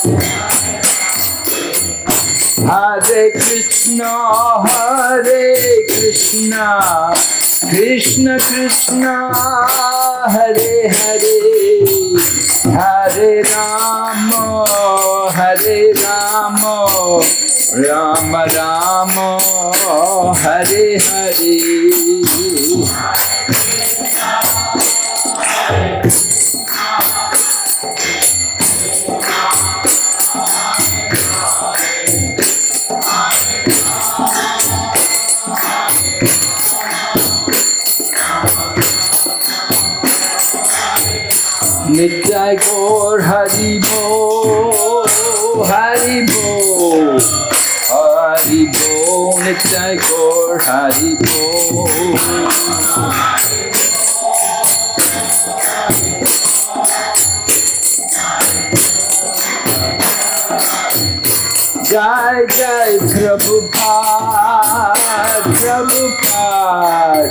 Hare Krishna, Krishna Krishna, Hare Hare, Hare Rama, Rama Rama, Hare Hare. Nitai Gaur Hari Bo, Hari Bo, Hari Bo, Nitai Gaur Hari Bo. Jai Jai Prabhupada, Prabhupada,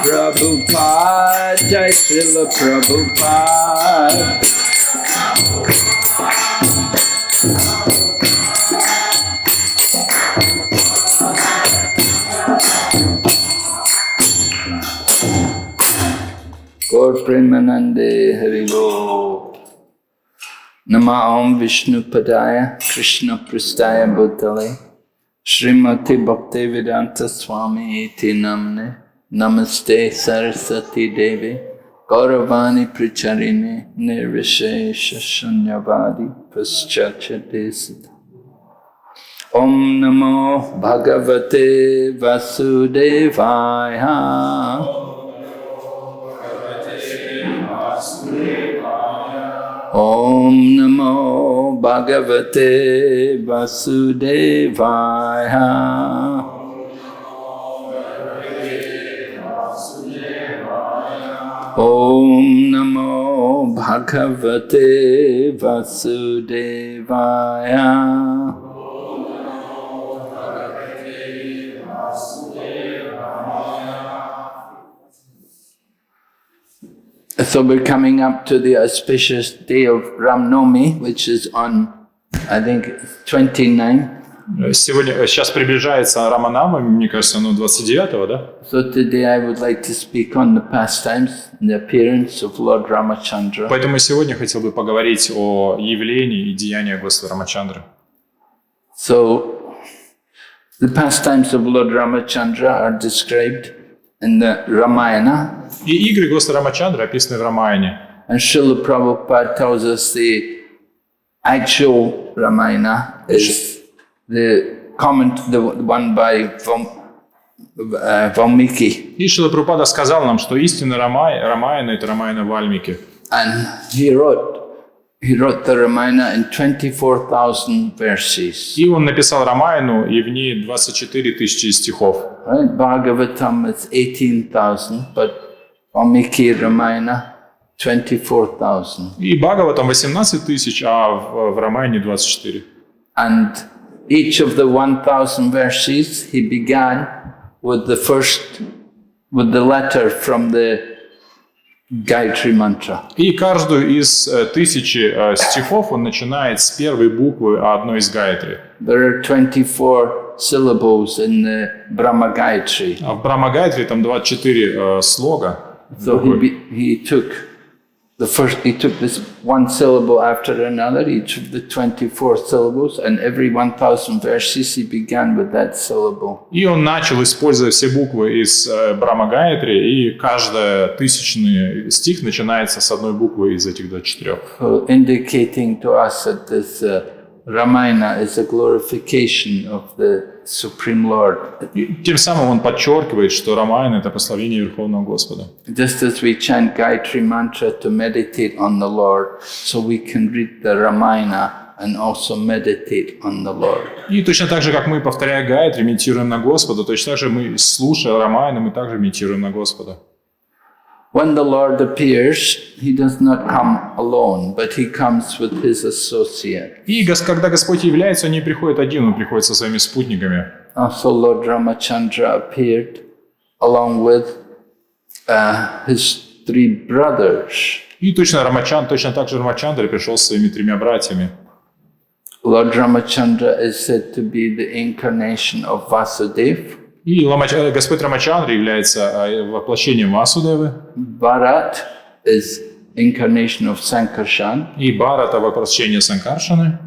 Prabhupada, Jai Srila Prabhupada. Gaur Premanande Haribo. Nama Om Vishnu Padaya Krishna Prastaya Bhutale Srimati Bhakti Vedanta Swami Iti Namne Namaste Saraswati Devi Gauravani Pracharine Nirvishesha Shunyavadi Paschachadesita. Om Namo Bhagavate Vasudevaya. Om Namo Bhagavate Vasudevaya. Om Namo Bhagavate Vasudevaya. So we're coming up to the auspicious day of Ram Navami, which is on, I think, 29. Сейчас приближается Раманавами, мне кажется, 29-го, да? So today I would like to speak on the pastimes and the appearance of Lord Ramachandra. Поэтому сегодня хотел бы поговорить о явлении и деяниях Господа Рамачандры. So the pastimes of Lord Ramachandra are described in the Ramayana. И игры Господа Рамачандры описаны в Рамаяне. And Srila Prabhupada tells us the actual Ramayana is the comment, the one by Valmiki. И Шрила Прабхупада сказал нам, что истинно Рамаяна — это Рамаяна Вальмики. And he wrote the Ramayana in 24,000 verses. И он написал Рамаяну, и в ней 24 тысячи стихов. Right? Bhagavatam is 18,000, but Valmiki Ramayana 24,000. И Бхагаватам 18 тысяч, а в Рамаяне 24. And each of the 1,000 verses, he began with the letter from the Gayatri Mantra. И каждую из тысячи стихов он начинает с первой буквы одной из Гайатри. There are 24 syllables in the Brahma Gayatri. А в Брахма Гайатри там 24 слога. So he took this one syllable after another, each of the 24 syllables, and every 1,000 verses he began with that syllable. И он начал, используя все буквы из Брахма Гайатри, и каждый тысячный стих начинается с одной буквы из этих 24. So indicating to us that this Ramayana is a glorification of the Supreme Lord. И тем самым он подчеркивает, что Рамаяна — это прославление Верховного Господа. Just as we chant Gayatri Mantra to meditate on the Lord, so we can read the Ramayana and also meditate on the Lord. И точно так же, как мы, повторяя Гайатри, медитируем на Господа, точно так же мы, слушая Рамаяну, мы также медитируем на Господа. When the Lord appears, he does not come alone, but he comes with his associate. И когда Господь является, он не приходит один, он приходит со своими спутниками. Also, Lord Ramachandra appeared along with his 3 brothers. И точно так же Рамачандра пришел со своими 3 братьями. Lord Ramachandra is said to be the incarnation of Vasudeva. И Господь Рамачандра является воплощением Васудевы. Bharat is incarnation of Sankarshan. И Бхарата воплощение Санкаршаны.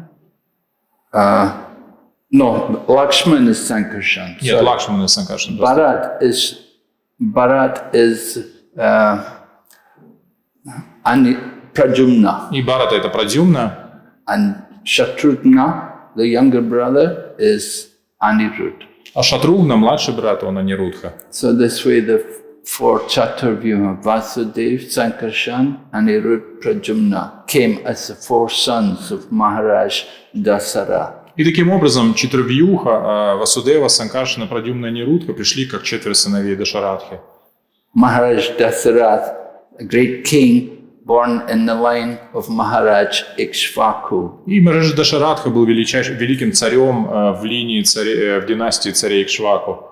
No, Lakshman is Sankarshan. Нет, Лакшмана Санкаршан. Bharat is Pradyumna. И Бхарата это Прадюмна. And Shatrughna, the younger brother, is Anirudh. А Шатругна, младший брат, он Анирудха. So this way the four Chaturvyuha, Vasudev, Sankarshan, Anirudh, Pradyumna, came as the four sons of Maharaj Dasara. И таким образом Чатурвьюха, Васудева, Санкаршана, Прадюмна и Анирудха пришли как четверо сыновей Дашарадхи. Maharaj Dasarath, a great king, born in the line of Maharaj Ikshvaku. И Маharaj Дашарадха был великим царем в династии царей Икшваку.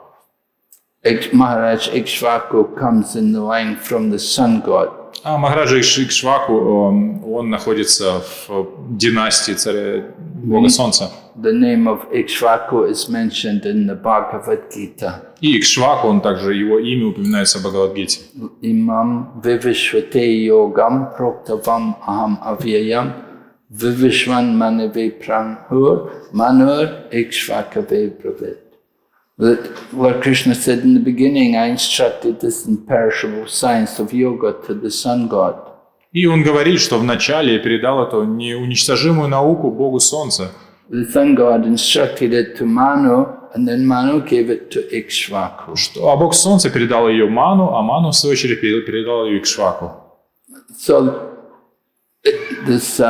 Maharaj Ikshvaku comes in the line from the sun god. А Махараджа Икшваку, он находится в династии царя Бога Солнца. The name of Ikshvaku is mentioned in the Bhagavad Gita. И Икшваку, он также, его имя упоминается в Бхагавад-гите. Imam vivishvate yogam proktavam aham avyayam vivishvan manave pranhur manur ikshvakave bravit. That Lord Krishna said in the beginning, I instructed this imperishable science of yoga to the sun god. И он говорит, что вначале я передал эту неуничтожимую науку Богу Солнца. The sun god instructed it to Manu, and then Manu gave it to Ikshvaku. А Бог Солнца передал ее Ману, а Ману, в свою очередь, передал ее Икшваку. So, this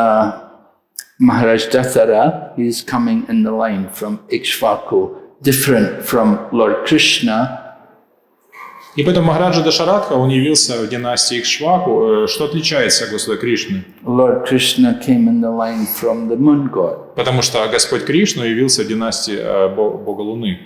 Maharaj Dasara, he is coming in the line from Ikshvaku, different from Lord Krishna. И поэтому Махараджа Дашарадха, он явился в династии Икшваку, что отличается от Господа Кришны. Lord Krishna came in the line from the moon god. Потому что Господь Кришна явился в династии Бога Луны.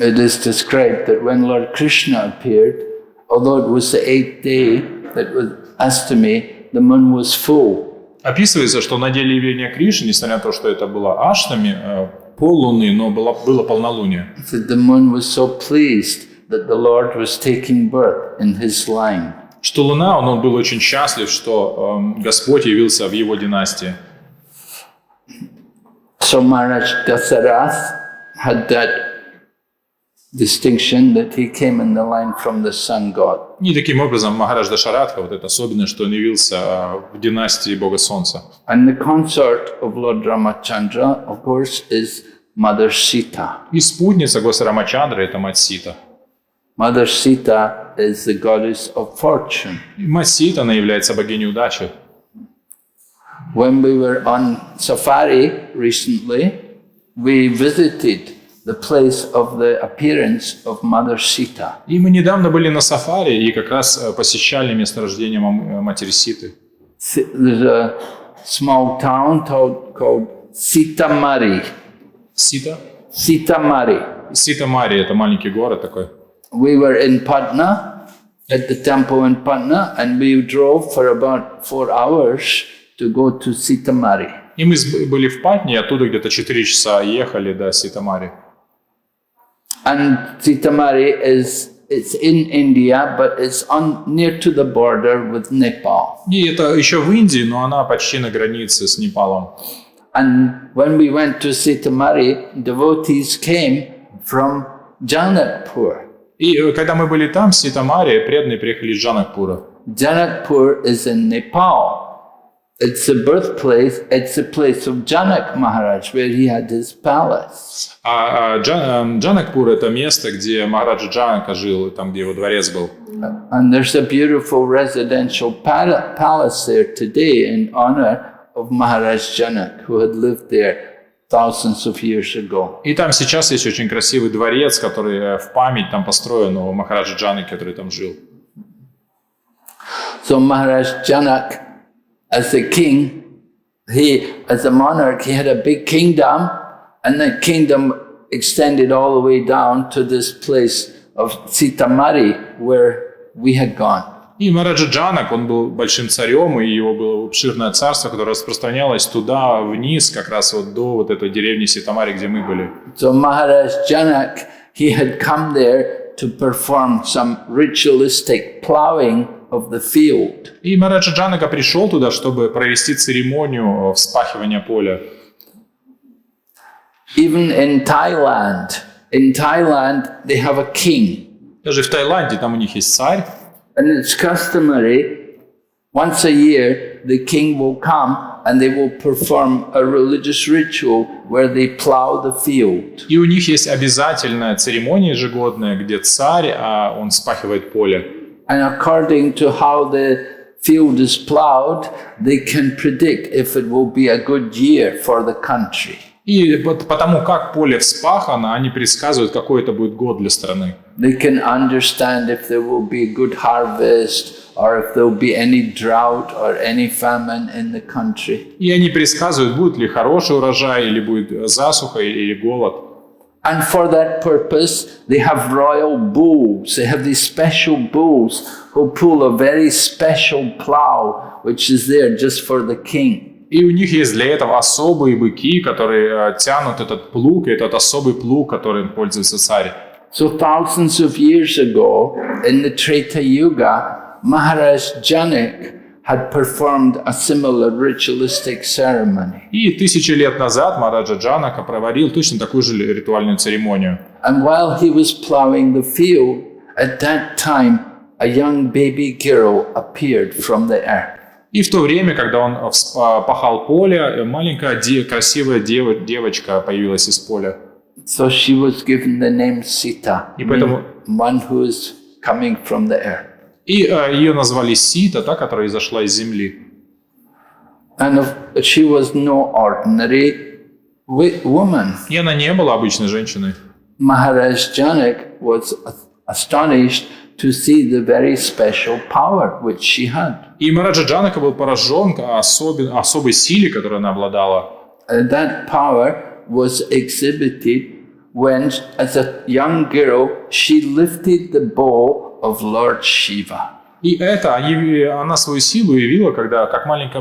It is described that when Lord Krishna appeared, although it was the 8th day, that was Astami, the moon was full. Описывается, что на деле явления Кришны, несмотря на то, что это было Аштами, пол Луны, но было полнолуние. That the moon was so pleased that the Lord was taking birth in his line. Что Луна, он был очень счастлив, что Господь явился в его династии. So Maharaj Dasarath had that distinction that he came in the line from the sun god. И таким образом Махарадж Дашарадха, вот это особенность, что он явился в династии Бога Солнца. And the consort of Lord Ramachandra, of course, is Mother Sita. И спутница Господа Рамачандры – это мать Сита. Mother Sita is the goddess of fortune. И мать Сита, она является богиней удачи. When we were on safari recently, we visited the place of the appearance of Mother Sita. И мы недавно были на сафари и как раз посещали месторождение матери Ситы. There's a small town called Sitamari. Сита? Sitamari. Ситамари – это маленький город такой. We were in Patna, at the temple in Patna, and we drove for about 4 hours to go to Sitamari. И мы были в Патне, и оттуда где-то 4 часа ехали до Ситамари. And Sitamari it's in India, but it's near to the border with Nepal. И это еще в Индии, но она почти на границе с Непалом. And when we went to Sitamari, devotees came from Janakpur. И когда мы были там, в Ситамаре, преданные приехали из Джанакпура. Janakpur is in Nepal. It's the birthplace, it's the place of Janak Maharaj, where he had his palace. А Джанакпур – это место, где Махараджа Джанака жил, и там, где его дворец был. And there's a beautiful residential palace there today in honor of Maharaj Janak, who had lived there thousands of years ago. И там сейчас есть очень красивый дворец, который в память там построен у Махараджа Джанаки, который там жил. So Maharaj Janak, as a king, as a monarch, he had a big kingdom, and that kingdom extended all the way down to this place of Sitamari, where we had gone. И Махараджа Джанак, он был большим царем, и его было обширное царство, которое распространялось туда, вниз, как раз вот до вот этой деревни Ситамари, где мы были. So Maharaj Janak, he had come there to perform some ritualistic plowing of the field. И Махараджа Джанака пришел туда, чтобы провести церемонию вспахивания поля. Even in Thailand they have a king. Даже в Таиланде там у них есть царь. And it's customary, once a year, the king will come and they will perform a religious ritual where they plow the field. И у них есть обязательная церемония ежегодная, где царь, он вспахивает поле. And according to how the field is plowed, they can predict if it will be a good year for the country. И потому как поле вспахано, они предсказывают, какой это будет год для страны. They can understand if there will be a good harvest or if there will be any drought or any famine in the country. И они предсказывают, будет ли хороший урожай, или будет засуха, или голод. And for that purpose, they have royal bulls. They have these special bulls who pull a very special plow, which is there just for the king. И у них есть для этого особые быки, которые тянут этот плуг, и этот особый плуг, которым пользуется царь. So thousands of years ago, in the Treta Yuga, Maharaj Janak had performed a similar ritualistic ceremony. И 1000 лет назад Махараджа Джанака проводил точно такую же ритуальную церемонию. And while he was plowing the field, at that time, a young baby girl appeared from the earth. И в то время, когда он пахал поле, маленькая красивая девочка появилась из поля. So she was given the name Sita, И поэтому one who is coming from the earth. и ее назвали Сита, та, которая изошла из земли. And she was no ordinary woman. И она не была обычной женщиной. Maharaj Janak was astonished to see the very special power which she had. И Махараджа Джанака был поражен особой силе, которой она обладала. And that power was exhibited when, as a young girl, she lifted the bow of Lord Shiva. И это она свою силу явила, когда,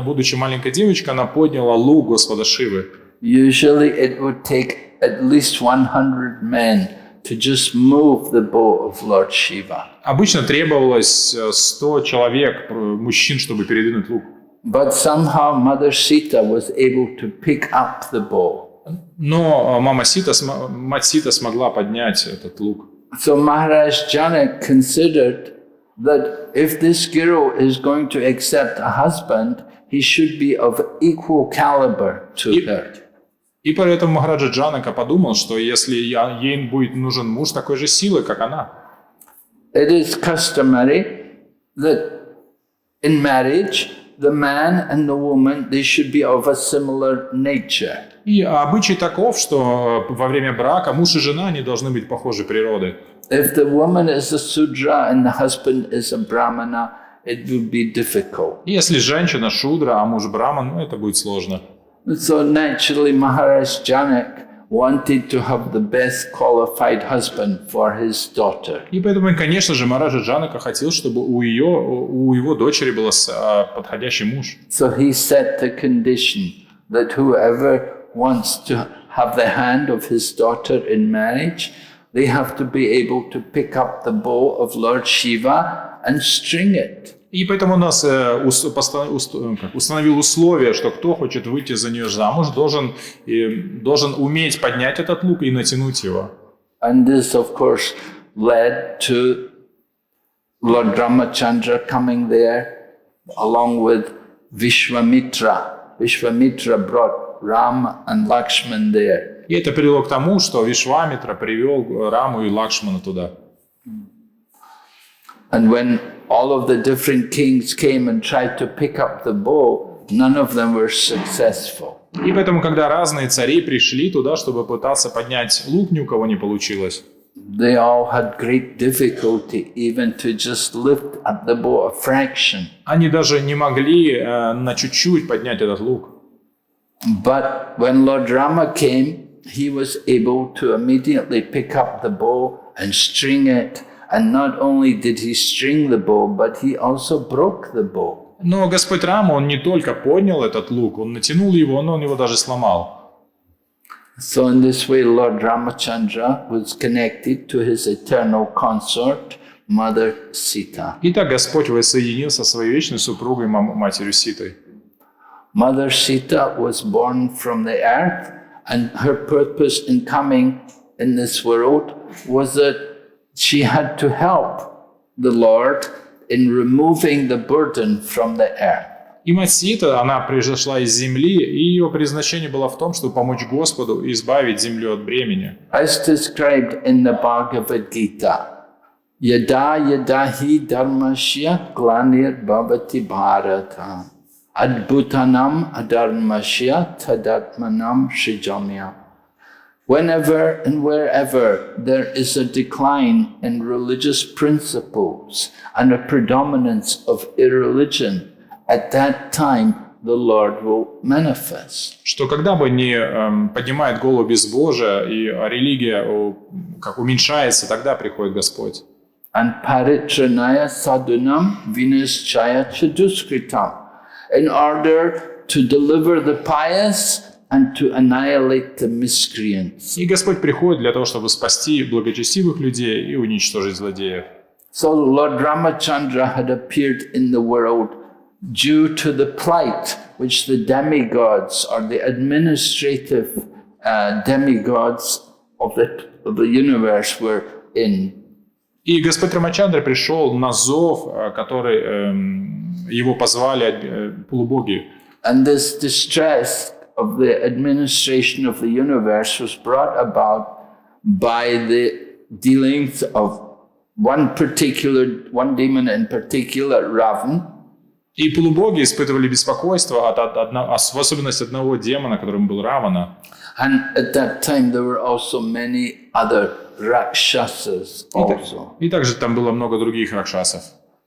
будучи маленькой девочкой, она подняла лук Господа Шивы. Usually it would take at least 100 men to just move the bow of Lord Shiva. Обычно требовалось 100 человек, мужчин, чтобы передвинуть лук. But somehow Mother Sita was able to pick up the bow. Но мать Сита смогла поднять этот лук. So Maharaj Janak considered that if this girl is going to accept a husband, he should be of equal caliber to her. И поэтому Махараджа Джанака подумал, что если ей будет нужен муж такой же силы, как она. It is customary that in marriage, the man and the woman, they should be of a similar nature. И обычай таков, что во время брака муж и жена они должны быть похожей природы. If the woman is a Sudra and the husband is a Brahmana, it would be difficult. Если женщина шудра, а муж браман, это будет сложно. So naturally Maharaj Janak wanted to have the best qualified husband for his daughter. И поэтому, конечно же, Махараджа Джанака хотел, чтобы у его дочери был подходящий муж. So he set the condition that whoever wants to have the hand of his daughter in marriage, they have to be able to pick up the bow of Lord Shiva and string it. И поэтому он нас установил условие, что кто хочет выйти за нее замуж, должен уметь поднять этот лук и натянуть его. And this, of course, led to Lord Ramachandra coming there along with Vishwamitra. Vishwamitra brought Ram and Lakshman there. И это привело к тому, что Вишвамитра привел Раму и Лакшмана туда. And when all of the different kings came and tried to pick up the bow, none of them were successful. И поэтому, когда разные цари пришли туда, чтобы пытаться поднять лук, ни у кого не получилось. They all had great difficulty even to just lift up the bow a fraction. Они даже не могли на чуть-чуть поднять этот лук. But when Lord Rama came, he was able to immediately pick up the bow and string it and not only did he string the bow, but he also broke the bow. Но Господь Рама, он не только поднял этот лук, он натянул его, но он его даже сломал. So in this way, Lord Ramachandra was connected to his eternal consort, Mother Sita. Итак, Господь воссоединился со своей вечной супругой, матерью Ситой. Mother Sita was born from the earth, and her purpose in coming in this world was that she had to help the Lord in removing the burden from the earth. И мать Сита, она произошла из земли, и ее предназначение было в том, чтобы помочь Господу избавить землю от бремени. As described in the Bhagavad Gita, Yada yadahi dharmasya glanir bhavati bharata adbhutanam adharmasya tadatmanam shrijamya. Whenever and wherever there is a decline in religious principles and a predominance of irreligion, at that time the Lord will manifest. Что когда бы не поднимает голову безбожие и религия как уменьшается, тогда приходит Господь. And paritranaya sadhunam vinaschaya chaduskritam, in order to deliver the pious and to annihilate the miscreants. И Господь приходит для того, чтобы спасти благочестивых людей и уничтожить злодеев. So Lord Ramachandra had appeared in the world due to the plight which the demigods or the administrative demigods of the universe were in. И Господь Рамачандра пришел на зов, который его позвали полубоги. And this distress of the administration of the universe was brought about by the dealings of one demon in particular, Ravan. И полубоги испытывали беспокойство в особенности одного демона, которым был Равана. And at that time there were also many other Rakshasas also. И также там было много других ракшасов.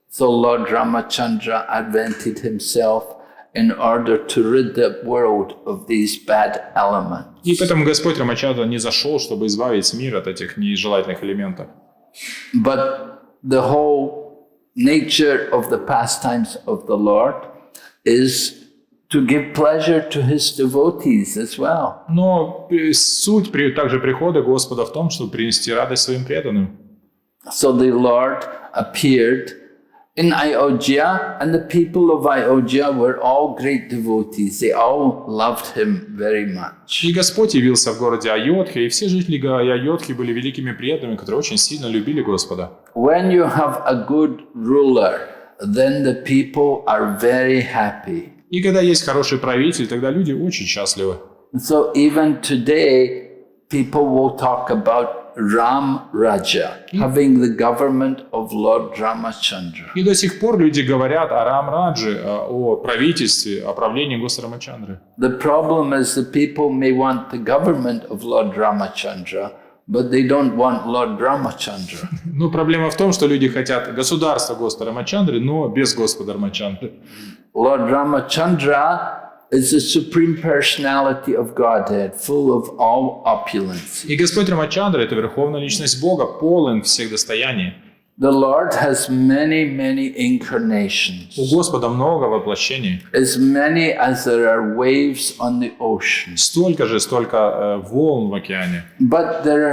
So Lord Ramachandra advented himself in order to rid the world of these bad elements. И поэтому Господь Рамачандра не зашел, чтобы избавить мир от этих нежелательных элементов. But the whole nature of the pastimes of the Lord is to give pleasure to his devotees as well. Но суть также прихода Господа в том, чтобы принести радость своим преданным. So the Lord appeared in Ayodhya, and the people of Ayodhya were all great devotees. They all loved him very much. И Господь явился в городе Айодхе, и все жители Айодхи были великими преданными, которые очень сильно любили Господа. When you have a good ruler, then the people are very happy. И когда есть хороший правитель, тогда люди очень счастливы. So even today, people will talk about Ram Raja, having the government of Lord Ramachandra. И до сих пор люди говорят о Рам-Радже, о правительстве, о правлении Господа Рамачандры. The problem is the people may want the government of Lord Ramachandra, but they don't want Lord Ramachandra. Но проблема в том, что люди хотят государства Господа Рамачандры, но без Господа Рамачандры. Lord Ramachandra is the supreme personality of Godhead, full of all opulence. И Господь Рамачандра – это верховная личность Бога, полон всех достояний. The Lord has many, many incarnations. У Господа много воплощений. As many as there are waves on the ocean. Столько волн в океане. But there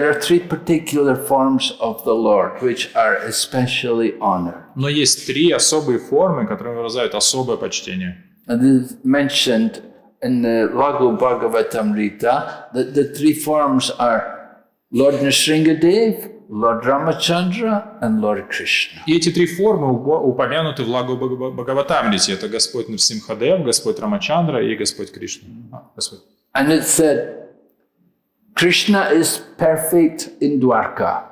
are three particular forms of the Lord which are especially honored. Но есть три особые формы, которые выражают особое почтение. And it is mentioned in the Laghu Bhagavatamrita that the three forms are Lord Nrsimha, Lord Ramachandra and Lord Krishna. И эти три формы упомянуты в Лагу Бхагаватамрите. Это Господь Нрсимхадев, Господь Рамачандра и Господь Кришна. And it said, Krishna is perfect in Dwarka.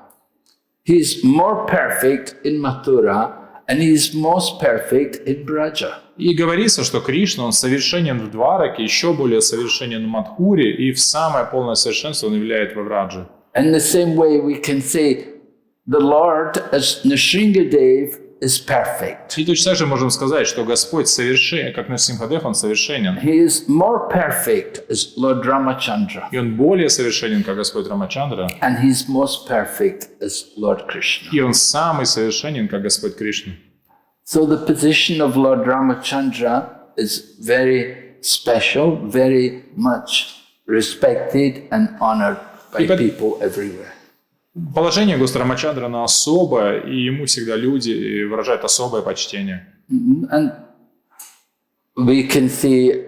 He is more perfect in Mathura, and he is most perfect in Braja. И говорится, что Кришна, он совершенен в Двараке, еще более совершенен в Мадхуре, и в самое полное совершенство он являет во Врадже. In the same way, we can say the Lord as Nrsimhadev is perfect. И точно так же можем сказать, что Господь совершенен, как Нрсимхадев, Он совершенен. He is more perfect as Lord Ramachandra. И Он более совершенен, как Господь Рамачандра. And he's most perfect as Lord Krishna. И Он самый совершенен, как Господь Кришна. So the position of Lord Ramachandra is very special, very much respected and honored by people everywhere. Положение Господа Рамачандрана особое, и ему всегда люди выражают особое почтение. And we can see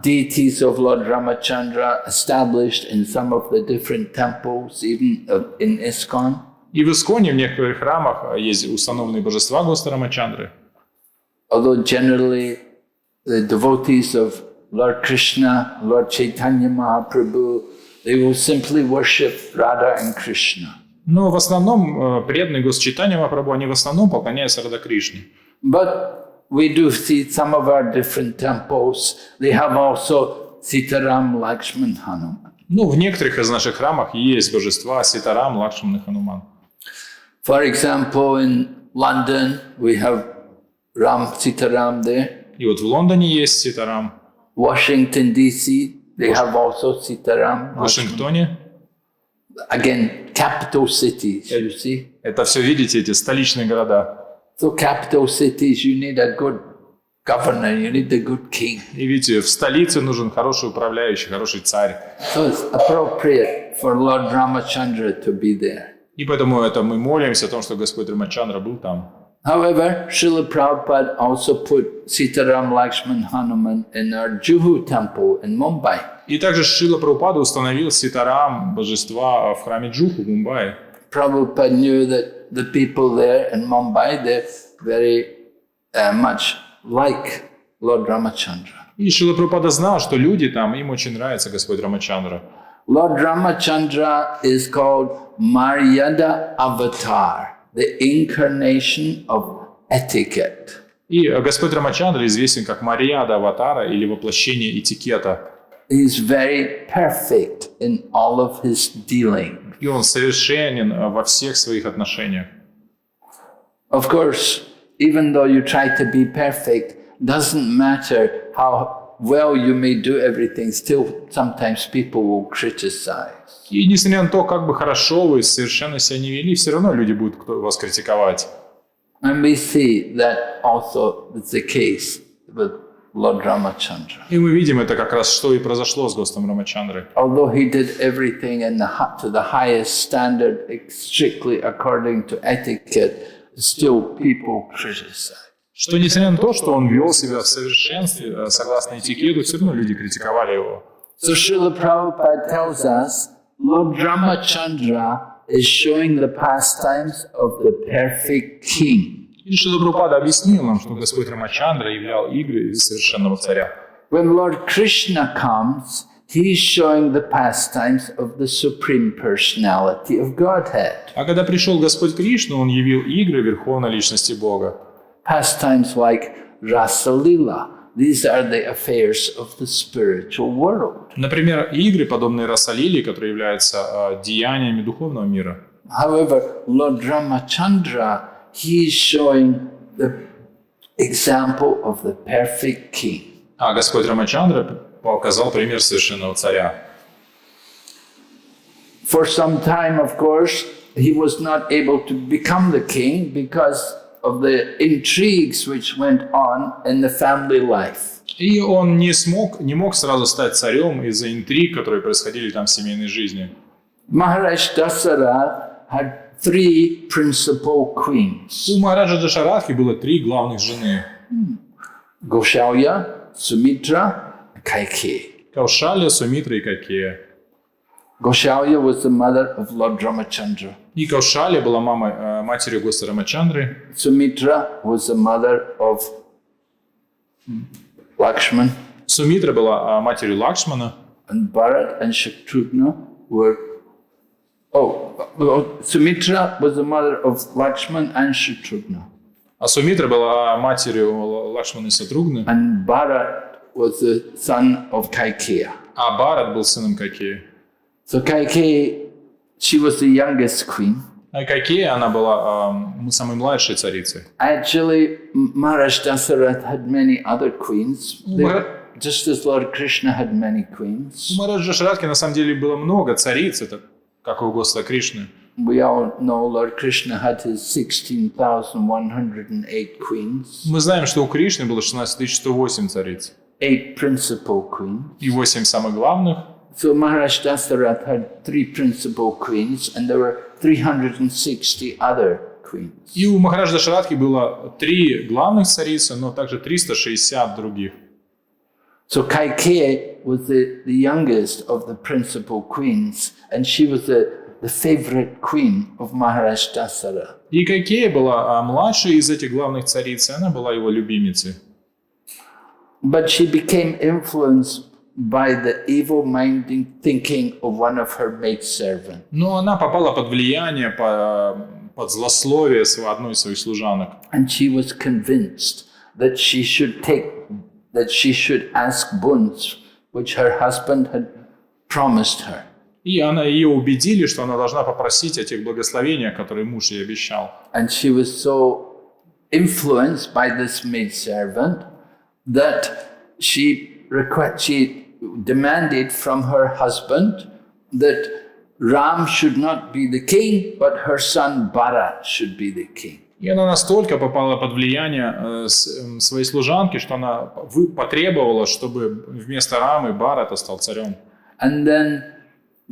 deities of Lord Ramachandra established in some of the different temples, even in ISKCON. И в Исконе в некоторых храмах есть установленные божества Господа Рамачандры. Although generally the devotees of Lord Krishna, Lord Chaitanya Mahaprabhu, they will simply worship Radha and Krishna. Но в основном преданные Господу Чайтанья Махапрабху, они в основном поклоняются Рада Кришне. But we do see some of our different temples, they have also Sitaram, Lakshman, Hanuman. Ну, в некоторых из наших храмах есть божества Ситарам, Лакшман и Хануман. For example, in London, we have Ram Sitaram there. И вот в Лондоне есть Ситарам. Washington, D.C., they have also Sitaram. В Вашингтоне. Again, capital cities, you see. Это все, видите, эти столичные города. So capital cities, you need a good governor, you need a good king. И видите, в столице нужен хороший управляющий, хороший царь. So it's appropriate for Lord Ramachandra to be there. И поэтому это мы молимся о том, что Господь Рамачандра был там. However, Srila Prabhupada also put Sitaram, Lakshman, Hanuman in our Juhu temple in Mumbai. И также Шрила Прабхупада установил Ситарам, божества в храме Джуху в Мумбаи. Prabhupada knew that the people there in Mumbai, they're very much like Lord Ramachandra. И Шрила Прабхупада знал, что люди там, им очень нравится Господь Рамачандра. Lord Ramachandra is called Maryada Avatar, the incarnation of etiquette. И Господь Рамачандра известен как Марьяда Аватара или воплощение этикета. He's very perfect in all of his dealing. И он совершенен во всех своих отношениях. Of course, even though you try to be perfect, doesn't matter how well you may do everything, still sometimes people will criticize. И несмотря на то, как бы хорошо вы совершенно себя не вели, все равно люди будут вас критиковать. And we see that also is the case with Lord Ramachandra. И мы видим это как раз, что и произошло с Господом Рамачандрой. Although he did everything to the highest standard, strictly according to etiquette, still people criticize. Что несмотря на то, что он вел себя в совершенстве, согласно этикету, все равно люди критиковали его. So Srila Prabhupada tells us, Lord Ramachandra is showing the pastimes of the perfect king. И Шрила Прабхупада объяснил нам, что Господь Рамачандра являл игры совершенного царя. When Lord Krishna comes, he is showing the pastimes of the Supreme Personality of Godhead. А когда пришел Господь Кришна, он явил игры Верховной Личности Бога. Pastimes like Rasa Lila. These are the affairs of the spiritual world. Например, игры, подобные Расалили, которые являются деяниями духовного мира. However, Lord Ramachandra, he is showing the example of the perfect king. А Господь Рамачандра показал пример совершенного царя. For some time, of course, he was not able to become the king because of the intrigues which went on in the family life. И он не мог сразу стать царем из-за интриг, которые происходили там в семейной жизни. Maharaj Dasara had 3 principal queens. У Махараджа Дашаратхи было 3 главных жены. Goshalya, Sumitra, and Kaikeyi. Каушалья, Сумитра и Кайкея. Goshalya was the mother of Lord Ramachandra. И Каушалья была матерью Господа Рамачандры. Sumitra was the mother of Lakshman. Сумитра была матерью Лакшмана. And Bharat and Shatrugna were... Sumitra was the mother of Lakshman and Shatrugna. А Сумитра была матерью Лакшмана и Сатругны. And Bharat was the son of Kaikeya. А Бхарат был сыном Кайкеи. So Kaikeyi, she was the youngest queen. А Кайкея, она была самой младшей царицей. Actually, Maharaj Dasarath had many other queens, just as Lord Krishna had many queens. У Махараджи Дашаратхи на самом деле было много цариц, это как у Господа Кришны. We all know Lord Krishna had his 16,108 queens. Мы знаем, что у Кришны было 16108 цариц. 8 principal queens. И 8 самых главных. So Maharaj Dasarath had 3 principal queens, and there were 360 other queens. И у Махараджи Дашаратхи было 3 главных царицы, но также 360 других. So Kaikeya was the youngest of the principal queens, and she was the favorite queen of Maharaj Dasarath. И Кайкея была младшей из этих главных цариц, и она была его любимицей. But she became influenced by the evil-minded thinking of one of her maidservants. Но она попала под влияние, под злословие одной из своих служанок. And she was convinced that she should ask boons which her husband had promised her. И ее убедили, что она должна попросить о тех благословениях, которые муж ей обещал. And she was so influenced by this maidservant that she demanded from her husband that Ram should not be the king, but her son Bharat should be the king. И она настолько попала под влияние своей служанки, что она потребовала, чтобы вместо Рамы Бхарата стал царем. And then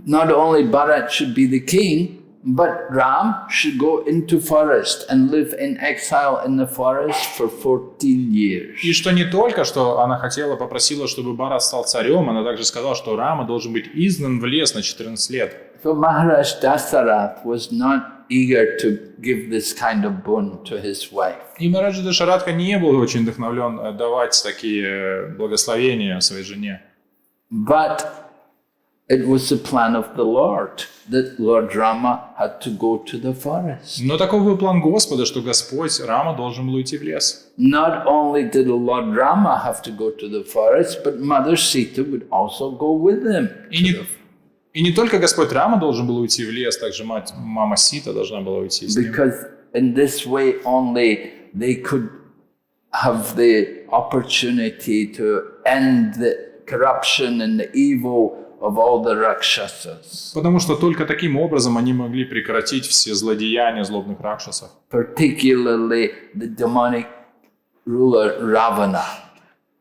not only Bharat should be the king, but Ram should go into forest and live in exile in the forest for 14 years. И что не только, что она попросила, чтобы Бхарат стал царем, она также сказала, что Рама должен быть изгнан в лес на 14 лет. So Maharaj Dasarath was not eager to give this kind of boon to his wife. И Махараджа Дашаратха не был очень вдохновлен давать такие благословения своей жене. But it was the plan of the Lord that Lord Rama had to go to the forest. Но таков был план Господа, что Господь Рама должен был уйти в лес. Not only did Lord Rama have to go to the forest, but Mother Sita would also go with him. И не только Господь Рама должен был уйти в лес, также мама Сита должна была уйти с ним. Because in this way only they could have the opportunity to end the corruption and the evil of all the Rakshasas. Потому что только таким образом они могли прекратить все злодеяния злобных ракшасов. Particularly the demonic ruler Ravana.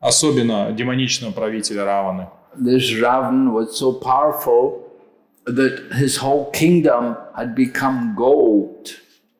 Особенно демоничного правителя Раваны. This Ravan was so powerful that his whole kingdom had become gold.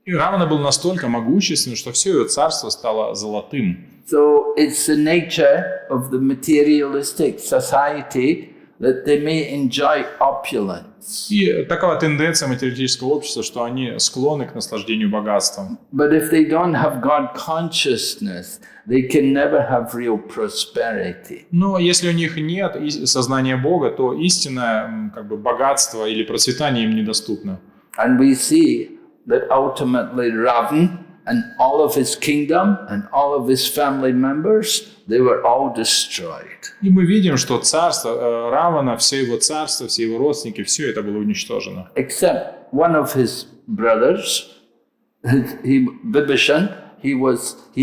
И Равана был настолько могущественным, что все его царство стало золотым. So it's the nature of the materialistic society that they may enjoy opulence. И такова тенденция материалистического общества, что они склонны к наслаждению богатством. But if they don't have God consciousness, they can never have real prosperity. Но если у них нет сознания Бога, то истинное богатство или процветание им недоступно. And we see that ultimately Ravan and all of his kingdom and all of his family members, they were all destroyed. И мы видим, что царство Равана, все его царство, все его родственники, все это было уничтожено. Except one of his brothers, Vibhishan, he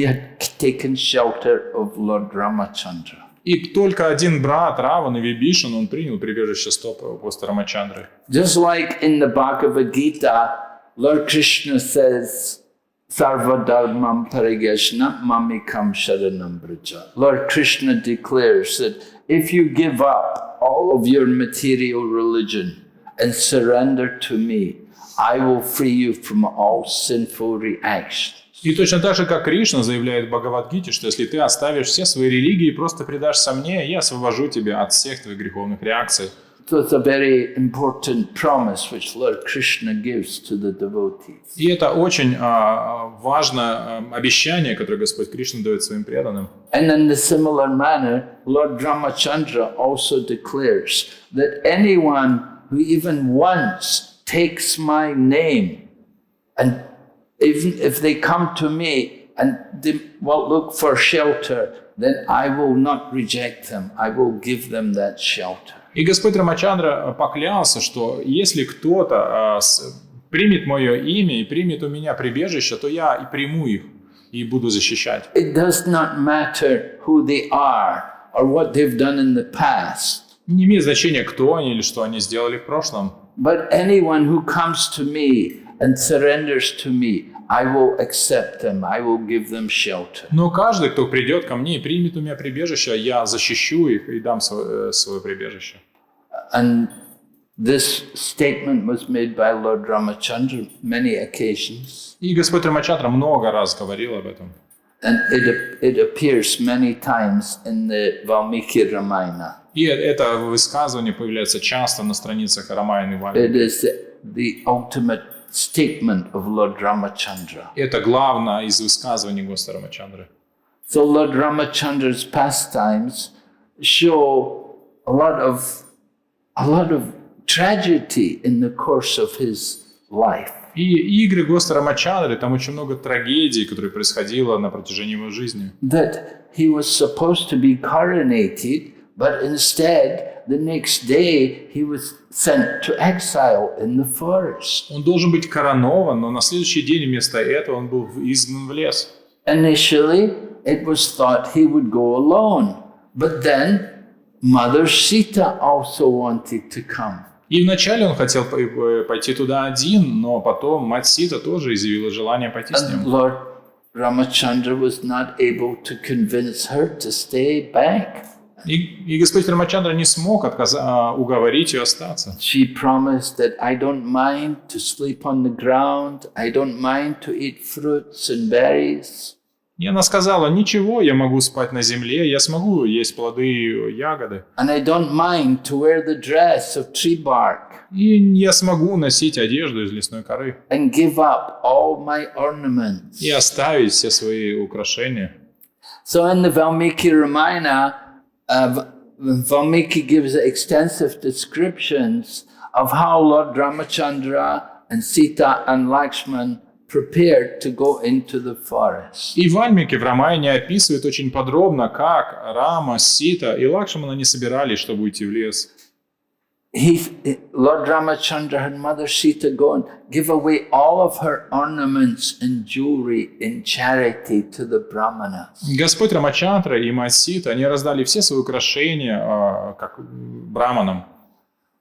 had taken shelter of Lord Ramachandra. И только один брат Равана, Вибишан, он принял прибежище стопа после Рамачандры. Just like in the Bhagavad Gita, Lord Krishna says, Sarva dharmam parigashna mamikam sharanam braja. Lord Krishna declares that if you give up all of your material religion and surrender to me, I will free you from all sinful reactions. И точно так же, как Кришна заявляет в Бхагавад-гите, что если ты оставишь все свои религии и просто предашься мне, я освобожу тебя от всех твоих греховных реакций. So it's a very important promise which Lord Krishna gives to the devotees. И это очень важное обещание, которое Господь Кришна дает своим преданным. And in a similar manner, Lord Ramachandra also declares that anyone who even once takes my name, and even if they come to me and they will look for shelter, then I will not reject them. I will give them that shelter. И Господь Рамачандра поклялся, что если кто-то примет мое имя и примет у меня прибежище, то я и приму их и буду защищать. It does not matter who they are or what they've done in the past. Не имеет значения, кто они или что они сделали в прошлом. But anyone who comes to me and surrenders to me, I will accept them, I will give them shelter. Но каждый, кто придет ко мне и примет у меня прибежище, я защищу их и дам свое прибежище. And this statement was made by Lord Ramachandra many occasions. И Господь Рамачандра много раз говорил об этом. And it appears many times in the Valmiki Ramayana. И это высказывание появляется часто на страницах Рамаяны It Вальмики. is the ultimate statement of Lord Ramachandra. Это главное из высказываний Господа Рамачандры. So Lord Ramachandra's pastimes show a lot of tragedy in the course of his life. И игры Господа Рамачандры, там очень много трагедий, которые происходило на протяжении его жизни. That he was supposed to be coronated, but instead the next day he was sent to exile in the forest. Он должен быть коронован, но на следующий день вместо этого он был изгнан в лес. Initially, it was thought he would go alone, but then Mother Sita also wanted to come. И вначале он хотел пойти туда один, но потом мать Сита тоже изъявила желание пойти с And ним. Lord Ramachandra was not able to convince her to stay back. И Господь Рамачандра не смог уговорить ее остаться. She promised that I don't mind to sleep on the ground, I don't mind to eat fruits and berries. И она сказала: ничего, я могу спать на земле, я смогу есть плоды и ягоды. And I don't mind to wear the dress of tree bark И я смогу носить одежду из лесной коры. and give up all my ornaments. И оставить все свои украшения. So in the Valmiki Ramayana, Valmiki gives extensive descriptions of how Lord Ramachandra and Sita and Lakshman prepared to go into the forest. И Вальмики в Рамаяне описывает очень подробно, как Рама, Сита и Лакшмана не собирались, чтобы уйти в лес. Lord Ramachandra and Mother Sita go and give away all of her ornaments and jewelry in charity to the Brahmanas. Господь Рамачандра и мать Сита, они раздали все свои украшения как браманам.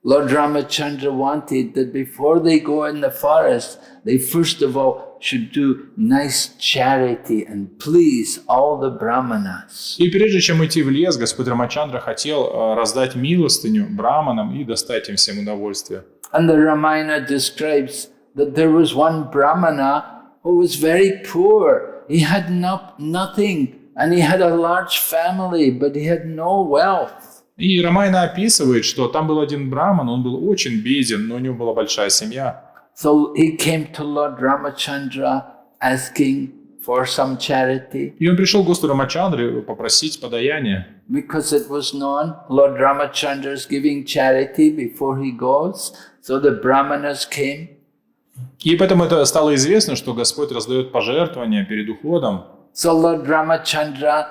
Lord Ramachandra wanted that before they go in the forest, they first of all should do nice charity and please all the Brahmanas. И прежде чем идти в лес, Господь Рамачандра хотел раздать милостыню браманам и достать им всем удовольствие. And the Ramayana describes that there was one Brahmana who was very poor. He had nothing and he had a large family, but he had no wealth. И Рамайна описывает, что там был один браман, он был очень беден, но у него была большая семья. So he came to Lord Ramachandra asking for some charity. И он пришел к Господу Рамачандре попросить подаяние. Because it was known Lord Ramachandra is giving charity before he goes. So the Brahmanas came. И поэтому это стало известно, что Господь раздает пожертвования перед уходом. So Lord Ramachandra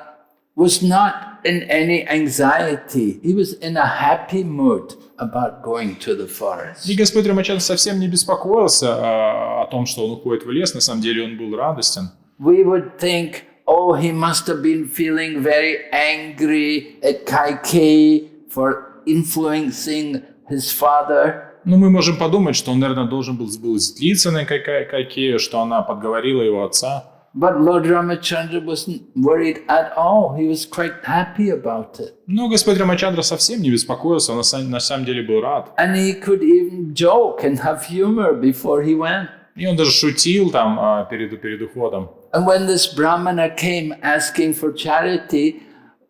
was not in any anxiety. He was in a happy mood about going to the forest. И Господь Рамачандра совсем не беспокоился о том, что он уходит в лес. На самом деле он был радостен. We would think, oh, he must have been feeling very angry at Kaikeyi for influencing his father. Ну, мы можем подумать, что он, наверное, должен был злиться на Кайкею, что она подговорила его отца. But Lord Ramachandra wasn't worried at all. He was quite happy about it. Но Господь Рамачандра совсем не беспокоился, он на самом деле был рад. And he could even joke and have humor before he went. И он даже шутил там перед уходом. And when this Brahmana came asking for charity,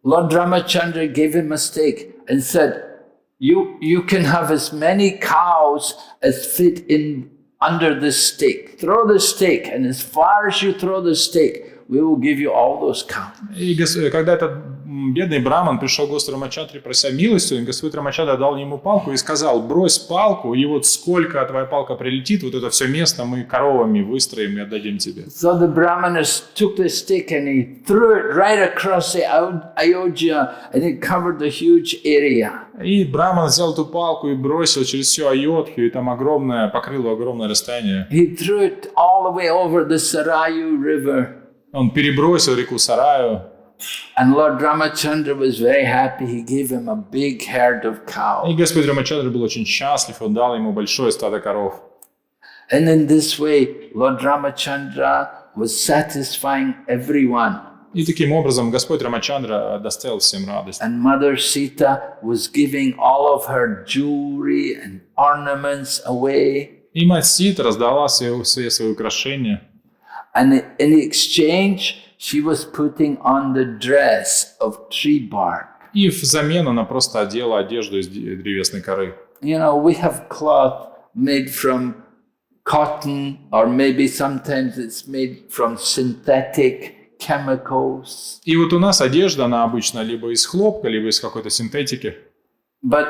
Lord Ramachandra gave him a stake and said, you can have as many cows as fit in under this stake. Throw the stake, and as far as you throw the stake, we will give you all those cows. И когда этот бедный браман пришел к Господу Рамачандре, прося милостью, и Господь Рамачандра дал ему палку и сказал: брось палку, и вот сколько твоя палка прилетит, вот это все место мы коровами выстроим и отдадим тебе. So the brahmana took the stick and he threw it right across the Ayodhya, and it covered the huge area. И браман взял эту палку и бросил через всю Айодхью, и там покрыло огромное расстояние. He threw it all the way over the Sarayu river. Он перебросил реку Сараю. And Lord Ramachandra was very happy. He gave him a big herd of cows. И Господь Рамачандра был очень счастлив, он дал ему большое стадо коров. And in this way, Lord Ramachandra was satisfying everyone. И таким образом Господь Рамачандра доставил всем радость. And Mother Sita was giving all of her jewelry and ornaments away. И мать Сита раздала все свои украшения. And in exchange, she was putting on the dress of tree bark. И взамен она просто одела одежду из древесной коры. You know, we have cloth made from cotton, or maybe sometimes it's made from synthetic chemicals. И вот у нас одежда, она обычно либо из хлопка, либо из какой-то синтетики. But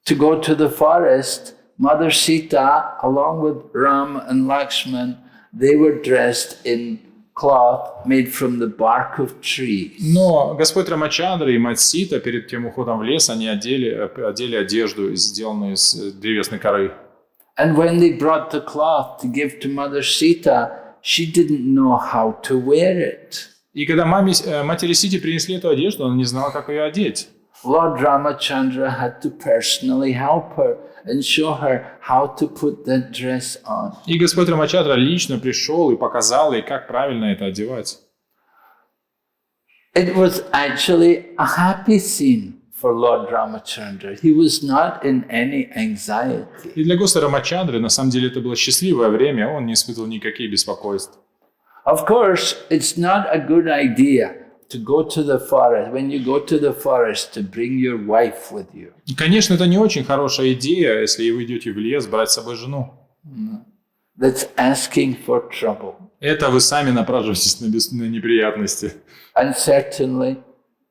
to go to the forest, Mother Sita, along with Ram and Lakshman, they were dressed in cloth made from the bark of trees. Но Господь Рамачандра и мать Сита перед тем уходом в лес, они одели одежду, сделанную из древесной коры. And when they brought the cloth to give to Mother Sita, she didn't know how to wear it. И когда матери Сити принесли эту одежду, она не знала, как ее одеть. Lord Ramachandra had to personally help her and show her how to put that dress on. И Господь Рамачандра лично пришел и показал ей, как правильно это одевать. It was actually a happy scene for Lord Ramachandra. He was not in any anxiety. И для Господа Рамачандры, на самом деле, это было счастливое время, он не испытывал никаких беспокойств. Of course, it's not a good idea to go to the forest, when you go to the forest, to bring your wife with you. И, конечно, это не очень хорошая идея, если вы идете в лес, брать с собой жену. That's asking for trouble. Это вы сами напрашиваетесь на неприятности. And certainly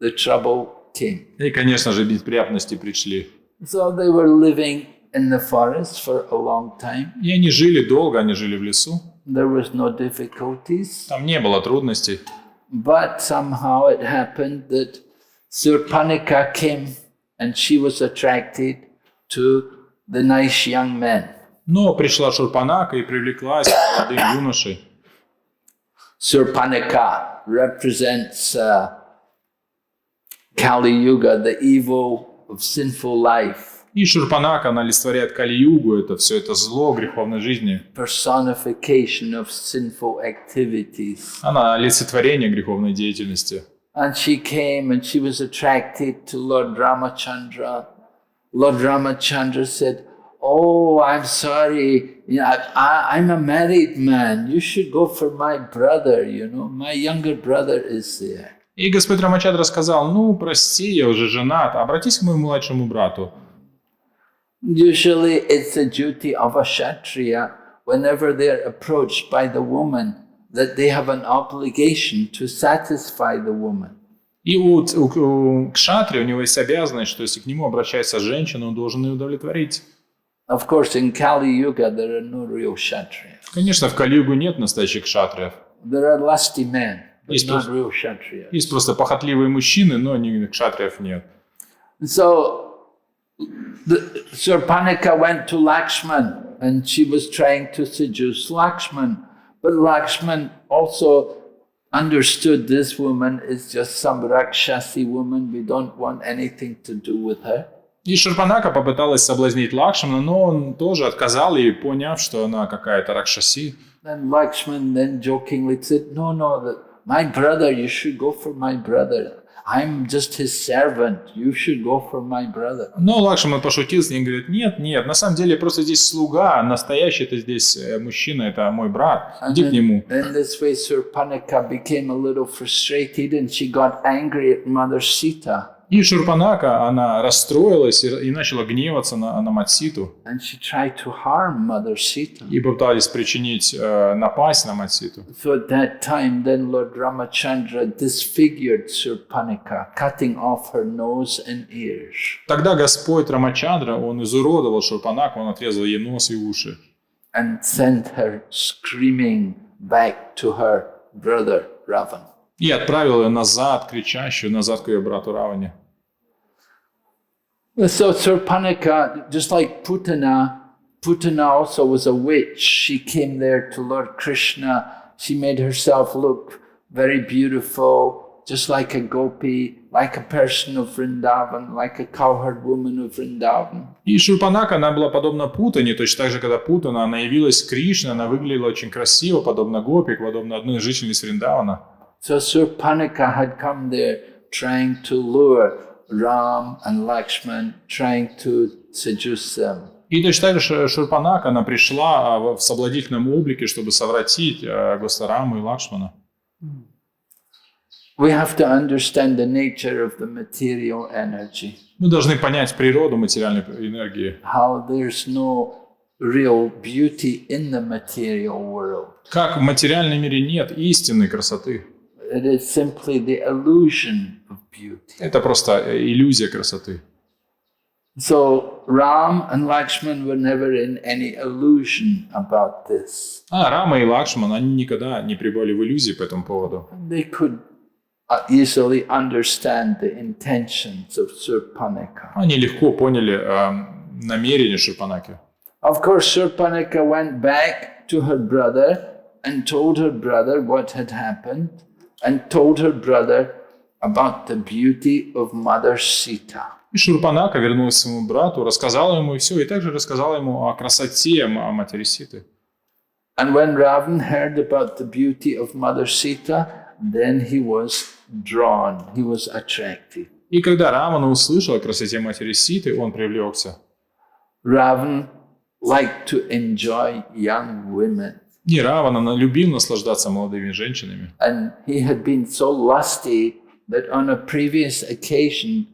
the trouble came. И, конечно же, неприятности пришли. So they were living in the forest for a long time. И они жили долго, они жили в лесу. There was no difficulties. Там не было трудностей. But somehow it happened that Surpanika came and she was attracted to the nice young men. Но пришла Шурпанака и привлеклась к молодым юношей. Surpanika represents Kali Yuga, the evil of sinful life. И Шурпанака, она олицетворяет Кали-югу, это все это зло греховной жизни. Personification of sinful activities. Она олицетворение греховной деятельности. And she came and she was attracted to Lord Ramachandra. Lord Ramachandra said, "Oh, I'm sorry, I'm a married man. You should go for my brother, my younger brother is there." И Господь Рамачандра сказал: ну, прости, я уже женат, обратись к моему младшему брату. Usually it's the duty of a Kshatriya, whenever they're approached by the woman, that they have an obligation to satisfy the woman. И у кшатри у него есть обязанность, что если к нему обращается женщина, он должен ее удовлетворить. Of course, in Kali Yuga there are no real Kshatriyas. Конечно, в Кали-югу нет настоящих кшатриев. There are lusty men, but Есть not просто- real Kshatriyas. Есть просто похотливые мужчины, но кшатриев нет. So Surpanika went to Lakshman and she was trying to seduce Lakshman. But Lakshman also understood this woman is just some Rakshasi woman. We don't want anything to do with her. И Шурпанака попыталась соблазнить Лакшмана, но он тоже отказал ей, поняв, что она какая-то ракшаси. Then Lakshman then jokingly said, no, my brother, you should go for my brother. I'm just his servant. You should go for my brother. Но Лакшман пошутил с ней и говорит: нет, на самом деле просто здесь слуга, настоящий это здесь мужчина, это мой брат, иди к нему. In this way, Surpanika became a little frustrated and she got angry at Mother Sita. И Шурпанака, она расстроилась и начала гневаться на Матситу. And she tried to harm Mother Sita. И попытались причинить напасть на Матситу. So at that time, then Lord Ramachandra disfigured Surpanika, cutting off her nose and ears. Тогда Господь Рамачандра, он изуродовал Шурпанаку, он отрезал ей нос и уши. And sent her screaming back to her brother Ravan. И отправил ее назад, кричащую, назад к ее брату Раване. So Surpanika, just like Putana also was a witch. She came there to Lord Krishna. She made herself look very beautiful, just like a gopi, like a person of Vrindavan, like a cowherd woman of Vrindavan. И Шурпанака, она была подобна Путане, точно так же, когда Путана, она явилась к Кришне, она выглядела очень красиво, подобно гопик, подобно одной из жительниц Вриндавана. So Surpanika had come there trying to lure Ram and Lakshman, trying to seduce them. И точно так же Шурпанака, она пришла в соблазнительном облике, чтобы совратить Госараму и Лакшмана. We have to understand the nature of the material energy. Мы должны понять природу материальной энергии. How there's no real beauty in the material world. Как в материальном мире нет истинной красоты. It is simply the illusion of beauty. Это просто иллюзия красоты. So Ram and Lakshman were never in any illusion about this. Рама и Лакшман, они никогда не пребывали в иллюзии по этому поводу. They could easily understand the intentions of Surpanika. Они легко поняли намерения Шурпанаки. Of course, Surpanika went back to her brother and told her brother what had happened and told her brother about the beauty of Mother Sita. И Шурпанака вернулась к своему брату, рассказала ему все, и также рассказала ему о красоте матери Ситы. And when Ravan heard about the beauty of Mother Sita, then he was drawn, he was attracted. И когда Равана услышал о красоте матери Ситы, он привлекся. Ravan liked to enjoy young women. И Равана любил наслаждаться молодыми женщинами. And he had been so lusty that on a previous occasion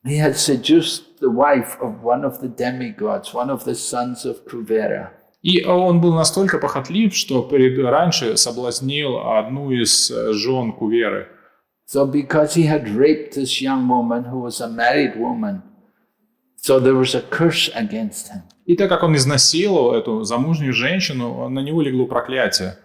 he had seduced the wife of one of the demigods, one of the sons of Kuvera. И он был настолько похотлив, что раньше соблазнил одну из жен Куверы. So because he had raped this young woman who was a married woman, so there was a curse against him. И так как он изнасиловал эту замужнюю женщину, на него легло проклятие.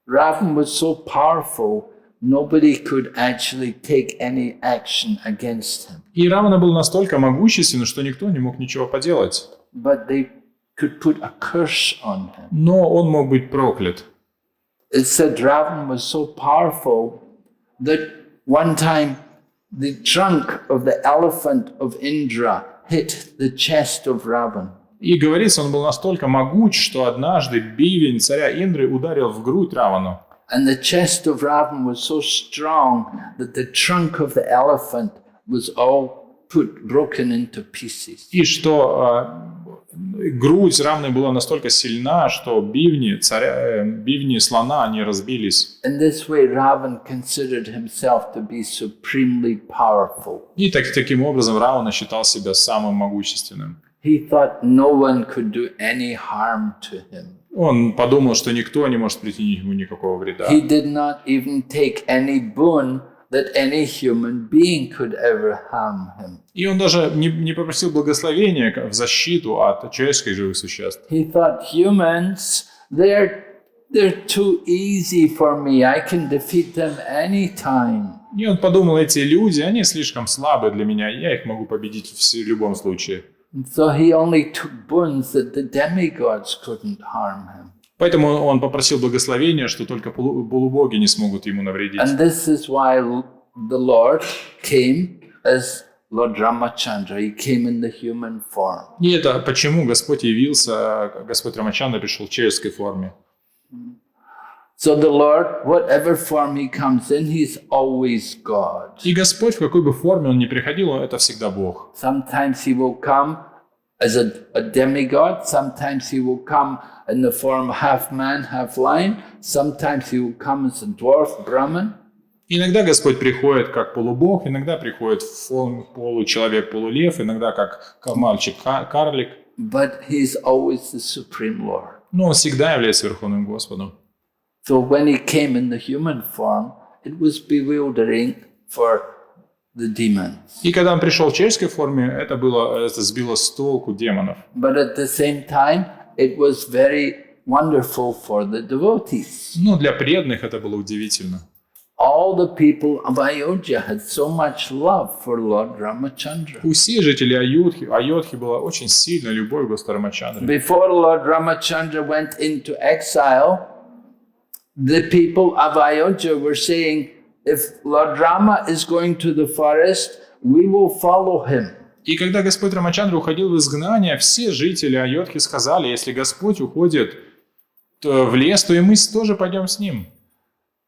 Ravan was so powerful, nobody could actually take any action against him. И Равана был настолько могущественен, что никто не мог ничего поделать. But they could put a curse on him. Но он мог быть проклят. It said Ravan was so powerful that one time the trunk of the elephant of Indra hit the chest of Ravan. И говорится, он был настолько могуч, что однажды бивень царя Индры ударил в грудь Равану. And the chest of Ravan was so strong that the trunk of the elephant was all broken into pieces. И что грудь Равны была настолько сильна, что бивни слона, они разбились. In this way, Ravan considered himself to be supremely powerful. И таким образом Равана считал себя самым могущественным. He thought no one could do any harm to him. Он подумал, что никто не может причинить ему никакого вреда. He did not even take any boon that any human being could ever harm him. И он даже не попросил благословения в защиту от человеческих живых существ. He thought humans, they're too easy for me. I can defeat them anytime. И он подумал, эти люди, они слишком слабы для меня, я их могу победить в любом случае. So he only took boons that the demigods couldn't harm him. Поэтому он попросил благословения, что только полубоги не смогут ему навредить. And this is why the Lord came as Lord Ramachandra. He came in the human form. И это почему Господь явился, Господь Рамачандра пришел в человеческой форме. So the Lord, whatever form he comes in, he's always God. И Господь, в какой бы форме он ни приходил, это всегда Бог. Sometimes he will come as a demigod. Sometimes he will come in the form half man, half lion. Sometimes he will come as a dwarf Brahman. Иногда Господь приходит как полубог, иногда приходит в форме получеловек-полулев, иногда как мальчик-карлик. But He's always the Supreme Lord. Но Он всегда является Верховным Господом. So when He came in the human form, it was bewildering for the demons. И когда Он пришел в человеческой форме, это сбило с толку демонов. But at the same time, it was very wonderful for the devotees. Но для преданных это было удивительно. All the people of Ayodhya had so much love for Lord Ramachandra. У всех жителей Айодхи была очень сильная любовь к Господу Рамачандре. Before Lord Ramachandra went into exile, the people of Ayodhya were saying, if Lord Rama is going to the forest, we will follow him. И когда Господь Рамачандра уходил в изгнание, все жители Айодхи сказали, если Господь уходит в лес, то и мы тоже пойдем с ним.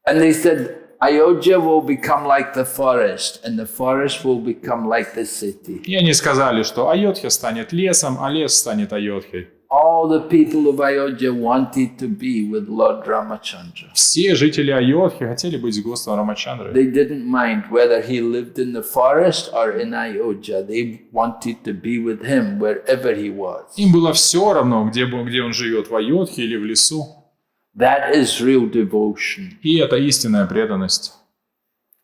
And they said, Ayodhya will become like the forest, and the forest will become like the city. И они сказали, что Айодхья станет лесом, а лес станет Айодхьей. All the people of Ayodhya wanted to be with Lord Ramachandra. Все жители Айодхи хотели быть с Господом Рамачандрой. They didn't mind whether he lived in the forest or in Ayodhya. They wanted to be with him wherever he was. Им было все равно, где он живет, в Айодхе или в лесу. That is real devotion. И это истинная преданность.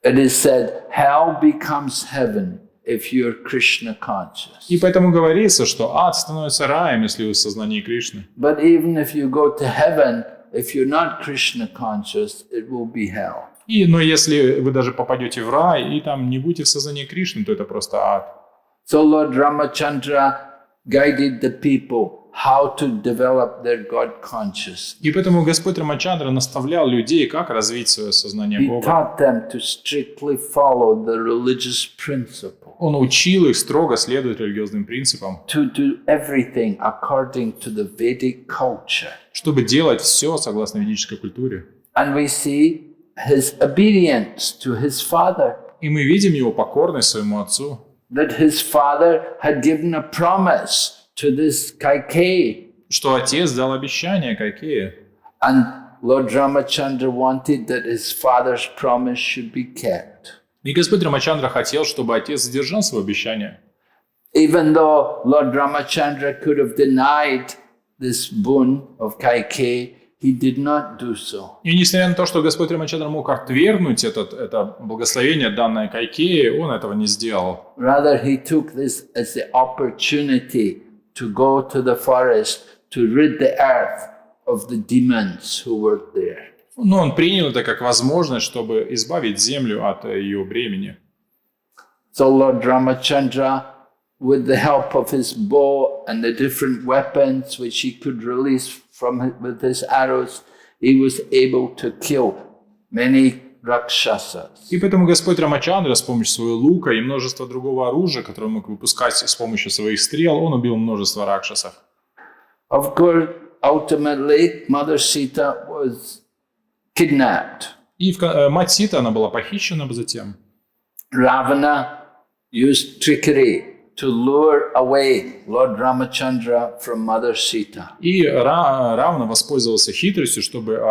It is said, hell becomes heaven if you're Krishna conscious. И поэтому говорится, что ад становится раем, если вы в сознании Кришны. But even if you go to heaven, if you're not Krishna conscious, it will be hell. Но если вы даже попадете в рай и там не будете в сознании Кришны, то это просто ад. So Lord Ramachandra guided the people how to develop their God consciousness. И поэтому Господь Рамачандра наставлял людей, как развить свое сознание He Бога. taught them to strictly follow the religious principle, Он учил их строго следовать религиозным принципам, to do everything according to the Vedic culture. чтобы делать все согласно ведической культуре. And we see his obedience to his father, И мы видим его покорность своему отцу, that his father had given a promise to this Kaikeyi. что отец дал обещание Кайкее. And Lord Ramachandra wanted that his father's promise should be kept. И Господь Рамачандра хотел, чтобы отец сдержал свое обещание. Even though Lord Ramachandra could have denied this boon of Kaikeyi, he did not do so. И несмотря на то, что Господь Рамачандра мог отвергнуть это благословение, данное Кайкее, он этого не сделал. Rather, he took this as the opportunity to go to the forest to rid the earth of the demons who were there. Но он принял это как возможность, чтобы избавить землю от ее бремени. So Lord Ramachandra, with the help of his bow and the different weapons which he could release with his arrows, he was able to kill many rakshasas. И поэтому Господь Рамачандра с помощью своего лука и множества другого оружия, которое он мог выпускать с помощью своих стрел, он убил множество ракшасов. Of course, ultimately, Mother Sita was kidnapped. И мать Сита, она была похищена затем. Ravana used trickery to lure away Lord Ramachandra from Mother Sita. И Равана воспользовался хитростью, чтобы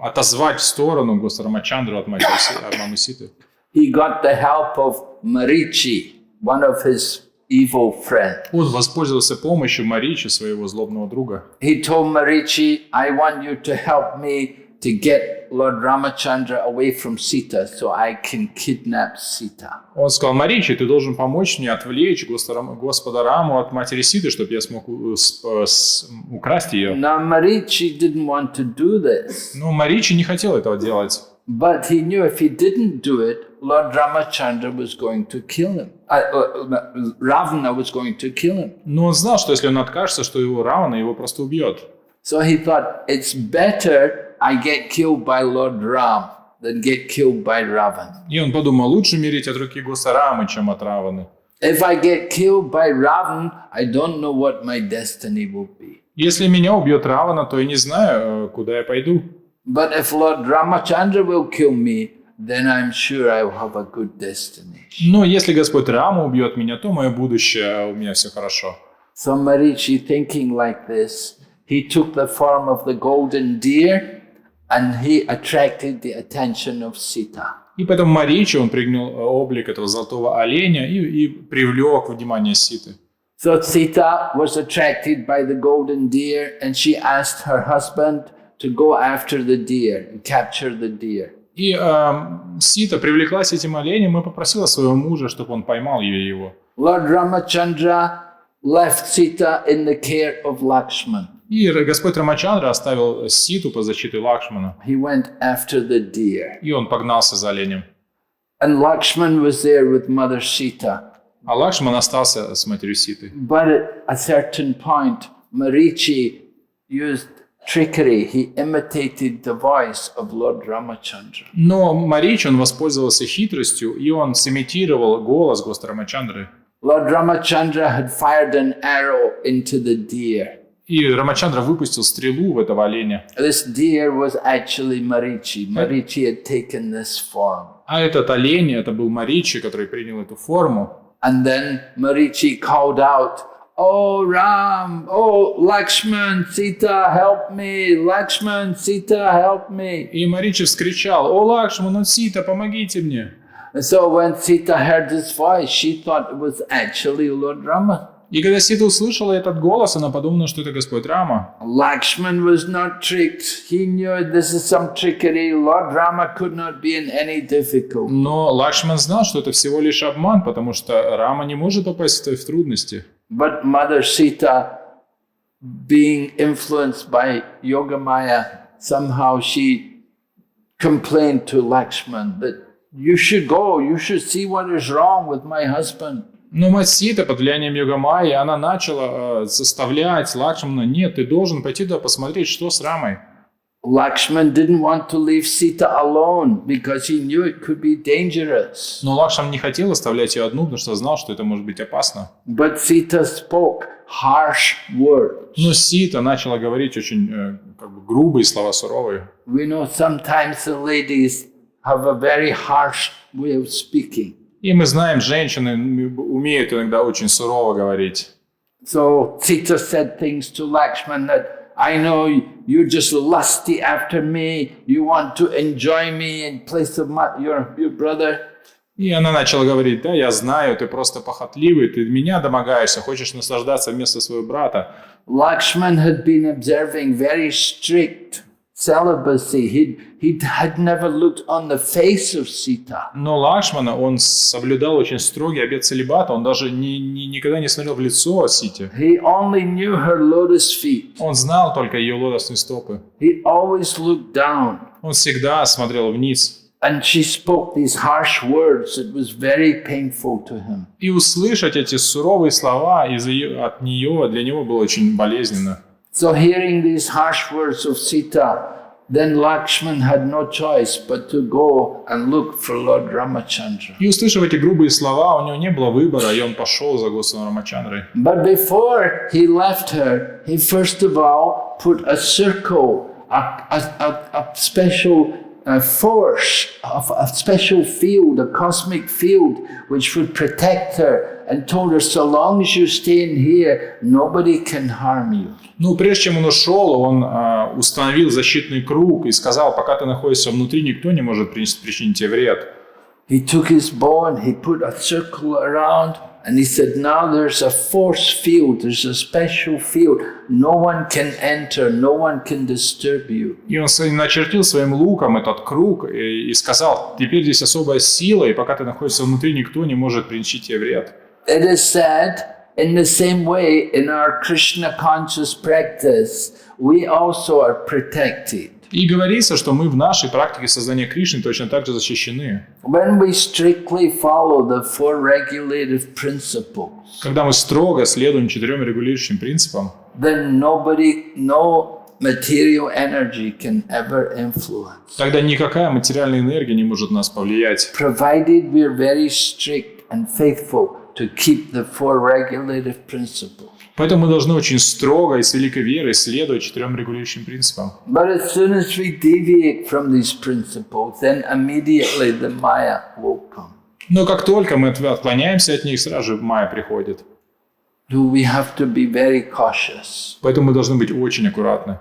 отозвать в сторону Господа Рамачандру от мамы Ситы. He got the help of Marichi, one of his evil friends. Он воспользовался помощью Маричи, своего злобного друга. He told Marichi, I want you to help me to get Lord Ramachandra away from Sita so I can kidnap Sita. Он сказал: Маричи, ты должен помочь мне отвлечь Господа Раму от матери Ситы, чтобы я смог украсть ее. Now Marichi didn't want to do this. Но Маричи не хотел этого делать. But he knew if he didn't do it, Lord Ramachandra was going to kill him. Ravana was going to kill him. Но он знал, что если он откажется, что Равана его просто убьет. So he thought, it's better I get killed by Lord Ram than get killed by Ravan. И он подумал: лучше умереть от руки Господа Рамы, чем от Раваны. If I get killed by Ravan, I don't know what my destiny will be. Если меня убьет Равана, то я не знаю, куда я пойду. But if Lord Ramachandra will kill me, then I'm sure I will have a good destiny. Но если Господь Рама убьет меня, то мое будущее, у меня все хорошо. So Marichi, thinking like this, he took the form of the golden deer and he attracted the attention of Sita. И поэтому Маричи, он принял облик этого золотого оленя и привлек внимание Ситы. So Sita was attracted by the golden deer, and she asked her husband to go after the deer and capture the deer. И Сита привлеклась этим оленем и попросила своего мужа, чтобы он поймал его. Lord Ramachandra left Sita in the care of Lakshman. И Господь Рамачандра оставил Ситу под защитой Лакшмана. He went after the deer. И он погнался за оленем. And Lakshman was there with Mother Sita. А Лакшман остался с матерью Ситы. But at a certain point, Marichi used trickery. He imitated the voice of Lord Ramachandra. Но Марич, он воспользовался хитростью, и он сымитировал голос Господа Рамачандры. Lord Ramachandra had fired an arrow into the deer. И Рамачандра выпустил стрелу в этого оленя. This deer was actually Marichi. Marichi had taken this form. А этот олень, это был Маричи, который принял эту форму. And then Marichi called out, "Oh Ram, oh Lakshman, Sita, help me! Lakshman, Sita, help me!" И Маричи вскричал: «О, Лакшман, о, Сита, помогите мне!» And so when Sita heard this voice, she thought it was actually Lord Rama. И когда Сита услышала этот голос, она подумала, что это Господь Рама. Lakshman was not tricked. He knew this is some trickery. Lord Rama could not be in any difficulty. Но Лакшман знал, что это всего лишь обман, потому что Рама не может попасть в трудности. But Mother Sita, being influenced by Yogamaya, somehow she complained to Lakshman that you should go, you should see what is wrong with my husband. Но мать Сита под влиянием Йогамайи, она начала заставлять Лакшмана: нет, ты должен пойти туда посмотреть, что с Рамой. Lakshman didn't want to leave Sita alone because he knew it could be dangerous. Но Лакшман не хотел оставлять ее одну, потому что знал, что это может быть опасно. But Sita spoke harsh words. Но Сита начала говорить очень грубые слова, суровые. We know sometimes the ladies have a very harsh way of speaking. И мы знаем, женщины умеют иногда очень сурово говорить. So Sita said things to Lakshman that, I know you're just lusty after me, you want to enjoy me in place of your brother. И она начала говорить: да, я знаю, ты просто похотливый, ты меня домогаешься, хочешь наслаждаться вместо своего брата. Lakshman had been observing very strict celibacy. He had never looked on the face of Sita. Но Лакшмана, он соблюдал очень строгий обет целибата, он даже никогда не смотрел в лицо Сите. He only knew her lotus feet. Он знал только ее лотосные стопы. He always looked down. Он всегда смотрел вниз. And she spoke these harsh words. It was very painful to him. И услышать эти суровые слова от нее для него было очень болезненно. So hearing these harsh words of Sita, then Lakshman had no choice but to go and look for Lord Ramachandra. И услышав эти грубые слова, у него не было выбора, и он пошел за Господом Рамачандрой. But before he left her, he first of all put a circle, a special force, a special field, a cosmic field, which would protect her, and told her, so long as you stay in here, nobody can harm you. Ну, прежде чем он ушел, он установил защитный круг и сказал: пока ты находишься внутри, никто не может причинить тебе вред. He took his bow and he put a circle around, and he said, now there's a force field, there's a special field, no one can enter, no one can disturb you. И он начертил своим луком этот круг и сказал: теперь здесь особая сила, и пока ты находишься внутри, никто не может причинить тебе вред. It is said, in the same way, in our Krishna conscious practice, we also are protected. И говорится, что мы в нашей практике создания Кришны точно так же защищены. When we strictly follow the four regulative principles, Когда мы строго следуем 4 регулирующим принципам, then no material energy can ever influence. тогда никакая материальная энергия не может нас повлиять. Provided we are very strict and faithful to keep the four regulative principles. Поэтому мы должны очень строго и с великой верой следовать 4 регулирующим принципам. But as soon as we deviate from these principles, then immediately the Maya will come. Но как только мы отклоняемся от них, сразу же майя приходит. We have to be very cautious. Поэтому мы должны быть очень аккуратны.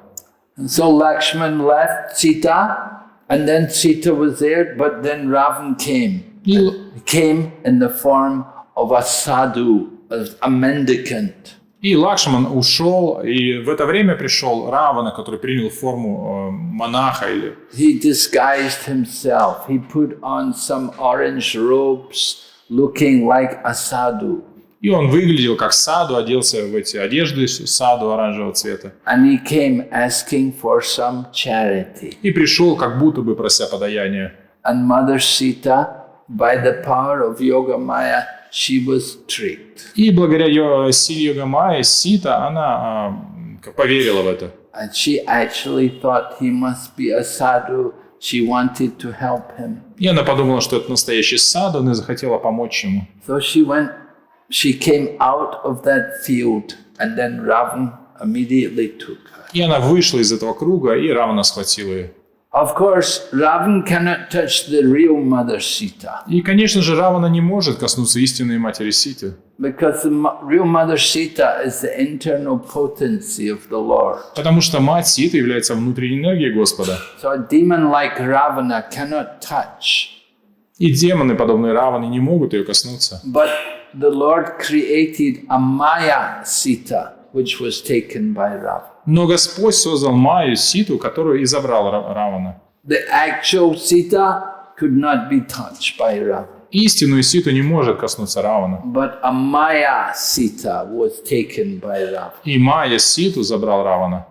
And so Lakshman left Sita, and then Sita was there, but then Ravan came. He came in the form of a sadhu, a mendicant. И Лакшман ушел, и в это время пришел Равана, который принял форму монаха. He disguised himself. He put on some orange robes, looking like a sadhu. И он выглядел как саду, оделся в эти одежды саду оранжевого цвета. And he came asking for some charity. И пришел, как будто бы прося подаяния. And Mother Sita, by the power of Yoga Maya, she was tricked. И благодаря ее силе Йога Майя, Сита, она поверила в это. And she actually thought he must be a sadhu. She wanted to help him. И она подумала, что это настоящий саду, и захотела помочь ему. So she came out of that field, and then Ravan immediately took her. И она вышла из этого круга, и Равана схватил ее. Of course, Ravan cannot touch the real Mother Sita. И, конечно же, Равана не может коснуться истинной матери Ситы. Because the real Mother Sita is the internal potency of the Lord. Потому что мать Ситы является внутренней энергией Господа. So a demon like Ravana cannot touch. И демоны, подобные Раване, не могут ее коснуться. But the Lord created a Maya Sita, which was taken by Ravana. Но Господь создал Майю, Ситу, которую и забрал Равана. The actual Sita could not be touched by Ravana. Истинную Ситу не может коснуться Равана. But a Maya Sita was taken by Ravana. И Майя Ситу забрал Равана.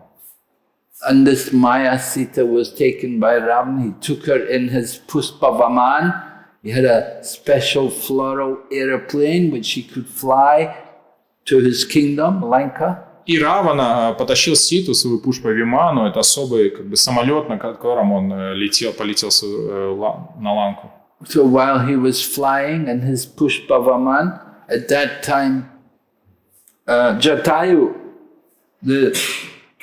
And this Maya Sita was taken by Ravana. He took her in his Puspavaman. He had a special floral aeroplane which he could fly to his kingdom, Lanka. И Равана потащил Ситу, свою Пушпа-Виману, это особый самолет, на котором он полетел на Ланку. So while he was flying in his Pushpavaman, at that time, Jatayu, the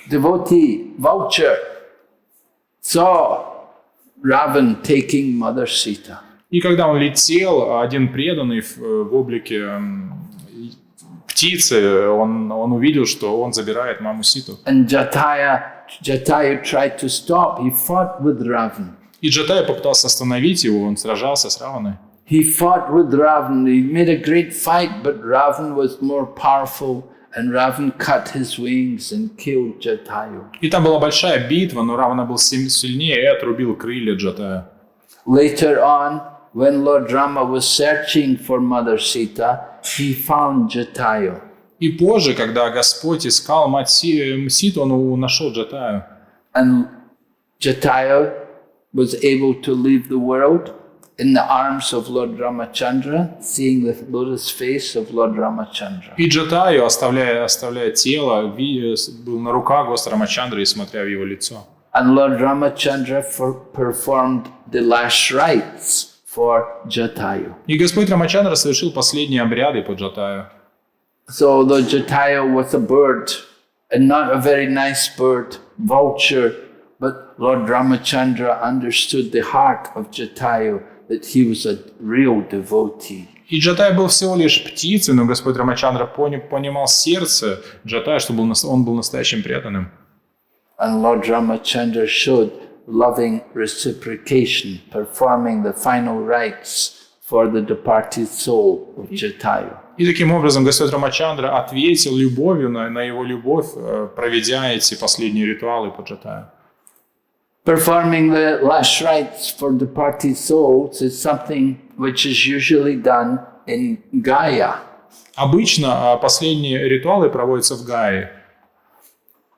devotee vulture, saw Ravan taking Mother Sita. И когда он летел, один преданный в облике птицы, он увидел, что он забирает маму Ситу. And Jatayu tried to stop. He fought with Ravan. И Джатая попытался остановить его, он сражался с Раваной. He fought with Ravan. He made a great fight, but Ravan was more powerful, and Ravan cut his wings and killed Jatayu. И там была большая битва, но Равана был сильнее и отрубил крылья Джатая. Later on, when Lord Rama was searching for Mother Sita, he found Jatayu. И позже, когда Господь искал мать Ситу, он нашел Джатаю. And Jatayu was able to leave the world in the arms of Lord Ramachandra, seeing the lotus face of Lord Ramachandra. И Джатаю, оставляя тело, был на руках Господа Рамачандры и смотря в его лицо. And Lord Ramachandra performed the last rites for Jatayu. И Господь Рамачандра совершил последние обряды по Джатаю. So the Jatayu was a bird, and not a very nice bird, vulture, but Lord Ramachandra understood the heart of Jatayu, that he was a real devotee. И Джатай был всего лишь птицей, но Господь Рамачандра понимал сердце Джатая, что он был настоящим преданным. And Lord Ramachandra showed loving reciprocation, performing the final rites for the departed soul of Jatayu. И таким образом Господь Рамачандра ответил любовью на его любовь, проведя эти последние ритуалы по Джатаю. Performing the last rites for departed souls is something which is usually done in Gaya. Обычно последние ритуалы проводятся в Гае.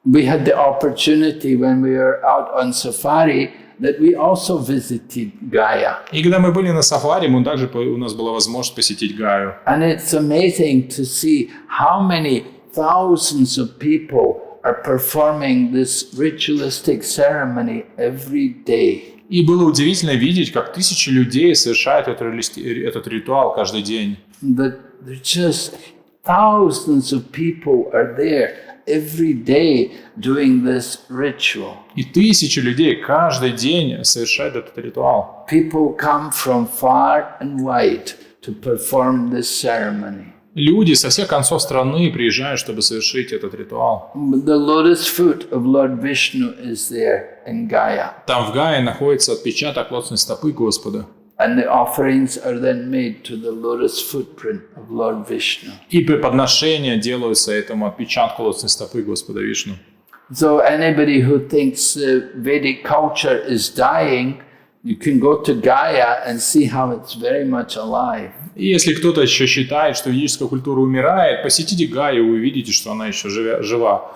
We had the opportunity when we were out on safari that we also visited Gaya. И когда мы были на сафари, у нас была возможность посетить Гаю. And it's amazing to see how many thousands of people are performing this ritualistic ceremony every day. И было удивительно видеть, как тысячи людей совершают этот ритуал каждый день. That just thousands of people are there every day doing this ritual. И тысячи людей каждый день совершают этот ритуал. People come from far and wide to perform this ceremony. Люди со всех концов страны приезжают, чтобы совершить этот ритуал. The lotus foot of Lord Vishnu is there in Gaya. Там в Гае находится отпечаток лотосной стопы Господа. And the offerings are then made to the lotus footprint of Lord Vishnu. И подношения делаются этому отпечатку лотосной стопы Господа Вишну. So anybody who thinks Vedic culture is dying, you can go to Gaya and see how it's very much alive. И если кто-то еще считает, что ведическая культура умирает, посетите Гаю, и вы увидите, что она еще жива.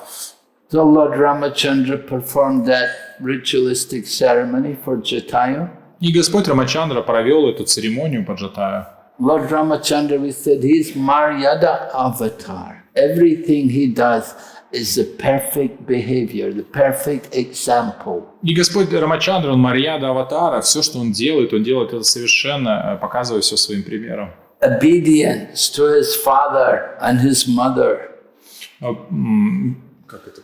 So Lord Ramachandra performed that ritualistic ceremony for Jatayu. И Господь Рамачандра провел эту церемонию по Джатаю. Lord Ramachandra, we said, he's Maryada avatar. Everything he does is the perfect behavior, the perfect example. И Господь Рамачандра, он Марьяда Аватара, все, что он делает это совершенно, показывая все своим примером. Obedience to his father and his mother.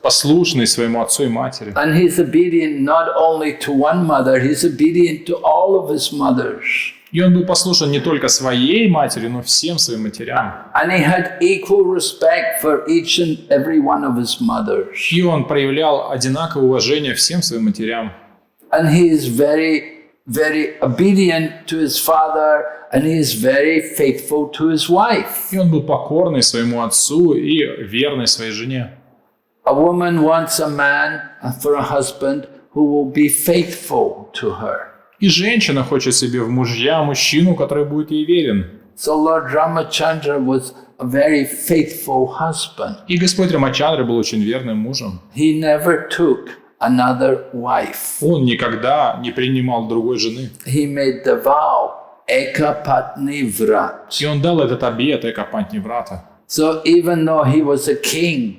Послушный своему отцу и матери. And he's obedient not only to one mother, he's obedient to all of his mothers. И он был послушен не только своей матери, но всем своим матерям. And he had equal respect for each and every one of his mothers. И он проявлял одинаковое уважение всем своим матерям. And he is very, very obedient to his father, and he is very faithful to his wife. И он был покорный своему отцу и верный своей жене. A woman wants a man for a husband who will be faithful to her. И женщина хочет себе в мужья мужчину, который будет ей верен. So Lord Ramachandra was a very faithful husband. И Господь Рамачандра был очень верным мужем. He never took another wife. Он никогда не принимал другой жены. He made the vow, Ekapatni Vrat. И он дал этот обет Экапатни Врата. So even though he was a king,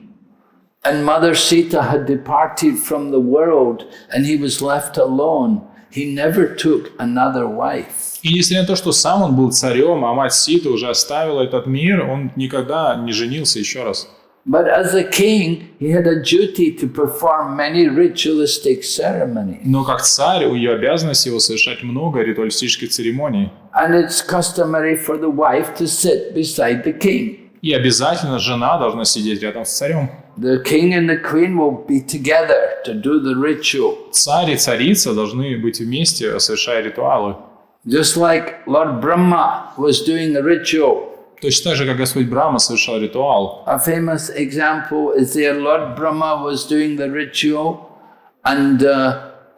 and Mother Sita had departed from the world, and he was left alone, he never took another wife. И несмотря на то, что сам он был царем, а мать Сита уже оставила этот мир, он никогда не женился еще раз. But as a king, he had a duty to perform many ritualistic ceremonies. Но как царь, у ее обязанности его совершать много ритуалистических церемоний. And it's customary for the wife to sit beside the king. И обязательно жена должна сидеть рядом с царем. The king and the queen will be together to do the ritual. Царь и царица должны быть вместе, совершая ритуалы. Just like Lord Brahma was doing the ritual. Точно так же, как Господь Брахма совершал ритуал. A famous example is there Lord Brahma was doing the ritual and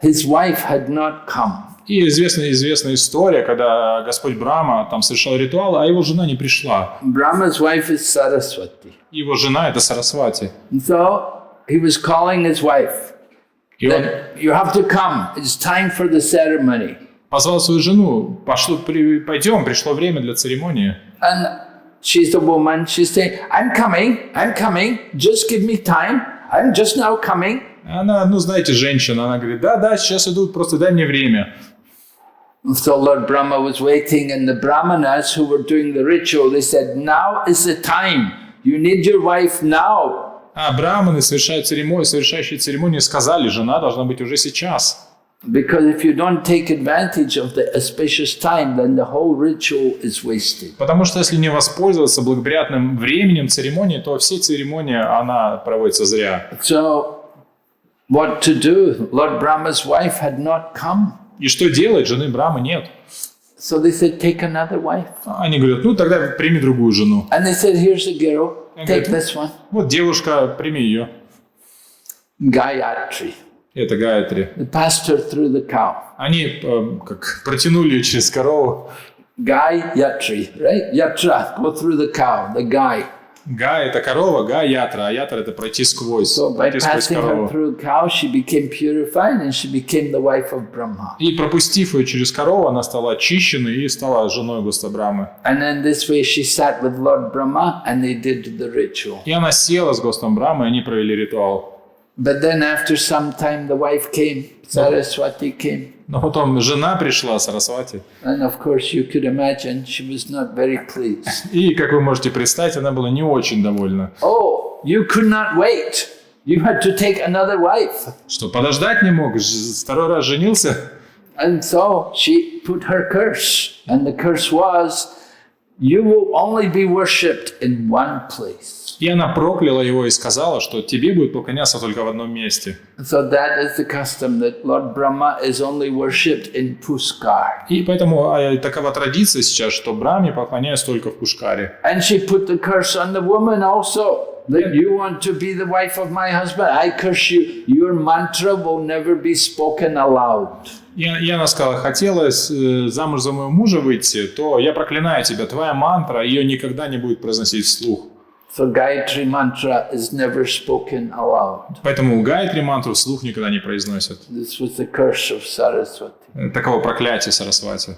his wife had not come. И известная история, когда Господь Брахма там совершал ритуал, а его жена не пришла. Brahma's wife is Saraswati. Его жена — это Сарасвати. And so he was calling his wife. И он You have to come. It's time for the ceremony. позвал свою жену. Пойдем, пришло время для церемонии. And she's a woman. She's saying, I'm coming. Just give me time. I'm just now coming. Она, знаете, женщина, она говорит, да, сейчас идут, просто дай мне время. So Lord Brahma was waiting, and the Brahmanas who were doing the ritual, they said, now is the time. You need your wife now. А браманы, совершающие церемонию, сказали, жена должна быть уже сейчас. Because if you don't take advantage of the auspicious time, then the whole ritual is wasted. Потому что если не воспользоваться благоприятным временем церемонии, то все церемонии, она проводится зря. So what to do? Lord Brahma's wife had not come. И что делать? Жены Брамы нет. So they said, take another wife. Они говорят, тогда прими другую жену. And they said, here's a girl, take this one. Вот девушка, прими ее. Gayatri. Это Гаятри. They passed her through the cow. Они как протянули ее через корову. Gayatri, right? Yatra, go through the cow, the guy. Гай — это корова, Гай — ятра, а ятра — это пройти сквозь. So by passing her through the cow, she became purified and she became the wife of Brahma. И пропустив ее через корову, она стала очищенной и стала женой Господа Брамы. And then this way she sat with Lord Brahma and they did the ritual. И она села с Господом Брамой, и они провели ритуал. But then after some time the wife came, Saraswati came. Но потом жена пришла, Сарасвати. And of course you could imagine she was not very pleased. И, как вы можете представить, она была не очень довольна. Oh, you could not wait. You had to take another wife. Что, подождать не мог? Второй раз женился? And so she put her curse. And the curse was, you will only be worshipped in one place. И она прокляла его и сказала, что тебе будет поклоняться только в одном месте. So that is the custom that Lord Brahma is only worshipped in Pushkar. И поэтому такова традиция сейчас, что Брахме поклоняются только в Пушкаре. And she put the curse on the woman also. That you want to be the wife of my husband, I curse you. Your mantra will never be spoken aloud. И она сказала, хотела замуж за моего мужа выйти, то я проклинаю тебя, твоя мантра, ее никогда не будет произносить вслух. So Gayatri mantra is never spoken aloud. Поэтому Гайатри мантру вслух никогда не произносят. This was the curse of Saraswati. Таково проклятие Сарасвати.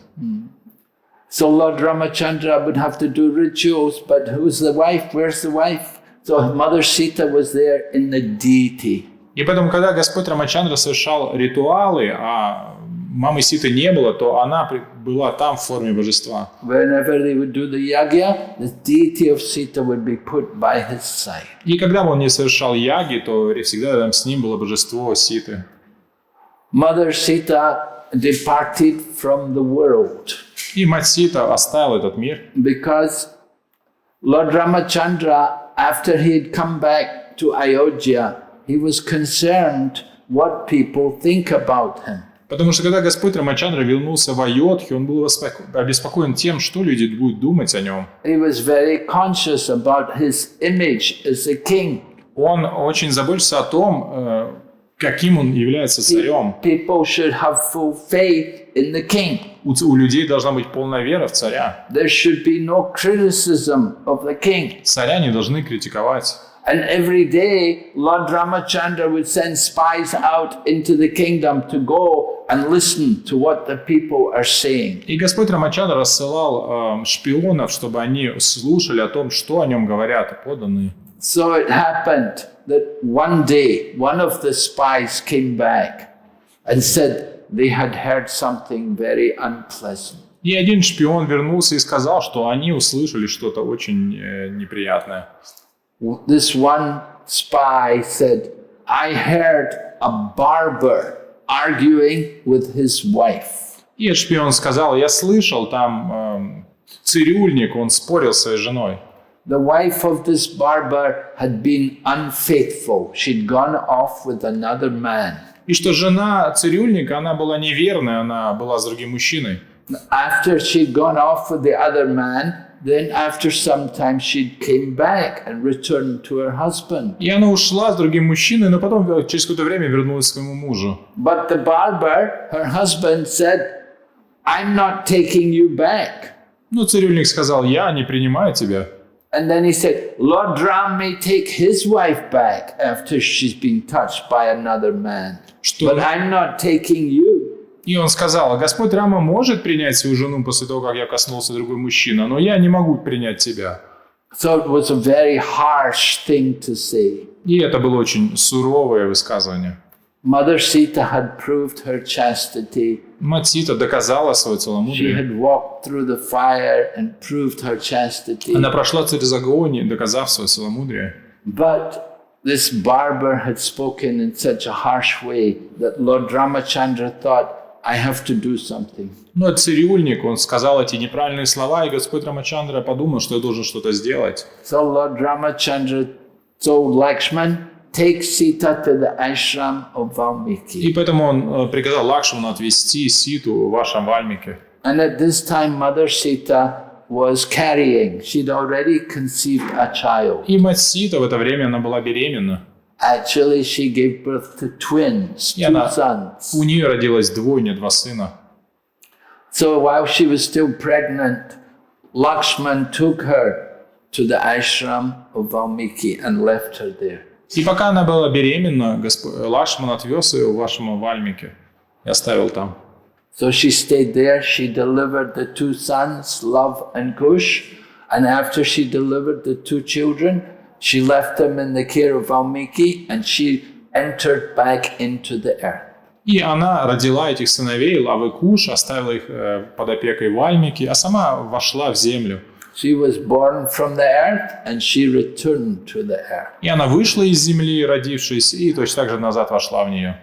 So Lord Ramachandra would have to do rituals, but who's the wife? Where's the wife? So Mother Sita was there in the deity. И поэтому, когда Господь Рамачандра совершал ритуалы, а мамы Ситы не было, то она была там в форме божества. Whenever they would do the yagya, the deity of Sita would be put by his side. И когда он не совершал яги, то всегда рядом с ним было божество Ситы. Mother Sita departed from the world. И мать Сита оставила этот мир. Because Lord Ramachandra, after he had come back to Ayodhya, he was concerned what people think about him. Потому что когда Господь Рамачандра вернулся в Айодху, он был обеспокоен тем, что люди будут думать о нем. He was very conscious about his image as a king. Он очень заботится о том, каким он является царем. People should have full faith in the king. У людей должна быть полная вера в царя. There should be no criticism of the king. Царя не должны критиковать. And every day, Lord Ramachandra would send spies out into the kingdom to go and listen to what the people are saying. И Господь Рамачандра рассылал шпионов, чтобы они слушали о том, что о нем говорят подданные. So it happened that one day, one of the spies came back and said they had heard something very unpleasant. И один шпион вернулся и сказал, что они услышали что-то очень неприятное. This one spy said, I heard a barber arguing with his wife. И шпион сказал, я слышал, там цирюльник, он спорил с своей женой. The wife of this barber had been unfaithful. She'd gone off with another man. И что жена цирюльника, она была неверная, она была с другим мужчиной. After she'd gone off with the other man, then after some time she came back and returned to her husband. И она ушла с другим мужчиной, но потом через какое-то время вернулась к своему мужу. But the barber, her husband, said, I'm not taking you back. Ну, цирюльник сказал, я не принимаю тебя. And then he said, Lord Ram may take his wife back after she's been touched by another man. But I'm not taking you. И он сказал, Господь Рама может принять свою жену после того, как я коснулся другой мужчина, но я не могу принять тебя. So it was a very harsh thing to say. И это было очень суровое высказывание. Mother Sita had proved her chastity. Мать Сита доказала свое She целомудрие. had walked through the fire and proved her chastity. Она прошла через огонь, доказав свое целомудрие. But this barber had spoken in such a harsh way that Lord Ramachandra thought, I have to do something. Но цирюльник, он сказал эти неправильные слова, и Господь Рамачандра подумал, что я должен что-то сделать. So Lord Ramachandra told Lakshman, take Sita to the ashram of Valmiki. И поэтому он приказал Лакшману отвезти Ситу в ашрам Вальмики. And at this time, Mother Sita was carrying. She'd already conceived a child. И мать Сита в это время она была беременна. Actually, she gave birth to twins, И two sons. у нее родилось двойня, два сына. So while she was still pregnant, Lakshman took her to the ashram of Valmiki and left her there. И пока она была беременна, Лакшман отвез ее в ашрам Вальмики и оставил там. So she stayed there. She delivered the two sons, Love and Kush. And after she delivered the two children, she left them in the care of Valmiki and she entered back into the earth. И она родила этих сыновей, Лавы Куш, оставила их под опекой Вальмики, а сама вошла в землю. She was born from the earth and she returned to the earth. И она вышла из земли, родившись, и точно так же назад вошла в нее.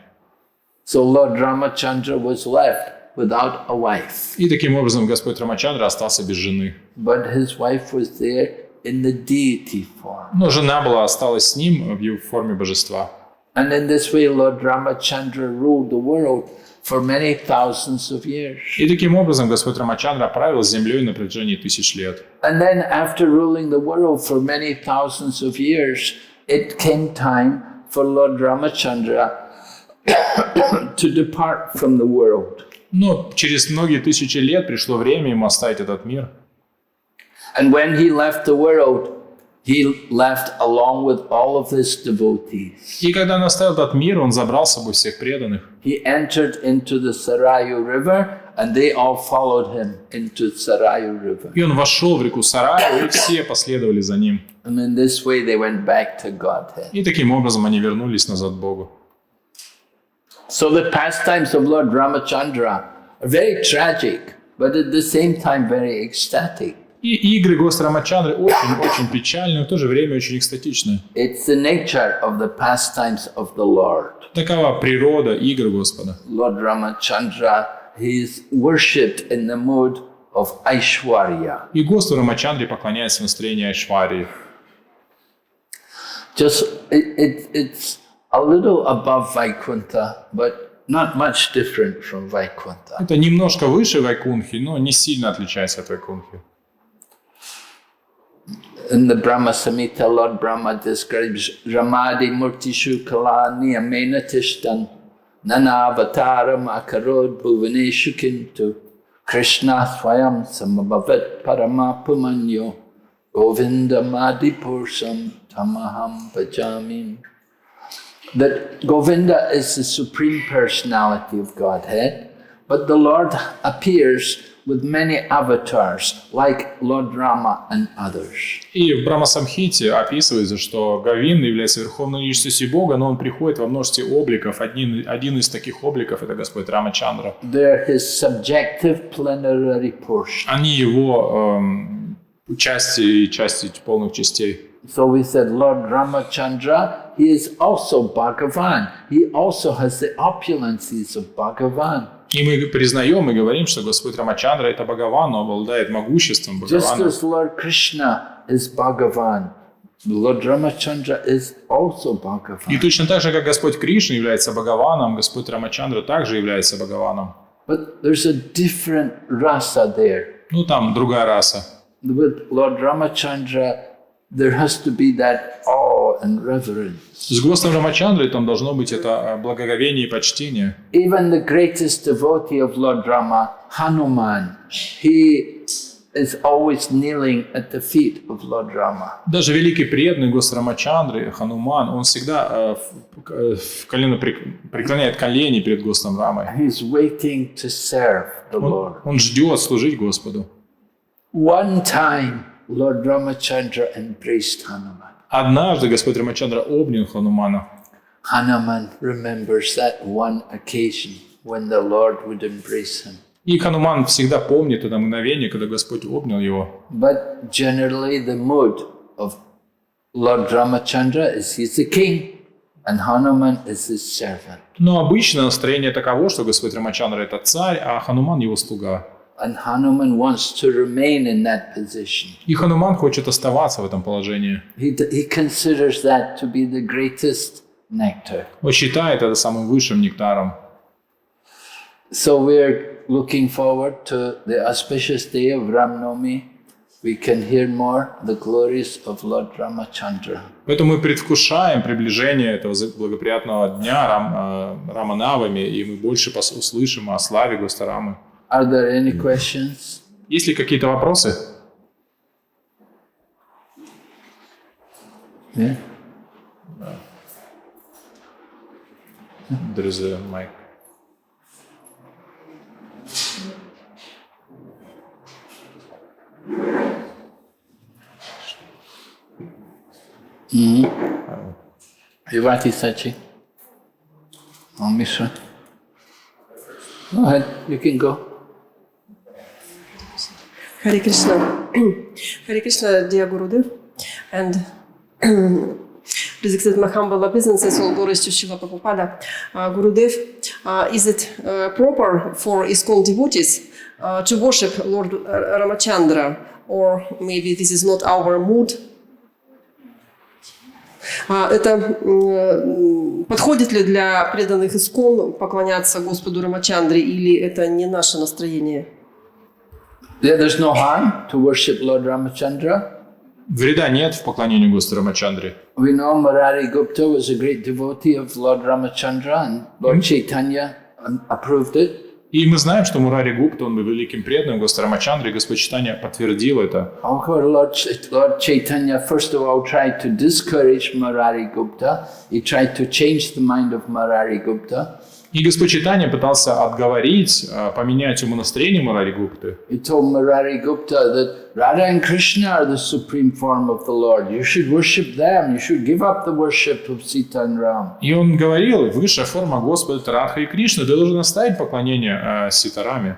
So Lord Ramachandra was left without a wife. И таким образом Господь Рамачандра остался без жены. But his wife was there in the deity form. Но жена осталась с ним в форме божества. And in this way, Lord Ramachandra ruled the world for many thousands of years. И таким образом Господь Рамачандра правил землей на протяжении тысяч лет. And then after ruling the world for many thousands of years, it came time for Lord Ramachandra to depart from the world. Но через многие тысячи лет пришло время ему оставить этот мир. And when he left the world, he left along with all of his devotees. И когда он оставил этот мир, он забрал с собой всех преданных. He entered into the Sarayu River, and they all followed him into Sarayu River. И он вошел в реку Сараю, и все последовали за ним. And in this way, they went back to Godhead. И таким образом они вернулись назад к Богу. So the pastimes of Lord Ramachandra are very tragic, but at the same time very ecstatic. И игры Господа Рамачандры очень печальные, но в то же время очень экстатичные. It's the nature of the pastimes of the Lord. Такова природа игр Господа. Lord Ramachandra, he is worshipped in the mode of Aishwarya. И Господу Рамачандре поклоняется в настроении Айшварии. Just it's a little above Vaikuntha, but not much different from Vaikuntha. Это немножко выше Вайкунхи, но не сильно отличается от Вайкунхи. In the Brahma Samhita, Lord Brahma describes Ramadi Murtishu Kala Niyamena Tishtan Nanavataram Akarod Bhuvaneshu Kintu Krishna Swayam Samabhavat Paramapumanyo Govinda Madipursam Tamaham Bhajami. That Govinda is the Supreme Personality of Godhead, but the Lord appears with many avatars, like Lord Rama and others. И в Брахма-самхите описывается, что Говинда является верховной личностью Бога, но он приходит во множестве обликов. Один из таких обликов – это Господь Рамачандра. They're his subjective plenary portion. Они его части и части полных частей. So we said Lord Ramachandra, he is also Bhagavan. He also has the opulences of Bhagavan. И мы признаем и говорим, что Господь Рамачандра – это Бхагаван, он обладает могуществом Just Бхагавана. as Lord Krishna is Bhagavan, Lord Ramachandra is also И Bhagavan. точно так же, как Господь Кришна является Бхагаваном, Господь Рамачандра также является Бхагаваном. But there's a different rasa there. Ну, там другая раса. With Lord Ramachandra, there has to be that awe and reverence. С Господом Рамачандрой там должно быть это благоговение и почтение. Even the greatest devotee of Lord Rama, Hanuman, he is always kneeling at the feet of Lord Rama. Даже великий преданный Господа Рамачандры, Хануман, он всегда преклоняет колени перед Господом Рамой. He's waiting to serve the Lord. Он ждет служить Господу. One time, Lord Ramachandra embraced Hanuman. Однажды Господь Рамачандра обнял Ханумана. Hanuman remembers that one occasion when the Lord would embrace him. И Хануман всегда помнит это мгновение, когда Господь обнял его. But generally the mood of Lord Ramachandra is he's the king and Hanuman is his servant. Но обычно настроение таково, что Господь Рамачандра – это царь, а Хануман – его слуга. And Hanuman wants to remain in that position. И Хануман хочет оставаться в этом положении. He considers that to be the greatest nectar. Он считает это самым высшим нектаром. So we're looking forward to the auspicious day of Ram Navami. We can hear more the glories of Lord Ramachandra. Поэтому мы предвкушаем приближение этого благоприятного дня Рама Навами, и мы больше услышим о славе Гостарамы. Are there any questions? Есть ли какие-то вопросы? Yeah. There is a mic. Vivati Sachi. Oh, Mishra. Go ahead, you can go. Hare Krishna. Hare Krishna, dear Gurudev. And Please accept my humble obeisances, all glories to Srila Prabhupada. Gurudev, is it proper for ISKCON devotees to worship Lord Ramachandra, or maybe this is not our mood? Это подходит ли для преданных ИСККОН поклоняться Господу Рамачандре, или это не наше настроение? There's no harm to worship Lord Ramachandra. Вреда нет в поклонении Господу Рамачандре. We know Murari Gupta was a great devotee of Lord Ramachandra, and Lord Chaitanya approved it. И мы знаем, что Мурари Гупта, он был великим преданным Господу Рамачандре, и Господь Чайтанья подтвердил это. Lord Chaitanya first of all tried to discourage Murari Gupta. He tried to change the mind of Murari Gupta. И Господь Чайтанья пытался отговорить, поменять умонастроение Мурари Гупты. He told Murari Gupta that Radha and Krishna are the supreme form of the Lord. You should worship them. You should give up the worship of Sita and Ram. И он говорил, высшая форма Господа это Радха и Кришна, ты должен оставить поклонение Ситараме.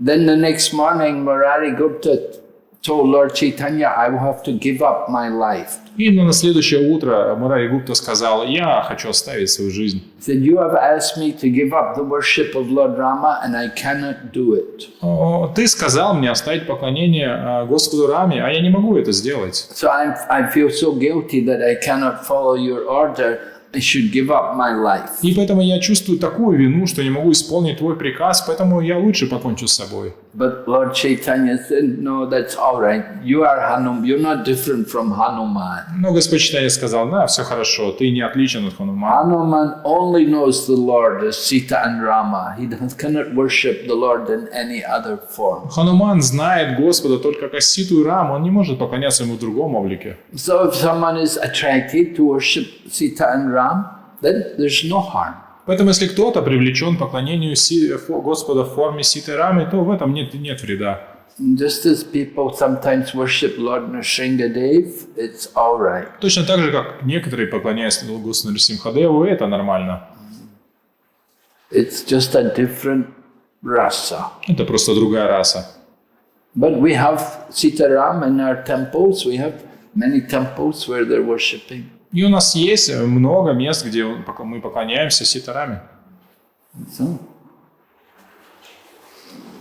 Then the next morning, Murari Gupta told Lord Chaitanya, I will have to give up my life. И на следующее утро Мурари Гупта сказал, я хочу оставить свою жизнь. He said, you have asked me to give up the worship of Lord Rama, and I cannot do it. Ты сказал мне оставить поклонение Господу Раме, а я не могу это сделать. So I feel so guilty that I cannot follow your order. I should give up my life. И поэтому я чувствую такую вину, что не могу исполнить твой приказ, поэтому я лучше покончу с собой. But Lord Chaitanya said, no, that's all right. You are Hanuman. You're not different from Hanuman. Но Господь Чайтанья сказал, да, все хорошо, ты не отличен от Ханумана. Hanuman only knows the Lord as Sita and Rama. He cannot worship the Lord in any other form. Хануман знает Господа только как Ситу и Раму, он не может поклоняться ему в другом облике. So if someone is attracted to worship Sita and Ram, then there's no harm. Поэтому если кто-то привлечен к поклонению Господа в форме Ситы и Рамы, то в этом нет вреда. Just as people sometimes worship Lord Nrsimhadev, it's all right. Точно так же, как некоторые поклоняются Господу Нрсимхадеву, это нормально. It's just a different rasa. Это просто другая раса. But we have Sitaram in our temples. We have many temples where they're worshipping. И у нас есть много мест, где мы поклоняемся Ситараме. So,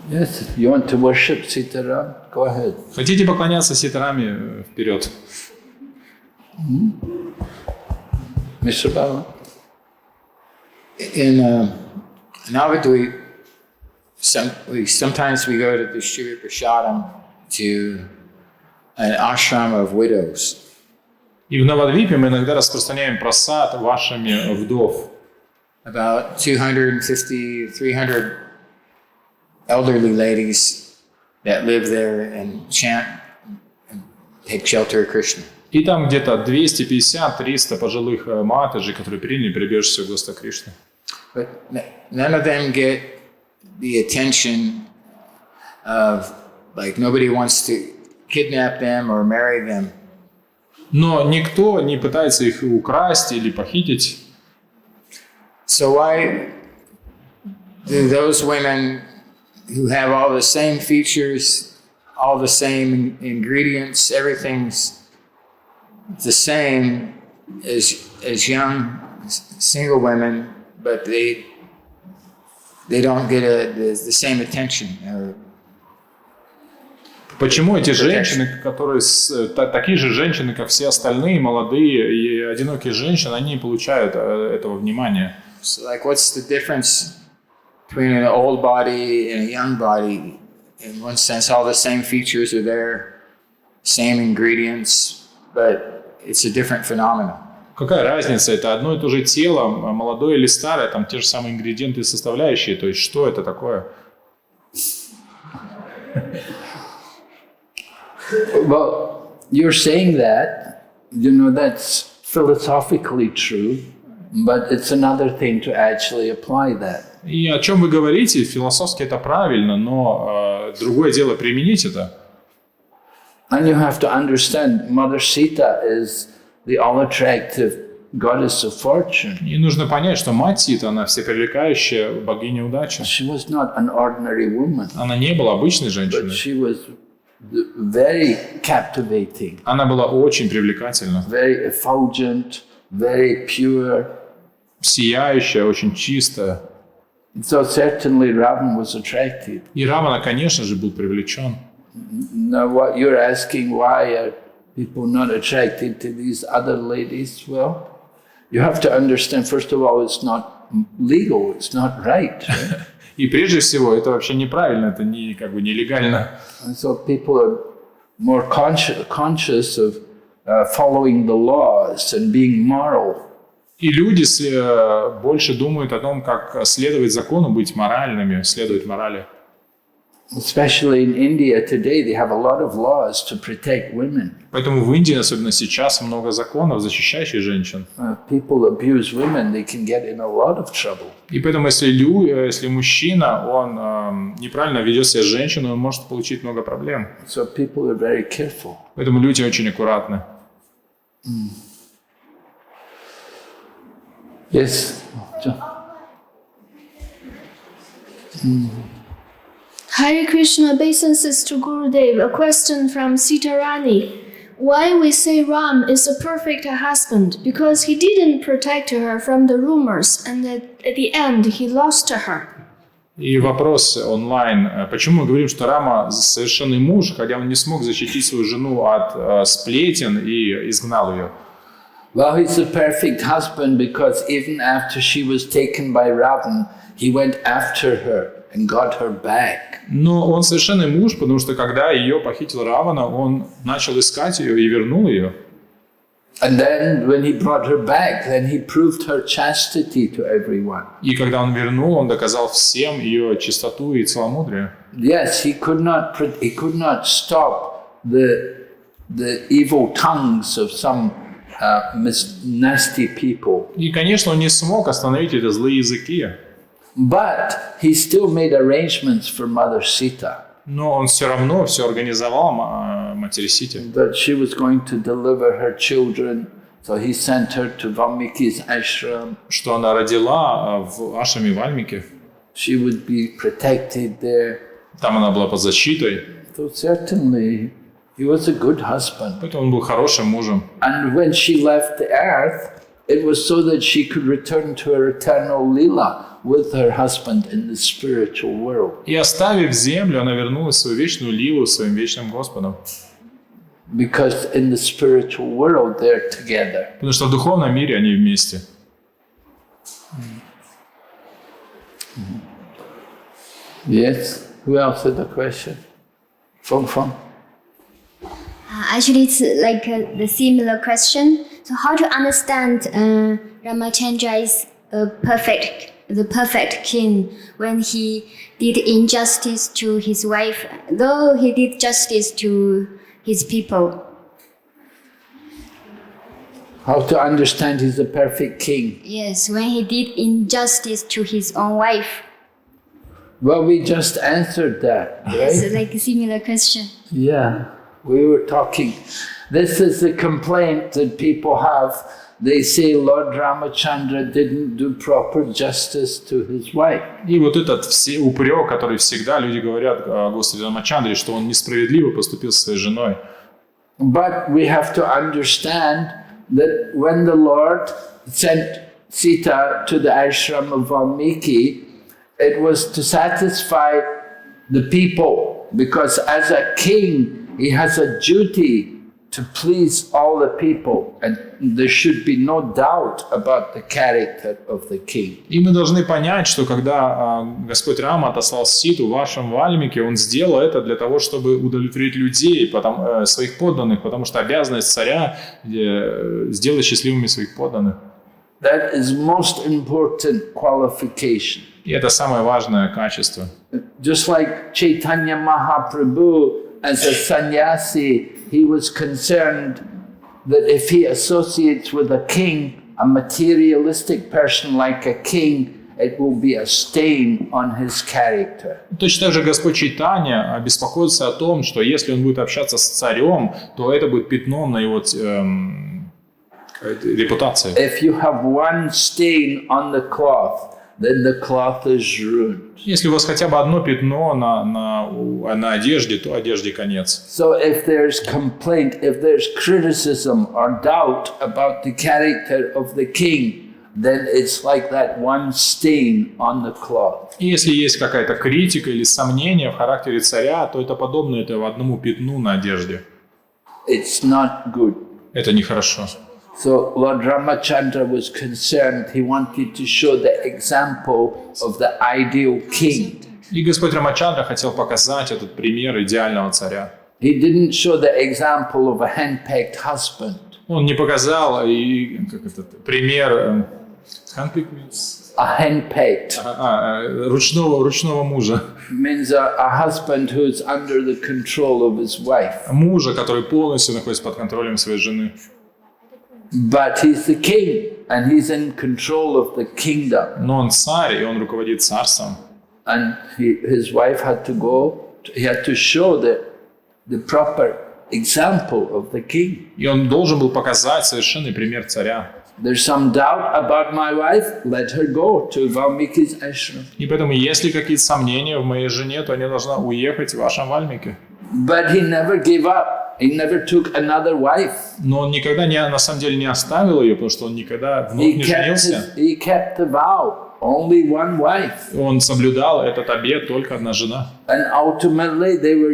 yes, if you want to worship Sitaram, go ahead. Хотите поклоняться Ситараме, вперед. Mr. Baba? In Navadvip, sometimes we go to distribute prashadam to an ashram of widows. И в Навадвипе мы иногда распространяем просад вашими вдов. About 250, 300 elderly ladies that live there and chant and take shelter of Krishna. И там где-то 250-300 пожилых матажей, которые приняли прибежище Господа Кришны. But none of them get the attention of, like, nobody wants to kidnap them or marry them. Но никто не пытается их украсть или похитить. So why do those women who have all the same features, all the same ingredients, everything's the same as young single women, but they don't get the same attention? Почему эти женщины, которые такие же женщины, как все остальные, молодые и одинокие женщины, они не получают этого внимания? So, like, what's the difference between an old body and a young body? In one sense, all the same features are there, same ingredients, but it's a different phenomenon. Какая разница? Это одно и то же тело, молодое или старое, там те же самые ингредиенты и составляющие. То есть, что это такое? Well, you're saying that, that's philosophically true, but it's another thing to actually apply that. И о чем вы говорите, философски это правильно, но другое дело применить это. And you have to understand, Mother Sita is the all-attractive goddess of fortune. И нужно понять, что мать Сита, она всепривлекающая богиня удачи. She was not an ordinary woman. Она не была обычной But женщиной. she was very captivating. Она была очень привлекательна. Very effulgent, very pure. Сияющая, очень чистая. So certainly Ravan was attracted. И Равана, конечно же, был привлечен. Now what you're asking, why are people not attracted to these other ladies? Well, you have to understand, first of all, it's not legal, it's not right. И прежде всего, это вообще неправильно, это не, как бы нелегально. And so people are more conscious of following the laws and being moral. И люди больше думают о том, как следовать закону, быть моральными, следовать морали. Especially in India today, they have a lot of laws to protect women. Поэтому в Индии, особенно сейчас, много законов, защищающих женщин. People abuse women, they can get in a lot of trouble. И поэтому, если мужчина, он неправильно ведет себя с женщиной, он может получить много проблем. So people are very careful. Поэтому люди очень аккуратны. Yes. Hare Krishna obeisances to Gurudev. A question from Sita Rani. Why we say Ram is a perfect husband? Because he didn't protect her from the rumors, and at the end he lost her. И вопрос онлайн. Почему мы говорим, что Рама совершенный муж, хотя он не смог защитить свою жену от сплетен и изгнал ее? Well, he's a perfect husband because even after she was taken by Ravan, he went after her and got her back. Но он совершенный муж, потому что когда ее похитил Равана, он начал искать ее и вернул ее. And then when he brought her back, then he proved her chastity to everyone. И когда он вернул, он доказал всем ее чистоту и целомудрие. Yes, he could not stop the evil tongues of some nasty people. И, конечно, он не смог остановить эти злые языки. But he still made arrangements for Mother Sita. Но он все равно все организовал матери Сити. That she was going to deliver her children, so he sent her to Valmiki's ashram. Что она родила в ашраме Вальмики. She would be protected there. Там она была под защитой. So certainly he was a good husband. Поэтому он был хорошим мужем. And when she left the earth, it was so that she could return to her eternal lila with her husband in the spiritual world. И оставив землю, она вернулась в свою вечную лилу своим вечным Господом. Because in the spiritual world they're together. Потому что в духовном мире они вместе. Yes. Who else had a question? Fong. Actually, it's like the similar question. So, how to understand Ramachandra is the perfect king when he did injustice to his wife, though he did justice to his people? How to understand he's a perfect king? Yes, when he did injustice to his own wife. Well, we just answered that, right? So, like a similar question. Yeah, we were talking. This is the complaint that people have. They say Lord Ramachandra didn't do proper justice to his wife. И вот этот упрек, который всегда люди говорят о Господе Рамачандре, что он несправедливо поступил со своей женой. But we have to understand that when the Lord sent Sita to the ashram of Valmiki, it was to satisfy the people, because as a king, he has a duty to please all the people, and there should be no doubt about the character of the king. И мы должны понять, что когда Господь Рама отослал Ситу в вашем Вальмике, он сделал это для того, чтобы удовлетворить людей, своих подданных, потому что обязанность царя сделать счастливыми своих подданных. That is most important qualification. И это самое важное качество. Just like Chaitanya Mahaprabhu, as a sannyasi, he was concerned that if he associates with a king, a materialistic person like a king, it will be a stain on his character. Точно так же Господь Чайтанья обеспокоится о том, что если он будет общаться с царем, то это будет пятном на его репутации. If you have one stain on the cloth, then the cloth is ruined. Если у вас хотя бы одно пятно на одежде, то одежде конец. So if there's complaint, if there's criticism or doubt about the character of the king, then it's like that one stain on the cloth. И если есть какая-то критика или сомнение в характере царя, то это подобно этому одному пятну на одежде. It's not good. Это нехорошо. So Lord Ramachandra was concerned. He wanted to show the example of the ideal king. И Господь Рамачандра хотел показать этот пример идеального царя. He didn't show the example of a henpecked husband. Он не показал пример A henpecked ручного мужа. means a husband who is under the control of his wife. Мужа, который полностью находится под контролем своей жены. But he's the king, and he's in control of the kingdom. Но он царь, и он руководит царством. And his wife had to go. He had to show the proper example of the king. И он должен был показать совершенный пример царя. There's some doubt about my wife. Let her go to Valmiki's ashram. И поэтому, если какие-то сомнения в моей жене, то она должна уехать в вашем Вальмике. But he never gave up. He never took another wife. Но он никогда на самом деле не оставил ее, потому что он никогда вновь не женился. He kept the vow. Only one wife. Он соблюдал этот обет, только одна жена. And ultimately they were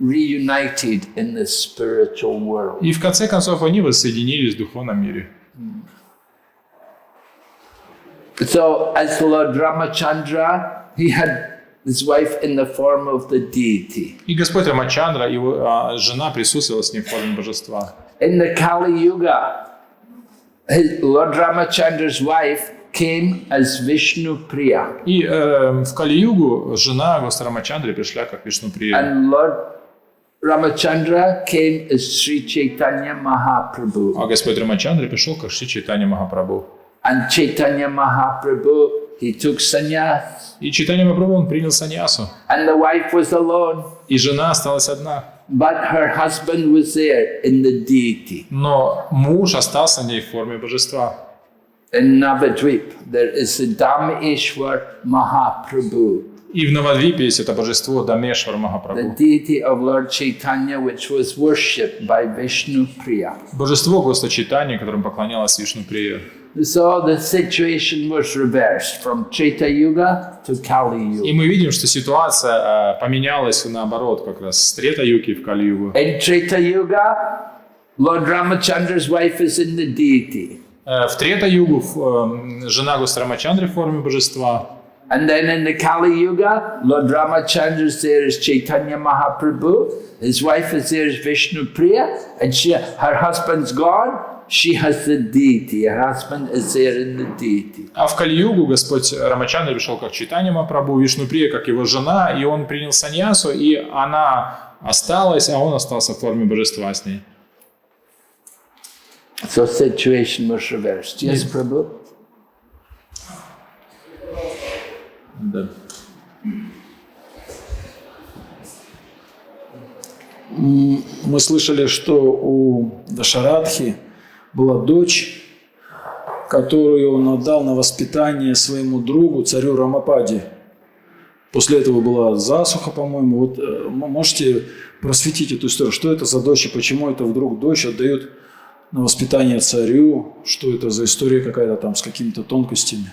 reunited in the spiritual world. И в конце концов они воссоединились в духовном мире. So as Lord Ramachandra, he had his wife in the form of the deity. И Господь Рамачандра, его жена присутствовала с ним в форме божества. In the Kali Yuga, Lord Ramachandra's wife came as Vishnu Priya. И в Кали-югу жена Господа Рамачандры пришла как Вишну Прия. And Lord Ramachandra came as Sri Chaitanya Mahaprabhu. А Господь Рамачандра пришел как Шри Чайтанья Махапрабху. And Chaitanya Mahaprabhu, he took sannyas. И Чайтанья Махапрабху, он принял саньясу. And the wife was alone. И жена осталась одна. But her husband was there in the deity. Но муж остался в ней в форме божества. In Navadvip, there is the Dhameshwar Mahaprabhu, И в Навадвипе есть это божество Дамешвар the Махапрабху. deity of Lord Chaitanya, which was worshipped by Vishnu Priya. Божество Господа Чайтаньи, которым поклонялась Вишну Прия. So the situation was reversed from Treta Yuga to Kali И Yuga. мы видим, что ситуация поменялась наоборот, как раз с Трета-юги в Кали-югу. In Treta Yuga, Lord Ramachandra's wife is in the deity. В Трета-югу жена Господа Рамачандры в форме божества. And then in the Kali Yuga, Lord Ramachandra is there as Chaitanya Mahaprabhu. His wife is there as Vishnu Priya. And her husband's gone. She has the deity. Her husband is there in the deity. А в Кали-югу Господь Рамачандра пришел как Чайтанья Махапрабху, Вишну Прия как его жена, и он принял саньясу, и она осталась, а он остался в форме божества с ней. So situation was reversed. Yes, Prabhu? Да. Мы слышали, что у Дашарадхи была дочь, которую он отдал на воспитание своему другу, царю Рамападе. После этого была засуха, по-моему. Вот можете просветить эту историю? Что это за дочь и почему это вдруг дочь отдают на воспитание царю? Что это за история какая-то там с какими-то тонкостями?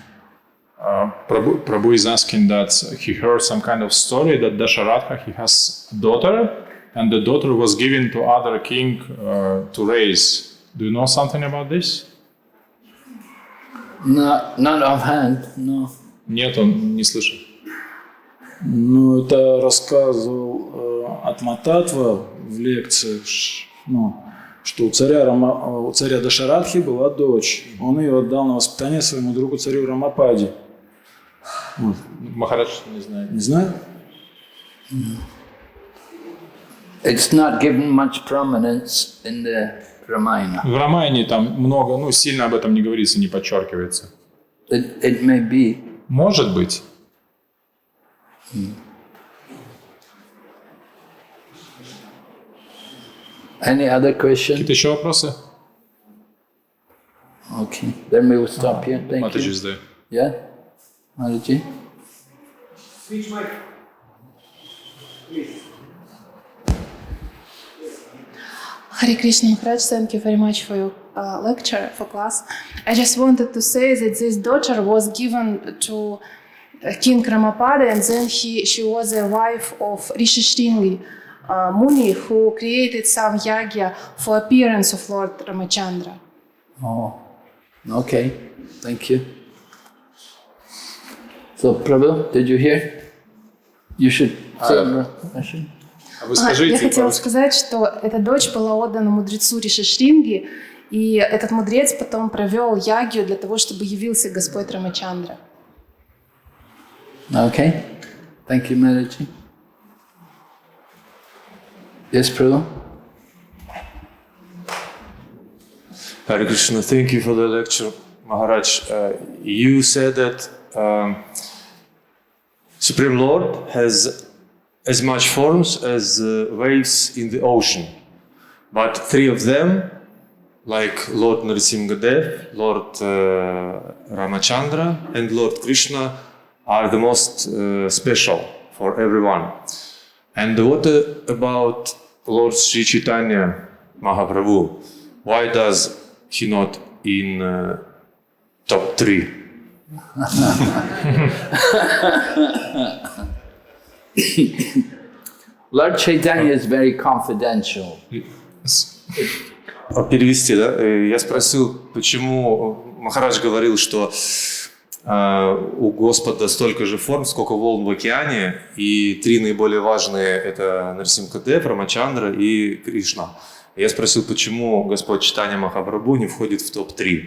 Prabhu is asking that he heard some kind of story that Dasharatha, he has a daughter, and the daughter was given to other king to raise. Do you know something about this? Not offhand, no. Нет, он не слышал. Ну, это рассказывал Атмататва в лекциях, что у царя Дашарадхи была дочь. Он ее отдал на воспитание своему другу царю Рамападе. Вот. Махарадж не знает. Не знаю? It's not given much prominence in the Ramayana. В Рамайне там много, сильно об этом не говорится, не подчеркивается. It may be. Может быть. Any other question? Какие-то еще вопросы? Okay, then we will stop here. Thank you. Матаджи, Yeah? Maharaji? Switch mic. Please. Hare Krishna Maharaj, thank you very much for your lecture, for class. I just wanted to say that this daughter was given to King Ramapada, and then she was a wife of Rishi Shringi Muni, who created some yagya for appearance of Lord Ramachandra. Oh, okay. Thank you. So, Prabhu, did you hear? You should say your question. А вы скажите, Я хотела сказать, что эта дочь была отдана мудрецу Риши Шринги, и этот мудрец потом провел ягью для того, чтобы явился Господь Рамачандра. Okay. Thank you, Maharaji. Yes, Prabhu? Hare Krishna, thank you for the lecture, Maharaj. You said that Supreme Lord has as much forms as waves in the ocean, but three of them, like Lord Nrsimha, Lord Ramachandra, and Lord Krishna, are the most special for everyone. And what about Lord Sri Chaitanya Mahaprabhu? Why does he not in top 3? Lord Chaitanya is very confidential. Перевести, да? Я спросил, почему Махарадж говорил, что у Господа столько же форм, сколько волн в океане, и три наиболее важные — это Нрсимха, Рамачандра и Кришна. Я спросил, почему Господь Чайтанья Махапрабху не входит в топ-3.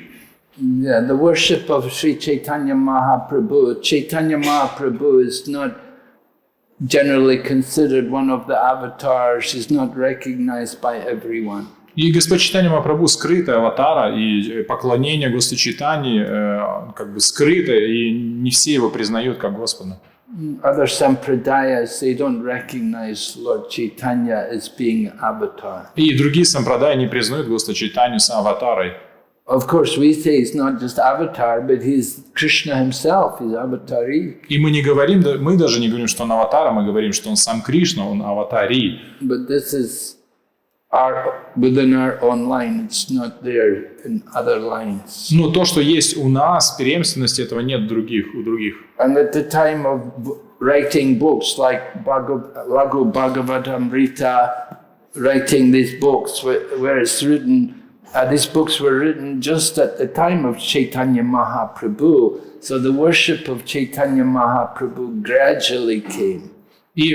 Yeah, the worship of Sri Chaitanya Mahaprabhu is not generally considered one of the avatars, is not recognized by everyone. И Господь Чайтанья Махапрабху скрытый аватара, и поклонение Господу Чайтаньи как бы скрыто, и не все его признают как Господа. Other sampradayas, they don't recognize Lord Chaitanya as being avatar. И другие сампрадаи не признают Господа Чайтанью с аватарой. Of course, we say he's not just avatar, but he's Krishna himself, he's avatari. И мы не говорим, мы даже не говорим, что он аватар, мы говорим, что он сам Кришна, он аватари. But this is within our own line, it's not there in other lines. Но то, что есть у нас, преемственности этого нет у других. And at the time of writing books like Laghu Bhagavatamrita, writing these books where it's written, these books were written just at the time of Chaitanya Mahaprabhu. So the worship of Chaitanya Mahaprabhu gradually came. И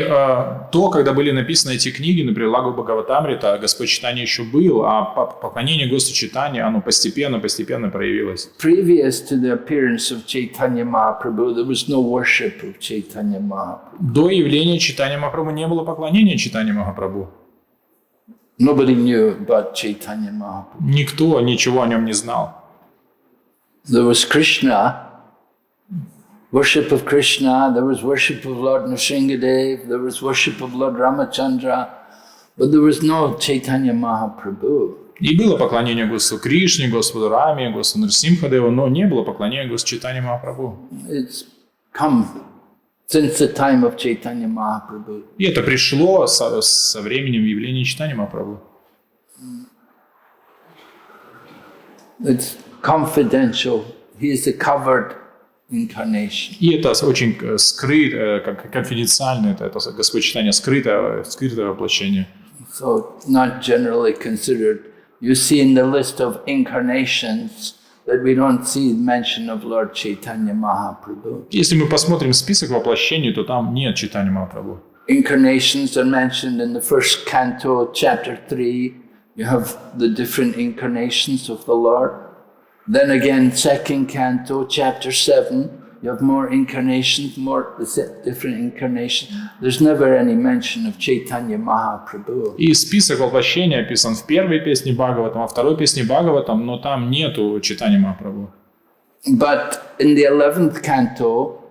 то, когда были написаны эти книги, например, Лагу Бхагаватамрита, Господь Чайтанья еще был, а поклонение Господу Чайтаньи, оно постепенно проявилось. Previous to the appearance of Chaitanya Mahaprabhu, there was no worship of Chaitanya Mahaprabhu. До явления Чайтаньи Махапрабху не было поклонения Чайтаньи Махапрабху. Nobody knew about Chaitanya Mahaprabhu. Никто ничего о нем не знал. There was Krishna, worship of Krishna, there was worship of Lord Nrsimha, there was worship of Lord Ramachandra, but there was no Chaitanya Mahaprabhu. И было поклонение Господу Кришне, Господу Раме, Господу Нрсимхадеву, но не было поклонения Господу Чайтаньи Махапрабху. It's come since the time of Chaitanya Mahaprabhu. И это пришло со временем явления Чайтаньи Махапрабху. It's confidential. He is a covered incarnation. И это очень скрыто, как конфиденциально, это Господь Чайтанья скрытое воплощение. So not generally considered. You see in the list of incarnations that we don't see mention of Lord Chaitanya Mahaprabhu. Если мы посмотрим список воплощений, то там нет Чайтаньи Махапрабху. Incarnations are mentioned in the first canto, chapter 3. You have the different incarnations of the Lord. Then again, second canto, chapter 7, you have more incarnations, more different incarnations. There's never any mention of Chaitanya Mahaprabhu. И список воплощений описан в первой песне Бхагаватам, а второй песне Бхагаватам, но там нету Чайтаньи Махапрабху. But in the 11th canto,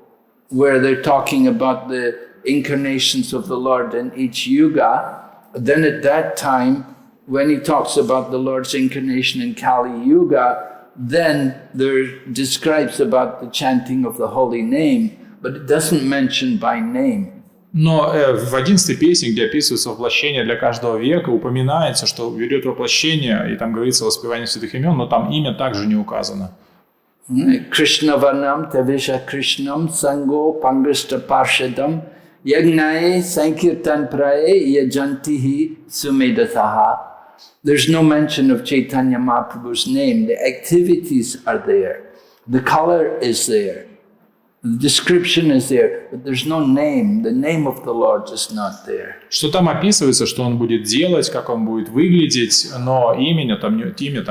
where they're talking about the incarnations of the Lord in each yuga, then at that time, when he talks about the Lord's incarnation in Kali Yuga, then there describes about the chanting of the holy name, but it doesn't mention by name. Но в 11 песне, где описывается воплощение для каждого века, упоминается, что ведет воплощение, и там говорится о воспевании святых имен, но там имя также не указано. Krishna Varnam Tavisha Krishnam Sango Pangasta Parshadam Yagnaye Sankirtan Praye Yajantihi Sumedataha. There's no mention of Chaitanya Mahaprabhu's name. The activities are there. The color is there. The description is there, but there's no name. The name of the Lord is not there. Что там описывается, что он будет делать, как он будет выглядеть, но имя там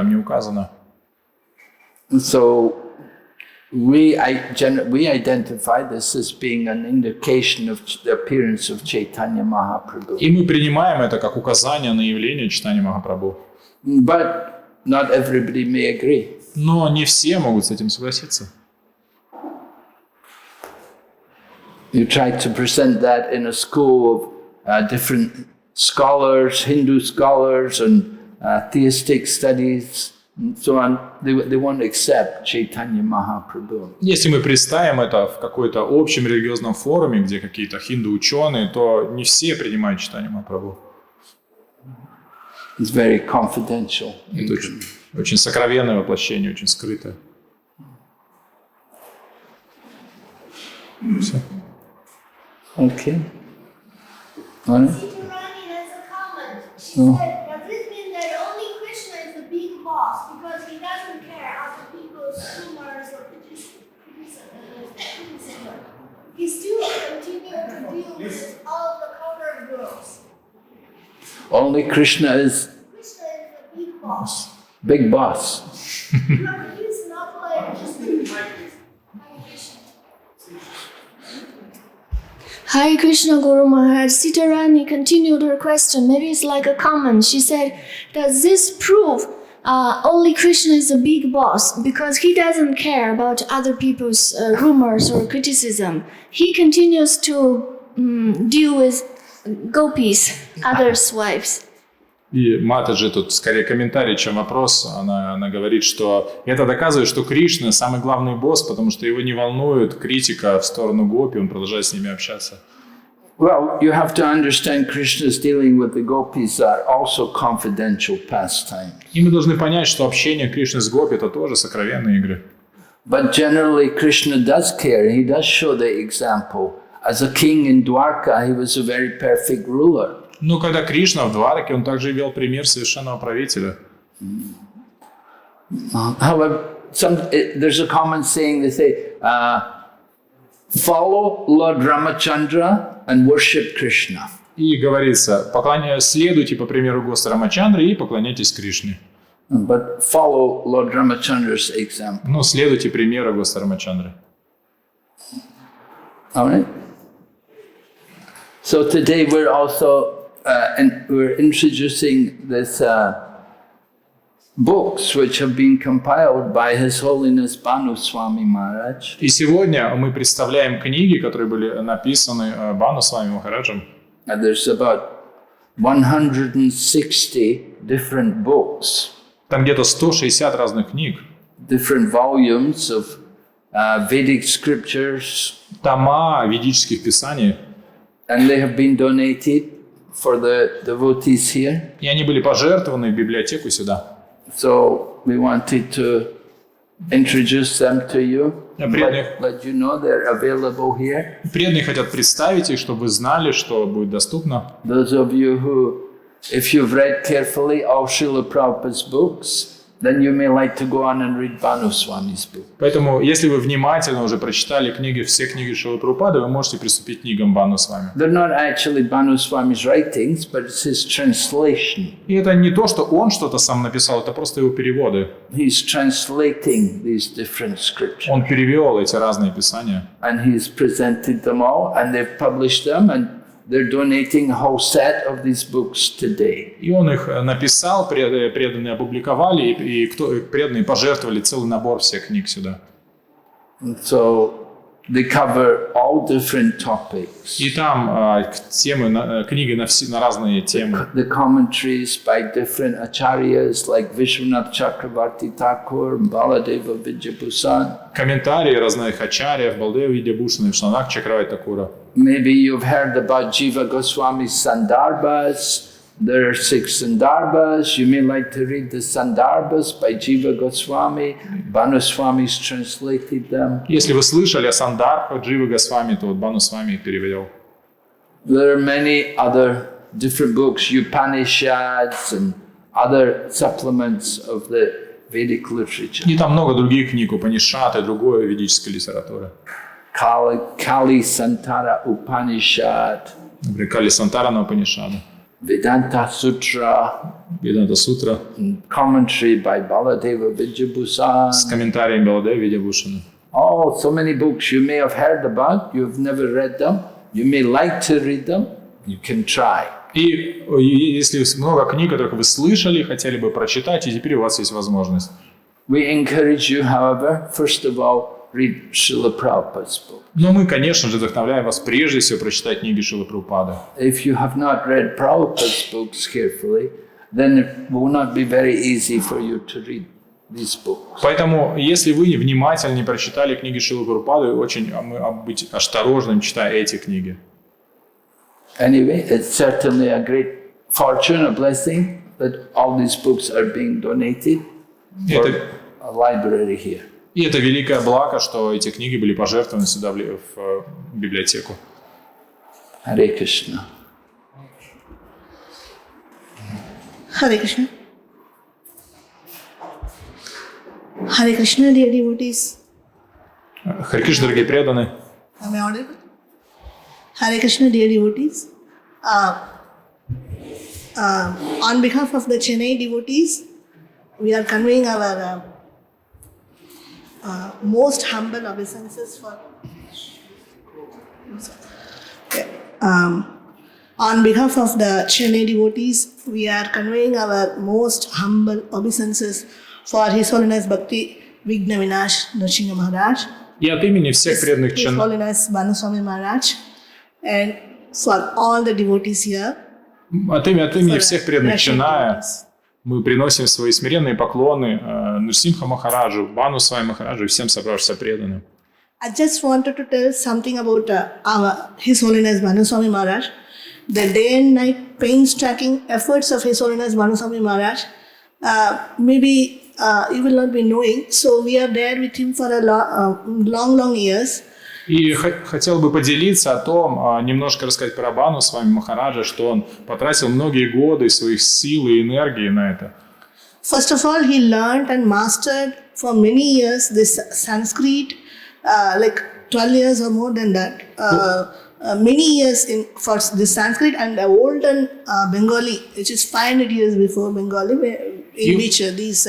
не указано. So we identify this as being an indication of the appearance of Chaitanya Mahaprabhu. И мы принимаем это как указание на явление Чайтаньи Махапрабху. But not everybody may agree. Но не все могут с этим согласиться. You try to present that in a school of different scholars, Hindu scholars and theistic studies and so on. They won't accept Chaitanya Mahaprabhu. Если мы представим это в какой-то общем религиозном форуме, где какие-то хинду-ученые, то не все принимают Чайтанью Махапрабху. It's very confidential. Это очень сокровенное воплощение, очень скрытое. Все. Okay. All right. Rani has a comment. She said, does this mean that only Krishna is the big boss because he doesn't care other people's humors or criticism? He still continues to deal with all the covered girls. Only Krishna is the big boss. big boss. But he's not like just Hare Krishna Guru Maharaj. Sita Rani continued her question. Maybe it's like a comment. She said, does this prove only Krishna is a big boss because he doesn't care about other people's rumors or criticism? He continues to deal with gopis, others' wives. И Матаджи тут скорее комментарий, чем вопрос. Она говорит, что это доказывает, что Кришна самый главный босс, потому что его не волнует критика в сторону гопи, он продолжает с ними общаться. Well, you have to understand Krishna's dealing with the gopis are also confidential pastimes. И мы должны понять, что общение Кришны с гопи – это тоже сокровенные игры. But generally Krishna does care. He does show the example. As a king in Dwarka, he was a very perfect ruler. Но когда Кришна в Двараке, он также вел пример совершенного правителя. However, there's a common saying, they say, follow Lord Ramachandra and worship Krishna. И говорится, следуйте по примеру Господа Рамачандры и поклоняйтесь Кришне. But follow Lord Ramachandra's example. Ну, следуйте примеру Господа Рамачандры. All right. So today we're also we're introducing this books which have been compiled by His Holiness Bhanu Swami Maharaj. И сегодня мы представляем книги, которые были написаны Бхану Свами Махараджем. And there's about 160 different books. Там где-то 160 разных книг. Different volumes of Vedic scriptures. Тома ведических писаний. And they have been donated for the devotees here. И они были пожертвованы в библиотеку сюда. So we wanted to introduce them to you. Let you know they're available here. Преданные хотят представить их, чтобы вы знали, что будет доступно. Those of you who, if you've read carefully all Srila Prabhupada's books, then you may like to go on and read Bhanu Swami's book. Поэтому, если вы внимательно уже прочитали все книги Шрилы Прабхупады, вы можете приступить к книгам Бхану Свами. They're not actually Bhanu Swami's writings, but it's his translation. И это не то, что он что-то сам написал, это просто его переводы. He's translating these different scriptures. Он перевел эти разные писания. And he's presented them all, and they've published them, and they're donating a whole set of these books today. И он их написал, преданные опубликовали, и преданные пожертвовали целый набор всех книг сюда. And so They cover all different topics. И там темы, книги на разные темы. The commentaries by different acharyas like Vishwanath Chakravarti Thakur, Baladeva Vidyabhusan. Комментарии разных ачарьев, Балдева Видьябхушана, Вишванатха Чакраварти Такура. Maybe you've heard about Jiva Goswami's Sandarbhas. There are 6 Sandarbhas. You may like to read the Sandarbhas by Jiva Goswami. Banuswami's translated them. Если вы слышали о Сандарбхах Дживы Госвами, то вот Банусвами их перевел. There are many other different books, Upanishads and other supplements of the Vedic literature. И там много других книг, Упанишад и другой ведической литературы. Kali Santara Upanishad. Например, Кали Сантарана Упанишада. Vedanta Sutra. Веданта Сутра. Commentary by Baladeva Vidyabhusan. С комментарием Баладева Видьябхушана. Oh, so many books you may have heard about, you've never read them. You may like to read them, you can try. И если много книг, которых вы слышали, хотели бы прочитать, и теперь у вас есть возможность. We encourage you, however, first of all, read Srila Prabhupada's book. Но мы, конечно же, вдохновляем вас прежде всего прочитать книги Шрилы Прабхупады. If you have not read Prabhupada's books carefully, then it will not be very easy for you to read these books. Поэтому, если вы внимательно не прочитали книги Шрилы Прабхупады, очень быть осторожным, читая эти книги. Anyway, it's certainly a great fortune, a blessing that all these books are being donated for a library here. И это великое благо, что эти книги были пожертвованы сюда в библиотеку. Hare Krishna. Hare Krishna. Hare Krishna, dear devotees. Харе Кришна, дорогие преданные. Am I audible? Hare Krishna, dear devotees. On behalf of the Chennai devotees, we are conveying our most humble obeisances for. On behalf of the Chennai devotees, we are conveying our most humble obeisances for His Holiness Bhakti Vigna Vinash Nrsimha Maharaj. И от имени всех преданных His Holiness Banuswami Maharaj, and for all the devotees here. От имени всех преданных Ченная мы приносим свои смиренные поклоны Нрсимха Махараджу, Банусвами Махараджу и всем собравшимся преданным. I just wanted to tell something about His Holiness Banuswami Maharaj. The day and night painstaking efforts of His Holiness Banuswami Maharaj, maybe you will not be knowing. So we are there with him for a long years. И хотел бы поделиться о том, немножко рассказать про Банусвами Махараджа, что он потратил многие годы своих сил и энергии на это. First of all, he learned and mastered for many years this Sanskrit, like 12 years or more than that. Many years for this Sanskrit and the olden Bengali, which is 500 years before Bengali, in which these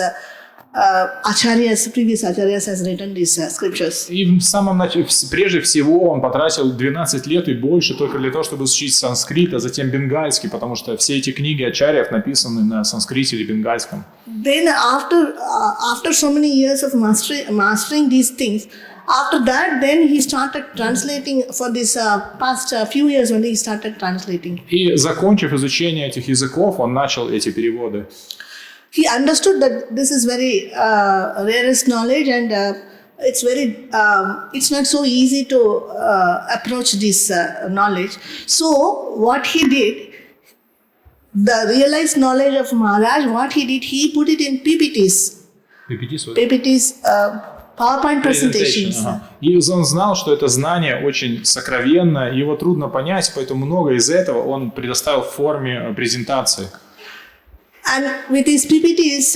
previous acharyas has written these scriptures. И в самом начале, прежде всего, он потратил 12 лет и больше только для того, чтобы изучить санскрит, а затем бенгальский, потому что все эти книги ачарьев написаны на санскрите или бенгальском. Then after so many years of mastering these things, after that, then he started translating for this past few years only he started translating. И закончив изучение этих языков, он начал эти переводы. He understood that this is very rarest knowledge and it's not so easy to approach this knowledge. So what he did, the realized knowledge of Maharaj, what he did, he put it in PPTs. PPTs, PowerPoint presentations. И он знал, что это знание очень сокровенно, его трудно понять, поэтому много из этого он предоставил в форме презентации. And with his PPTs,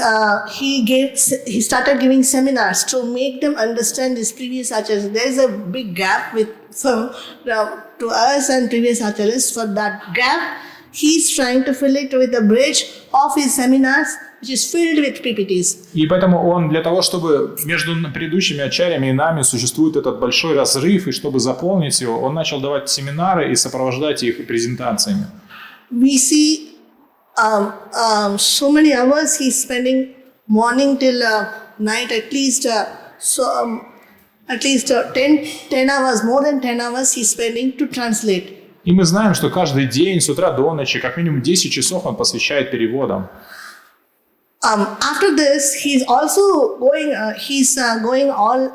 he started giving seminars to make them understand these previous acharyas. There is a big gap to us and previous acharyas. For that gap, he's trying to fill it with a bridge of his seminars, which is filled with PPTs. И поэтому он, для того, чтобы между предыдущими ачарьями и нами существует этот большой разрыв, и чтобы заполнить его, он начал давать семинары и сопровождать их презентациями. We see so many hours he's spending morning till night, at least at least 10 hours, more than 10 hours he's spending to translate. И мы знаем, что каждый день с утра до ночи, как минимум 10 часов он посвящает переводам. After this, he's also going. He's going all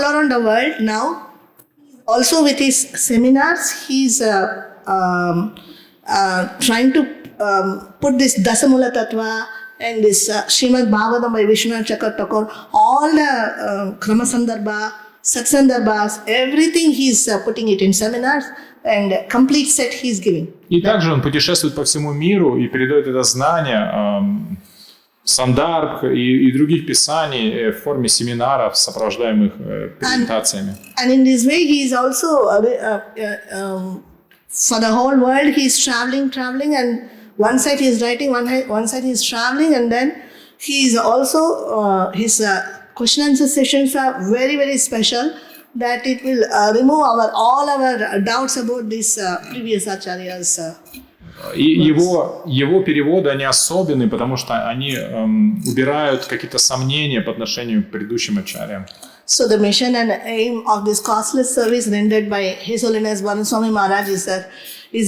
around the world now. Also with his seminars, he's trying to put this Dasamula Tattva and this Srimad Bhagavatam by Vishnu Chakravarti, all the Krama Sandarbha, Satsandarbhas, everything he's putting it in seminars and complete set he's giving. И также он путешествует по всему миру и передает это знание сандарб и других писаний в форме семинаров, сопровождаемых презентациями. And in this way, he is also for the whole world. He is traveling, and one side he is writing, one side he is traveling, and then he is also his question and answer sessions are very, very special. That it will remove all our doubts about these previous acharyas. И его переводы, они особенные, потому что они убирают какие-то сомнения по отношению к предыдущим ачарьям. So the mission and aim of this costless service rendered by His Holiness Swami Maharaj is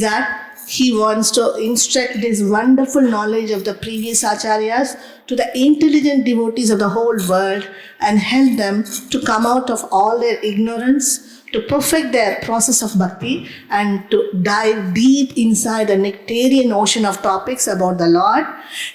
that he wants to instruct this wonderful knowledge of the previous acharyas to the intelligent devotees of the whole world and help them to come out of all their ignorance, to perfect their process of bhakti and to dive deep inside the nectarian ocean of topics about the Lord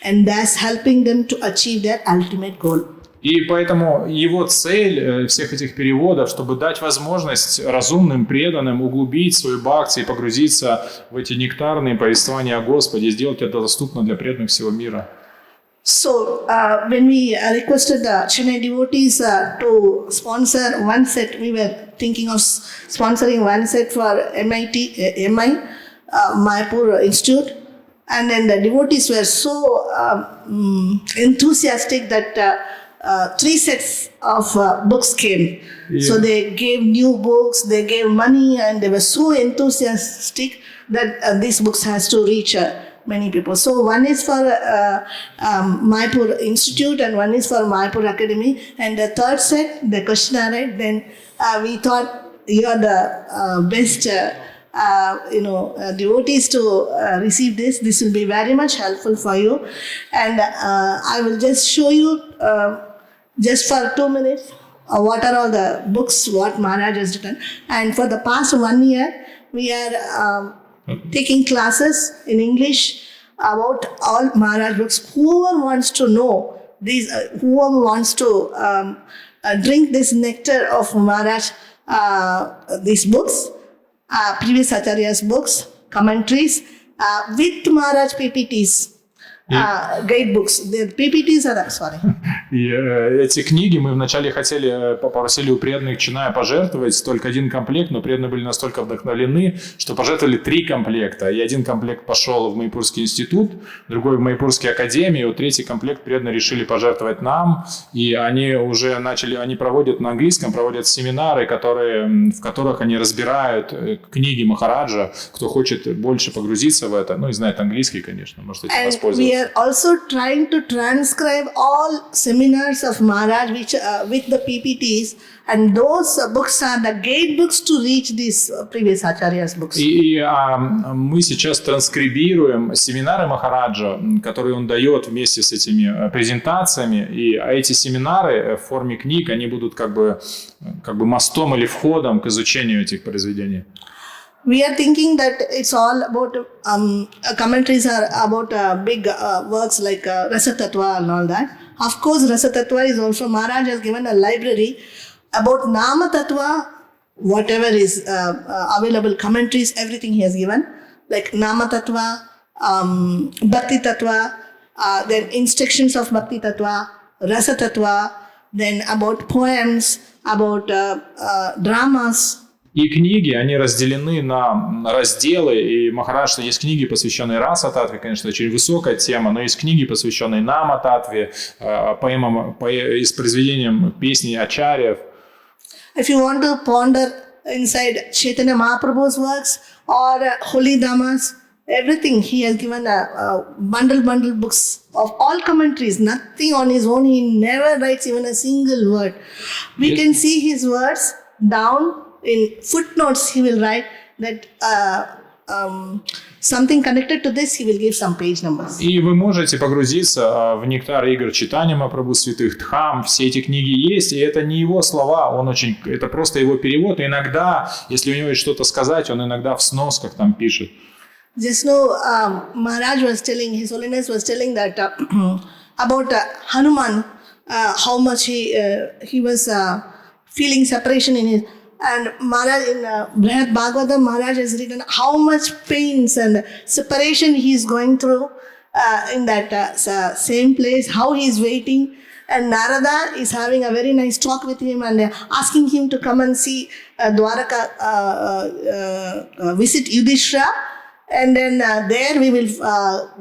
and thus helping them to achieve their ultimate goal. И поэтому его цель всех этих переводов, чтобы дать возможность разумным, преданным углубить свою бхакти и погрузиться в эти нектарные повествования о Господе и сделать это доступно для преданных всего мира. So, when we requested the Chennai devotees to sponsor one set, we were thinking of sponsoring one set for MI, Mayapur Institute. And then the devotees were so enthusiastic that 3 sets of books came. Yeah. So they gave new books, they gave money, and they were so enthusiastic that these books has to reach many people. So one is for Mayapur Institute and one is for Mayapur Academy. And the third set, the questionnaire, then we thought you are the best devotees to receive this. This will be very much helpful for you. And I will just show you just for 2 minutes what are all the books what Maharaj has written. And for the past 1 year, we are taking classes in English about all Maharaj books. Whoever wants to know these, whoever wants to drink this nectar of Maharaj, these books, previous Acharya's books, commentaries, with Maharaj PPTs, guide books. The PPTs are, sorry. И эти книги мы вначале попросили у преданных Чиная пожертвовать только 1 комплект, но преданные были настолько вдохновлены, что пожертвовали 3 комплекта. И 1 комплект пошел в Майпурский институт, другой в Майпурские академии, и 3-й комплект преданные решили пожертвовать нам. И они уже они проводят на английском, проводят семинары, в которых они разбирают книги Махараджа. Кто хочет больше погрузиться в это, и знает английский, конечно, может этим воспользоваться. We are also trying to transcribe all seminars of Maharaj which with the PPTs, and those books are the gate books to reach these previous Acharya's books. И мы сейчас транскрибируем семинары Махараджа, которые он дает вместе с этими презентациями, и эти семинары в форме книг, они будут как бы мостом или входом к изучению этих произведений. We are thinking that it's all about commentaries are about big works like Rasa Tattva and all that. Of course, Rasa Tattva is also, Maharaj has given a library about Nama Tattva, whatever is available, commentaries, everything he has given. Like Nama Tattva, Bhakti Tattva, then instructions of Bhakti Tattva, Rasa Tattva, then about poems, about dramas. И книги, они разделены на разделы, и Махарадж, есть книги, посвященные Раса Татве, конечно, очень высокая тема, но есть книги, посвященные Нама Татве, поэмам, из произведением песней Ачарьев. If you want to ponder inside Chaitanya Mahaprabhu's works or Holy Dhammas, everything. He has given a bundle books of all commentaries, nothing on his own. He never writes even a single word. We can see his words down in footnotes. He will write that something connected to this, he will give some page numbers. И вы можете погрузиться в нектар игр читания Махапрабху святых Дхам. Все эти книги есть, и это не его слова, это просто его перевод. И иногда, если у него есть что-то сказать, он иногда в сносках там пишет. Just now, Maharaj was telling, His Holiness was telling that about Hanuman, how much he was feeling separation in his. And Maharaj in Brihad Bhagavatam, Maharaj has written how much pains and separation he is going through in that same place, how he is waiting. And Narada is having a very nice talk with him and asking him to come and see Dwaraka, visit Yudhishthira. And then there we will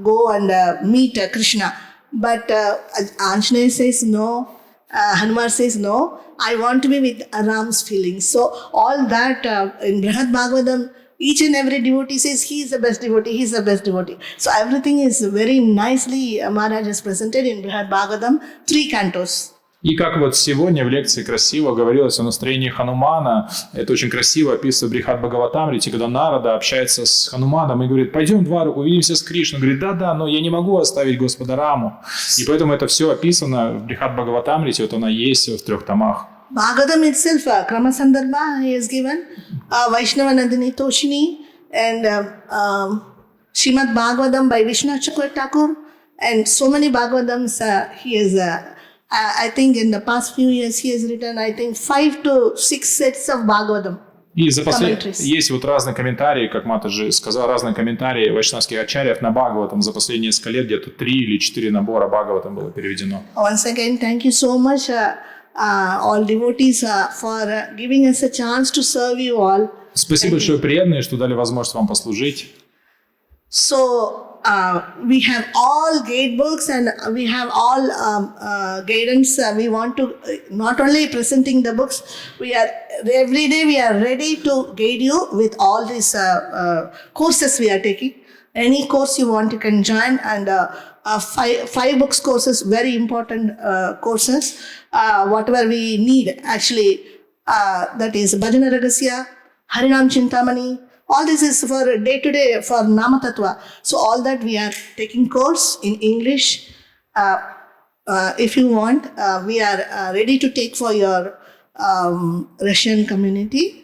go and meet Krishna. But Anjaneya says no, Hanuman says no, I want to be with Ram's feelings. So all that in Brihad Bhagavatam, each and every devotee says he is the best devotee, he is the best devotee. So everything is very nicely Maharaj has presented in Brihad Bhagavatam, 3 cantos. И как вот сегодня в лекции красиво говорилось о настроении Ханумана, это очень красиво описывается в Брихад Бхагаватамрите, когда Нарада общается с Хануманом и говорит: пойдем, Двараку, увидимся с Кришной. Он говорит: да, но я не могу оставить Господа Раму. И поэтому это все описано в Брихад Бхагаватамрите, вот она есть в 3 томах. Bhagavatam itself, Krama Sandarbha, he has given Vaishnava Nandini Toshini and Srimad Bhagavatam by Vishnu Chakravarti Thakur, and so many Bhagavatams he has. I think in the past few years he has written, I think 5 to 6 sets of Bhagavatam. И есть вот разные комментарии, как Матаджи сказал, разные комментарии вайшнавских ачарьев на Бхагаватам. За последние несколько лет где-то 3 или 4 набора Бхагаватам было переведено. Once again, thank you so much, all devotees, for giving us a chance to serve you all. Спасибо большое, преданные, что дали возможность вам послужить. So, we have all gate books and we have all guidance. We want to not only presenting the books, every day we are ready to guide you with all these courses we are taking. Any course you want, you can join, and 5 books courses, very important courses. Whatever we need, actually, that is Bhajana Ragasya, Harinam Chintamani. All this is for day-to-day, for Nama Tattva. So all that we are taking course in English. If you want, we are ready to take for your Russian community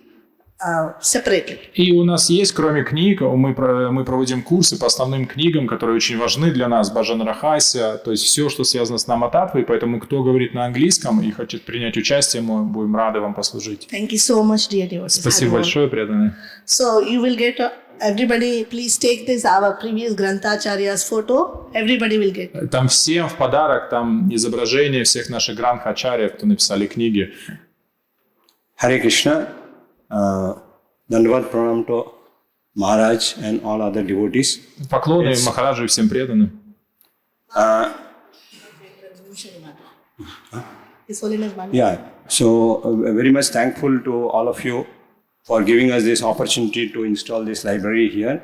separately. И у нас есть, кроме книг, мы проводим курсы по основным книгам, которые очень важны для нас, Баджана Рахася, то есть все, что связано с Нама Таттвой, поэтому кто говорит на английском и хочет принять участие, мы будем рады вам послужить. Thank you so much, dear devotees. Спасибо большое, преданные. So you will get, everybody please take this, our previous Grantacharya's photo, everybody will get. Там всем в подарок, там изображение всех наших грантхачарьев, кто написали книги. Hare Krishna. Dandavad pranam to Maharaj and all other devotees. Поклоны Махараджу и всем преданным. Yeah, so very much thankful to all of you for giving us this opportunity to install this library here,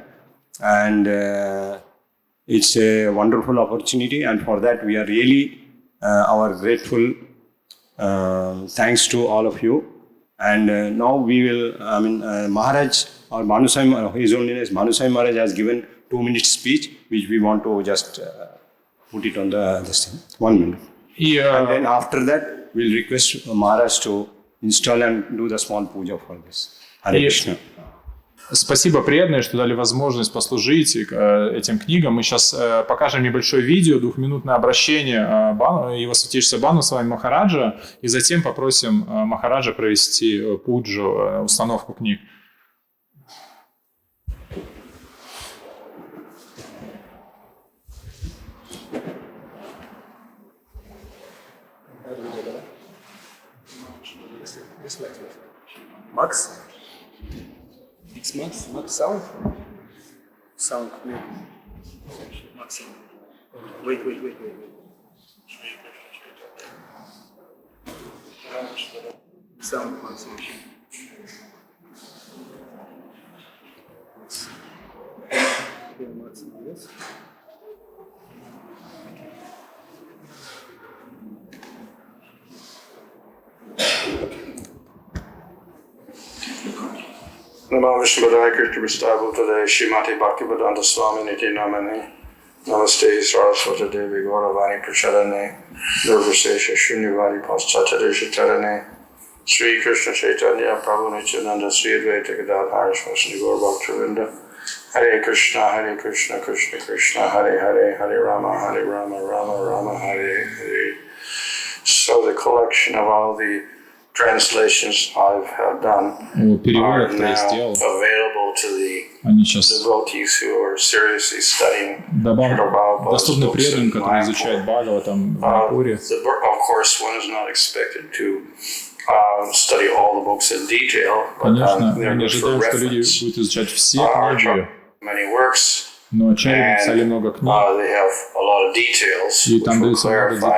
and it's a wonderful opportunity, and for that we are really our grateful. Thanks to all of you. And now we will, Maharaj or Manusai, His Holiness Manusai Maharaj has given 2-minute speech, which we want to just put it on this thing. 1 minute. And then after that, we'll request Maharaj to install and do the small puja for this. Hare Krishna. Спасибо, преданные, что дали возможность послужить этим книгам. Мы сейчас покажем небольшое видео, 2-минутное обращение его святейшества Бану Свами Махараджа, и затем попросим Махараджа провести пуджу, установку книг. Макс? Max sound? Sound, Max sound. Wait. Sound, Max. Namo Vishnupadaya Kirti Vistabhutade Shrimati Bhaktivedanta Swami Niti Namani Namaste Saraswati Devi Gauravani Prachadane Nirvasesha Shunyavadi Paschatadesha Tadane Sri Krishna Chaitanya Prabhu Nityananda Sri Advaita Gadadhara Swasni Gaur Bhaktivinda Hare Krishna Krishna Krishna Hare Hare Hare Rama Rama Rama Hare Hare. So the collection of all the translations I've done are now available to the devotees who are seriously studying Prabhupada's books in Mayapur. Of course, one is not expected to study all the books in detail, but they're good for reference. Many works. And they have a lot of details which will clarify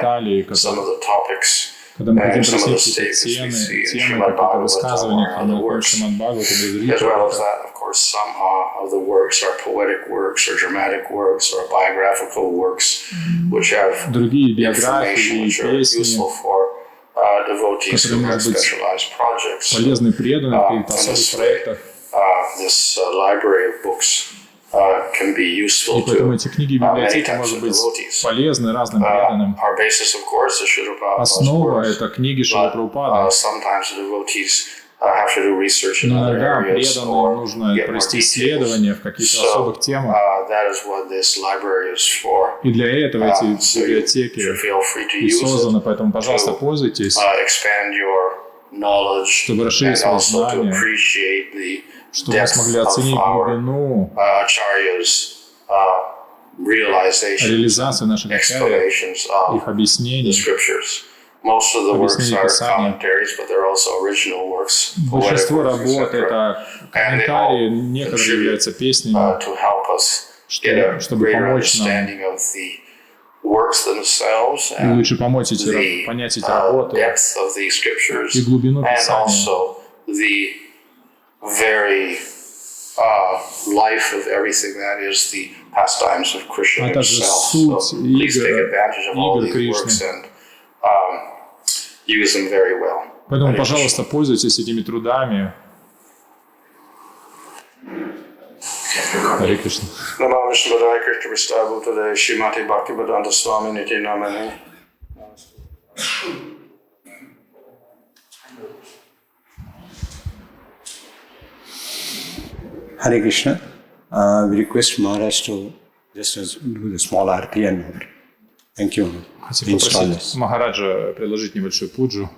some of the topics and some of the statements we see in Srimad Bhagavatam or other works. As well as that, of course, some of the works are poetic works or dramatic works or biographical works which have information which are useful for devotees who have specialized projects. In this way, this library of books can be useful to many types of devotees. Our basis, of course, is Srila Prabhupada's works, but sometimes the devotees have to do research in other areas or get more details. So that is what this library is for. So you feel free to use it to expand your knowledge and also to appreciate the depth of our Acharya's realizations, explanations of the scriptures. Most of the works are commentaries, but there are also original works, poetic works, etc. And they all contribute to help us get a greater understanding of the works themselves and the depth of the scriptures and also the very life of everything that is the pastimes of Krishna himself. So please take advantage of all these works and use them very well. Поэтому, пожалуйста, пользуйтесь этими трудами. Харе Кришна. Namo Vishnupadaya Krishna Vistabhutade Shrimati Bhaktivedanta Swami Niti Namani. Hare Krishna. We request Maharaj to just do the small arti and thank you. Хотим попросить Махараджа приложить небольшую пуджу.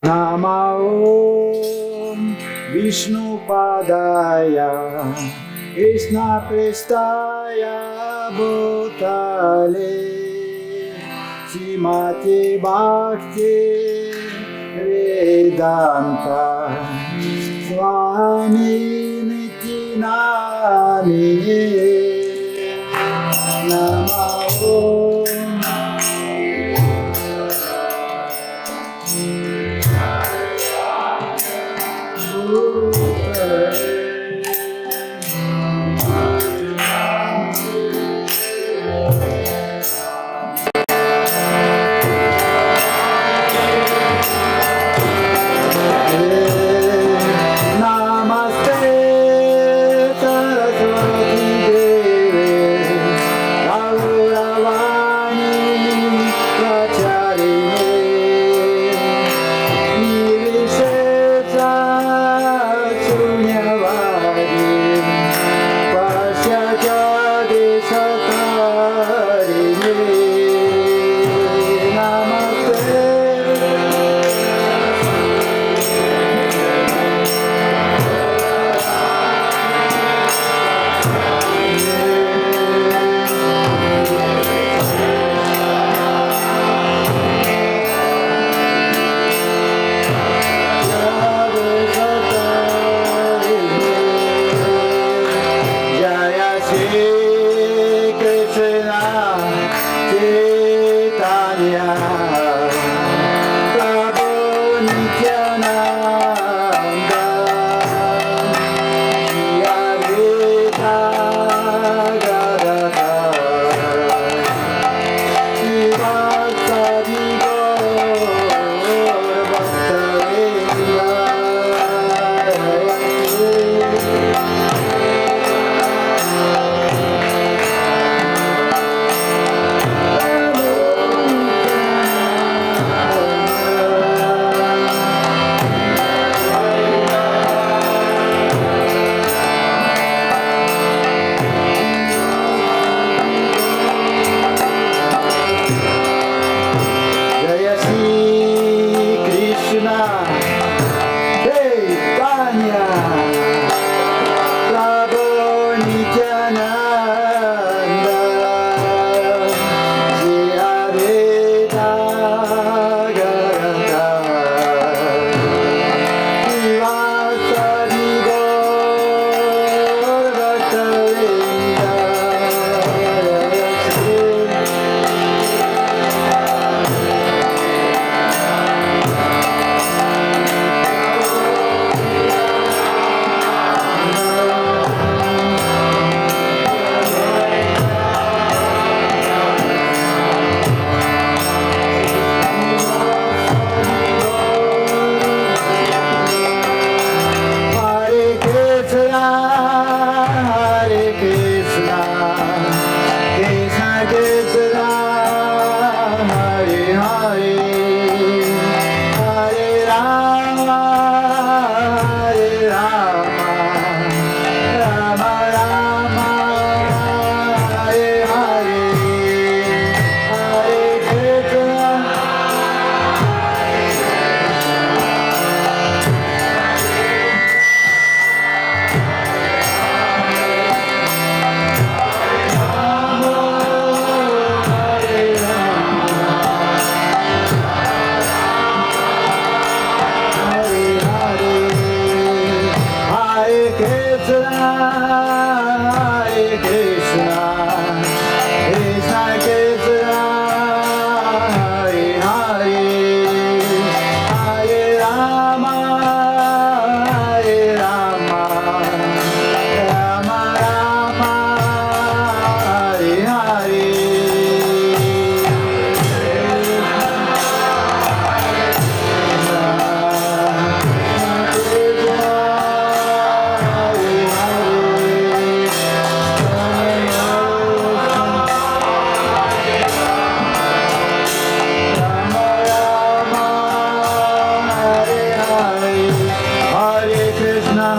Namo Vishnupadaya Krishna Prestaya Bhutale Srimati Bhakti Vedanta Swami Niti Namani Namo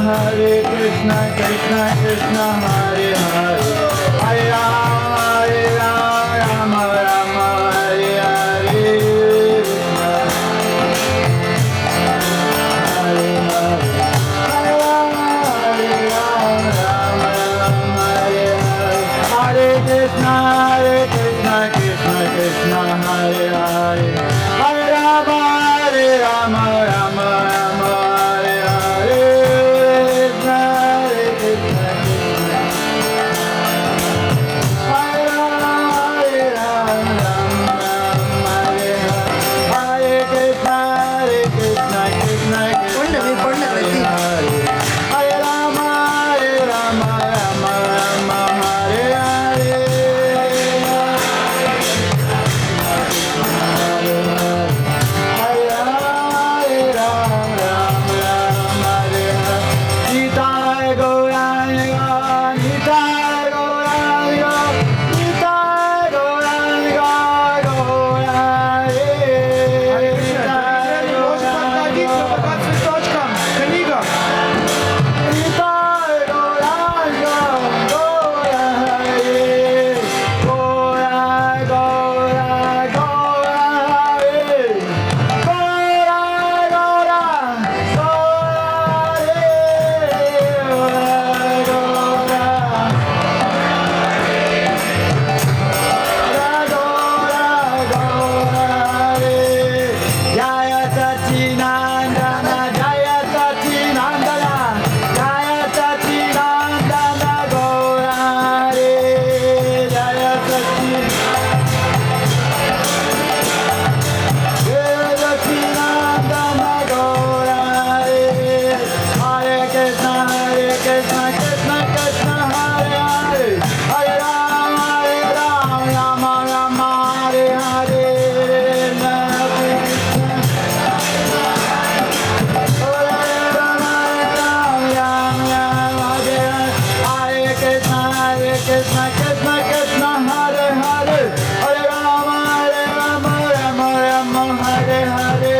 Hare Krishna, Krishna Krishna, Hare Hare, Hare Rama, Rama, Hare Hare, Hare Hare, Hare Rama, Rama, Rama, Hare Hare, Hare Krishna, Krishna Krishna, Hare Hare, Hare Rama, Rama, Rama, Hare Hare, Hare Krishna, Hare Rama, Rama, Hare Hare, Hare Krishna, Krishna Krishna, Hare Rama, Rama, Rama, Hare Hare.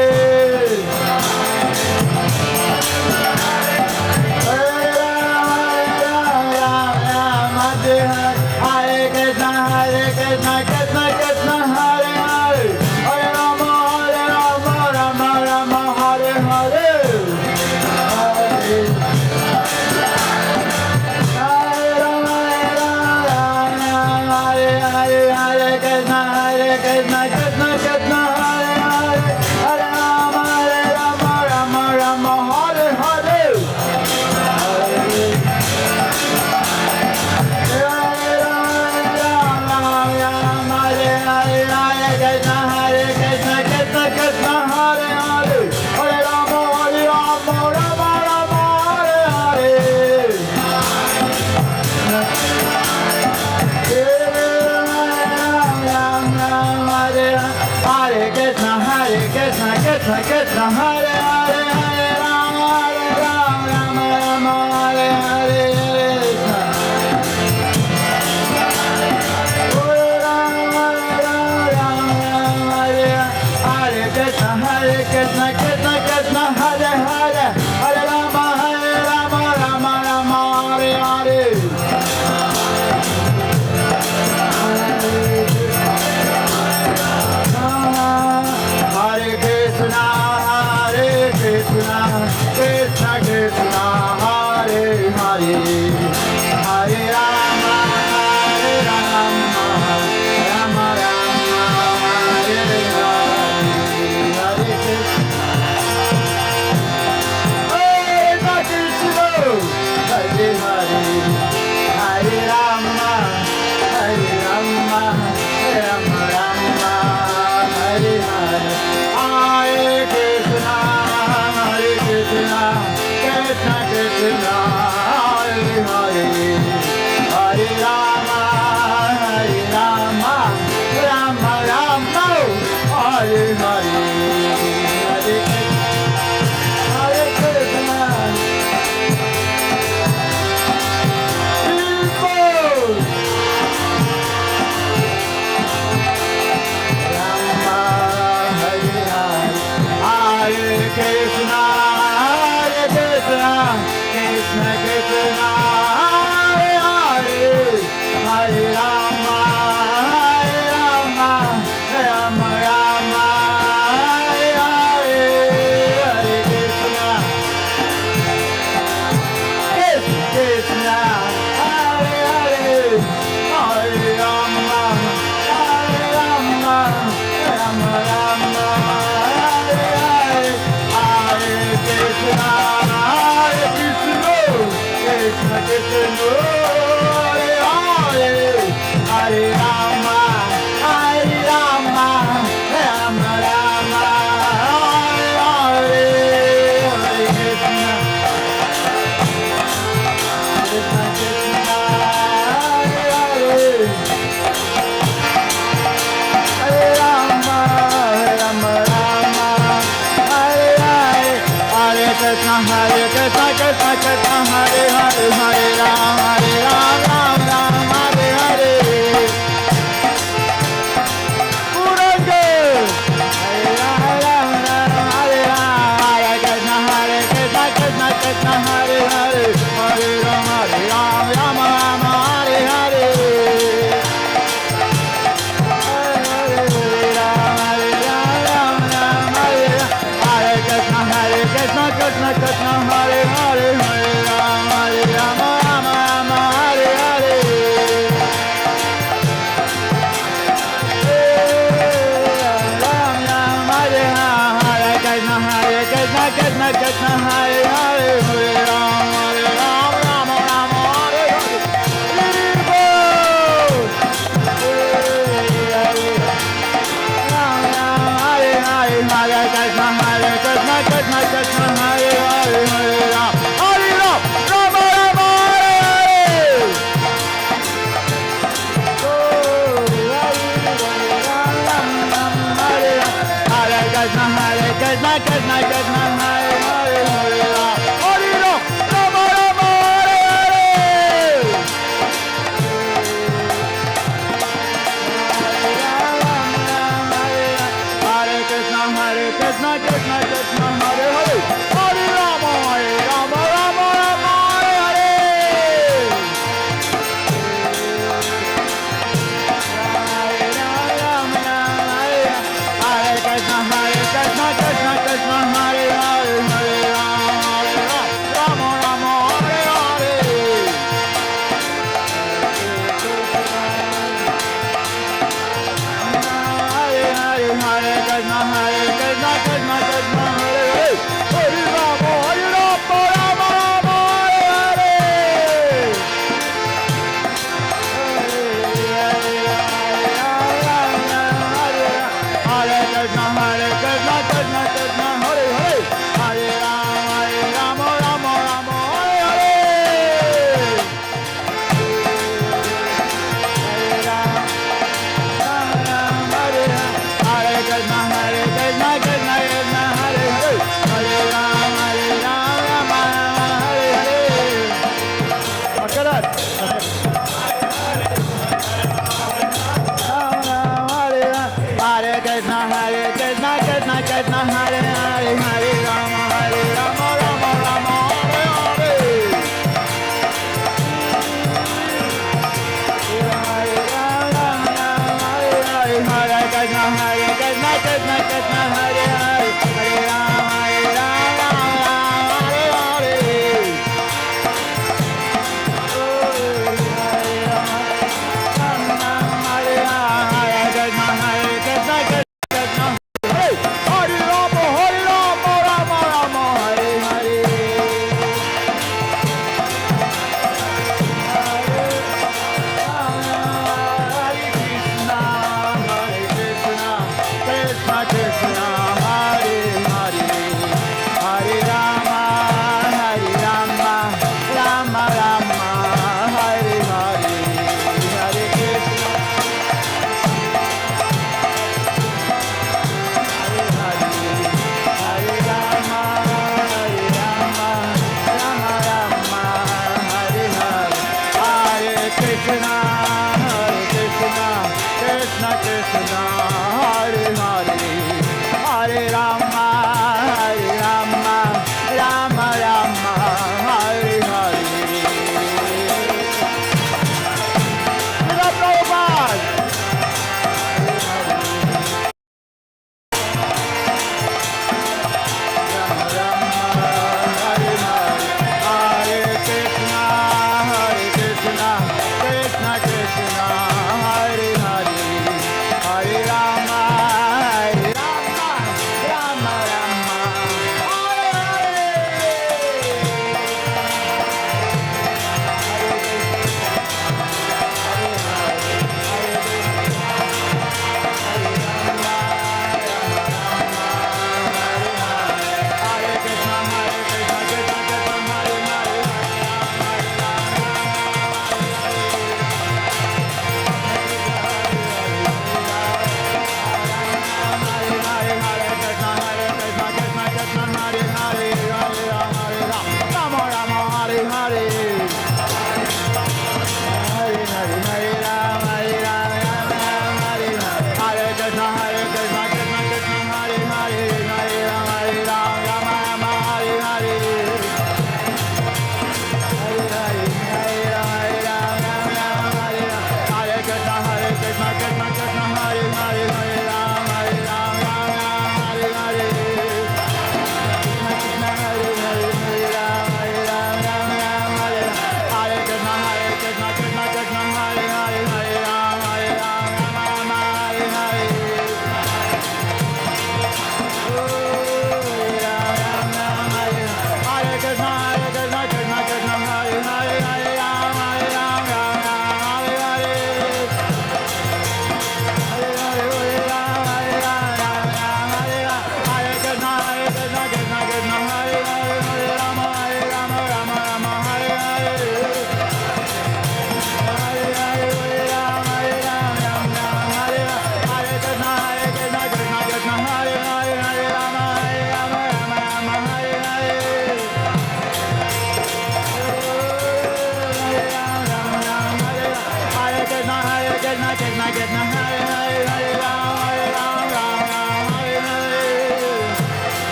Krishna Hare Hare Hare Rama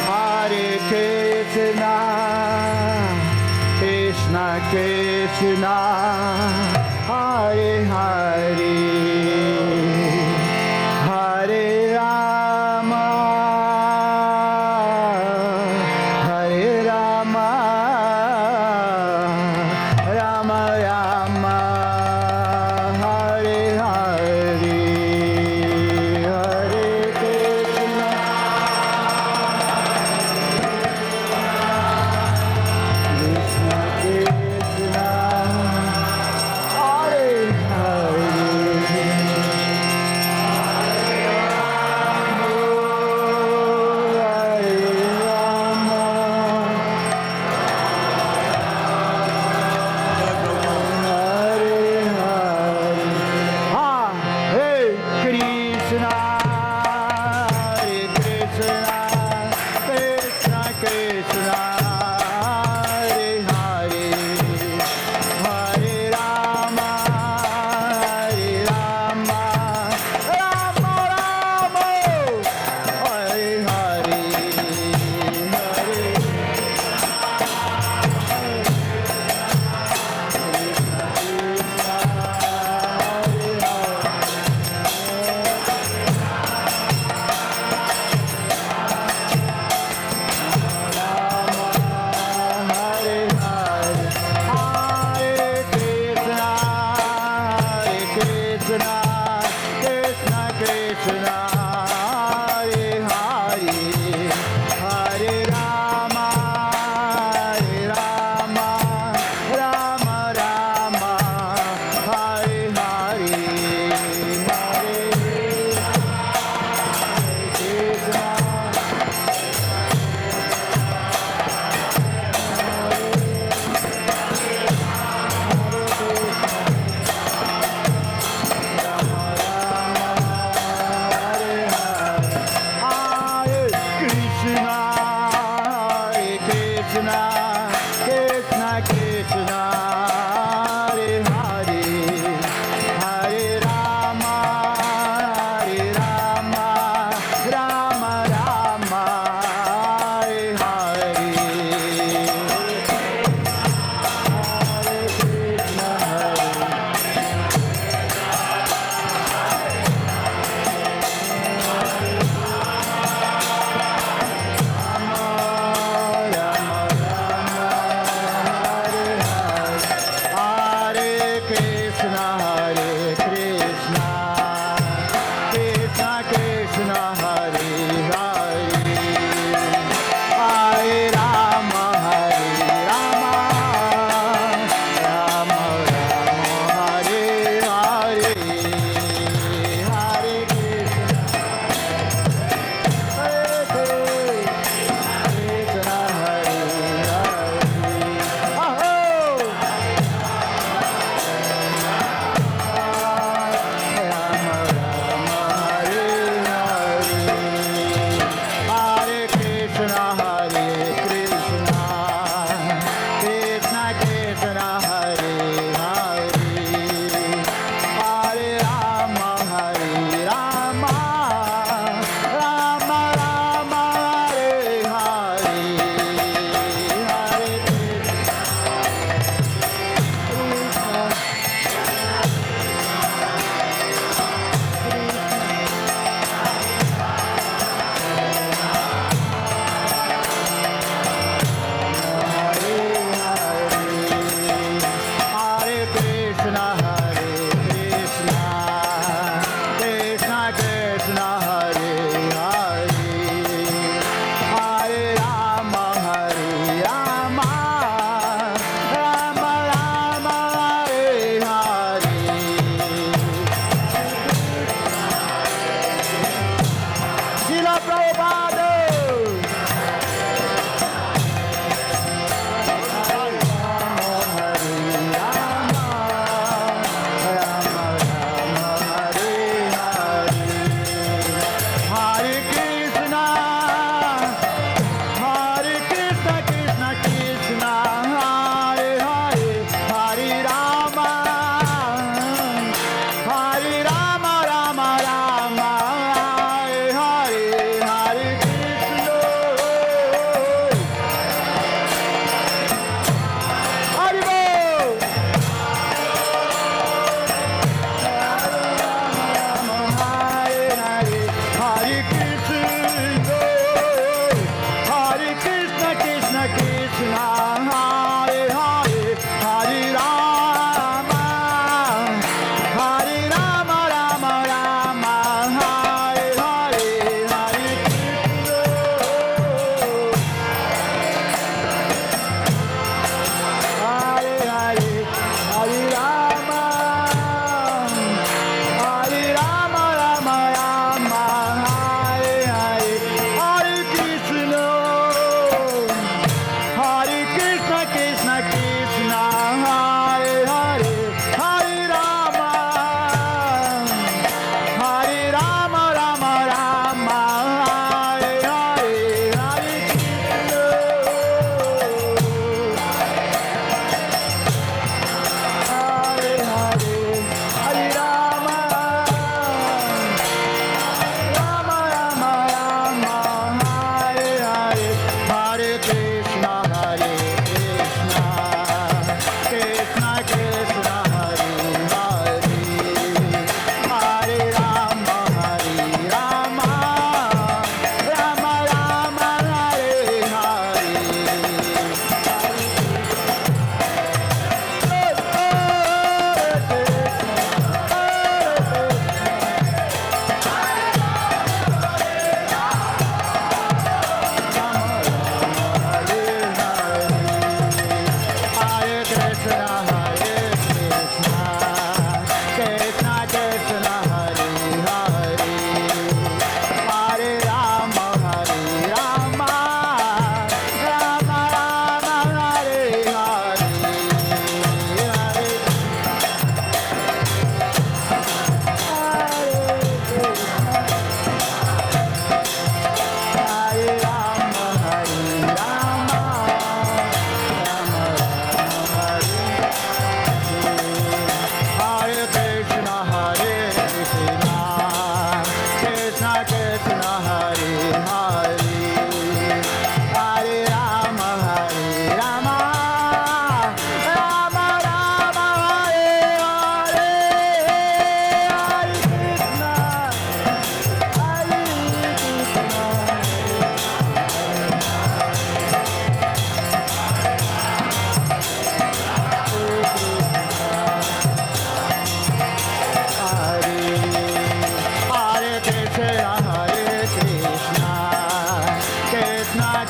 Hare Krishna, Krishna Krishna, Hare Hare, Hare Rama, Hare Rama, Rama Rama, Hare Hare, Hare Krishna, Krishna Krishna, Hare Hare, Hare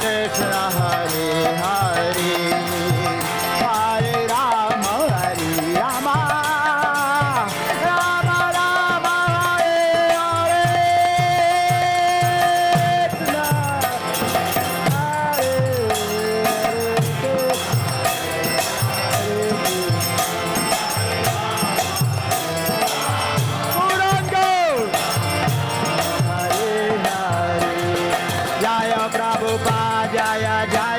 Krishna, Hare Hare, Hare Rama, Hare Rama, Rama Rama, Hare Hare, Krishna, Hare Jaya Prabhupada, Jaya Jaya.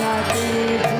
की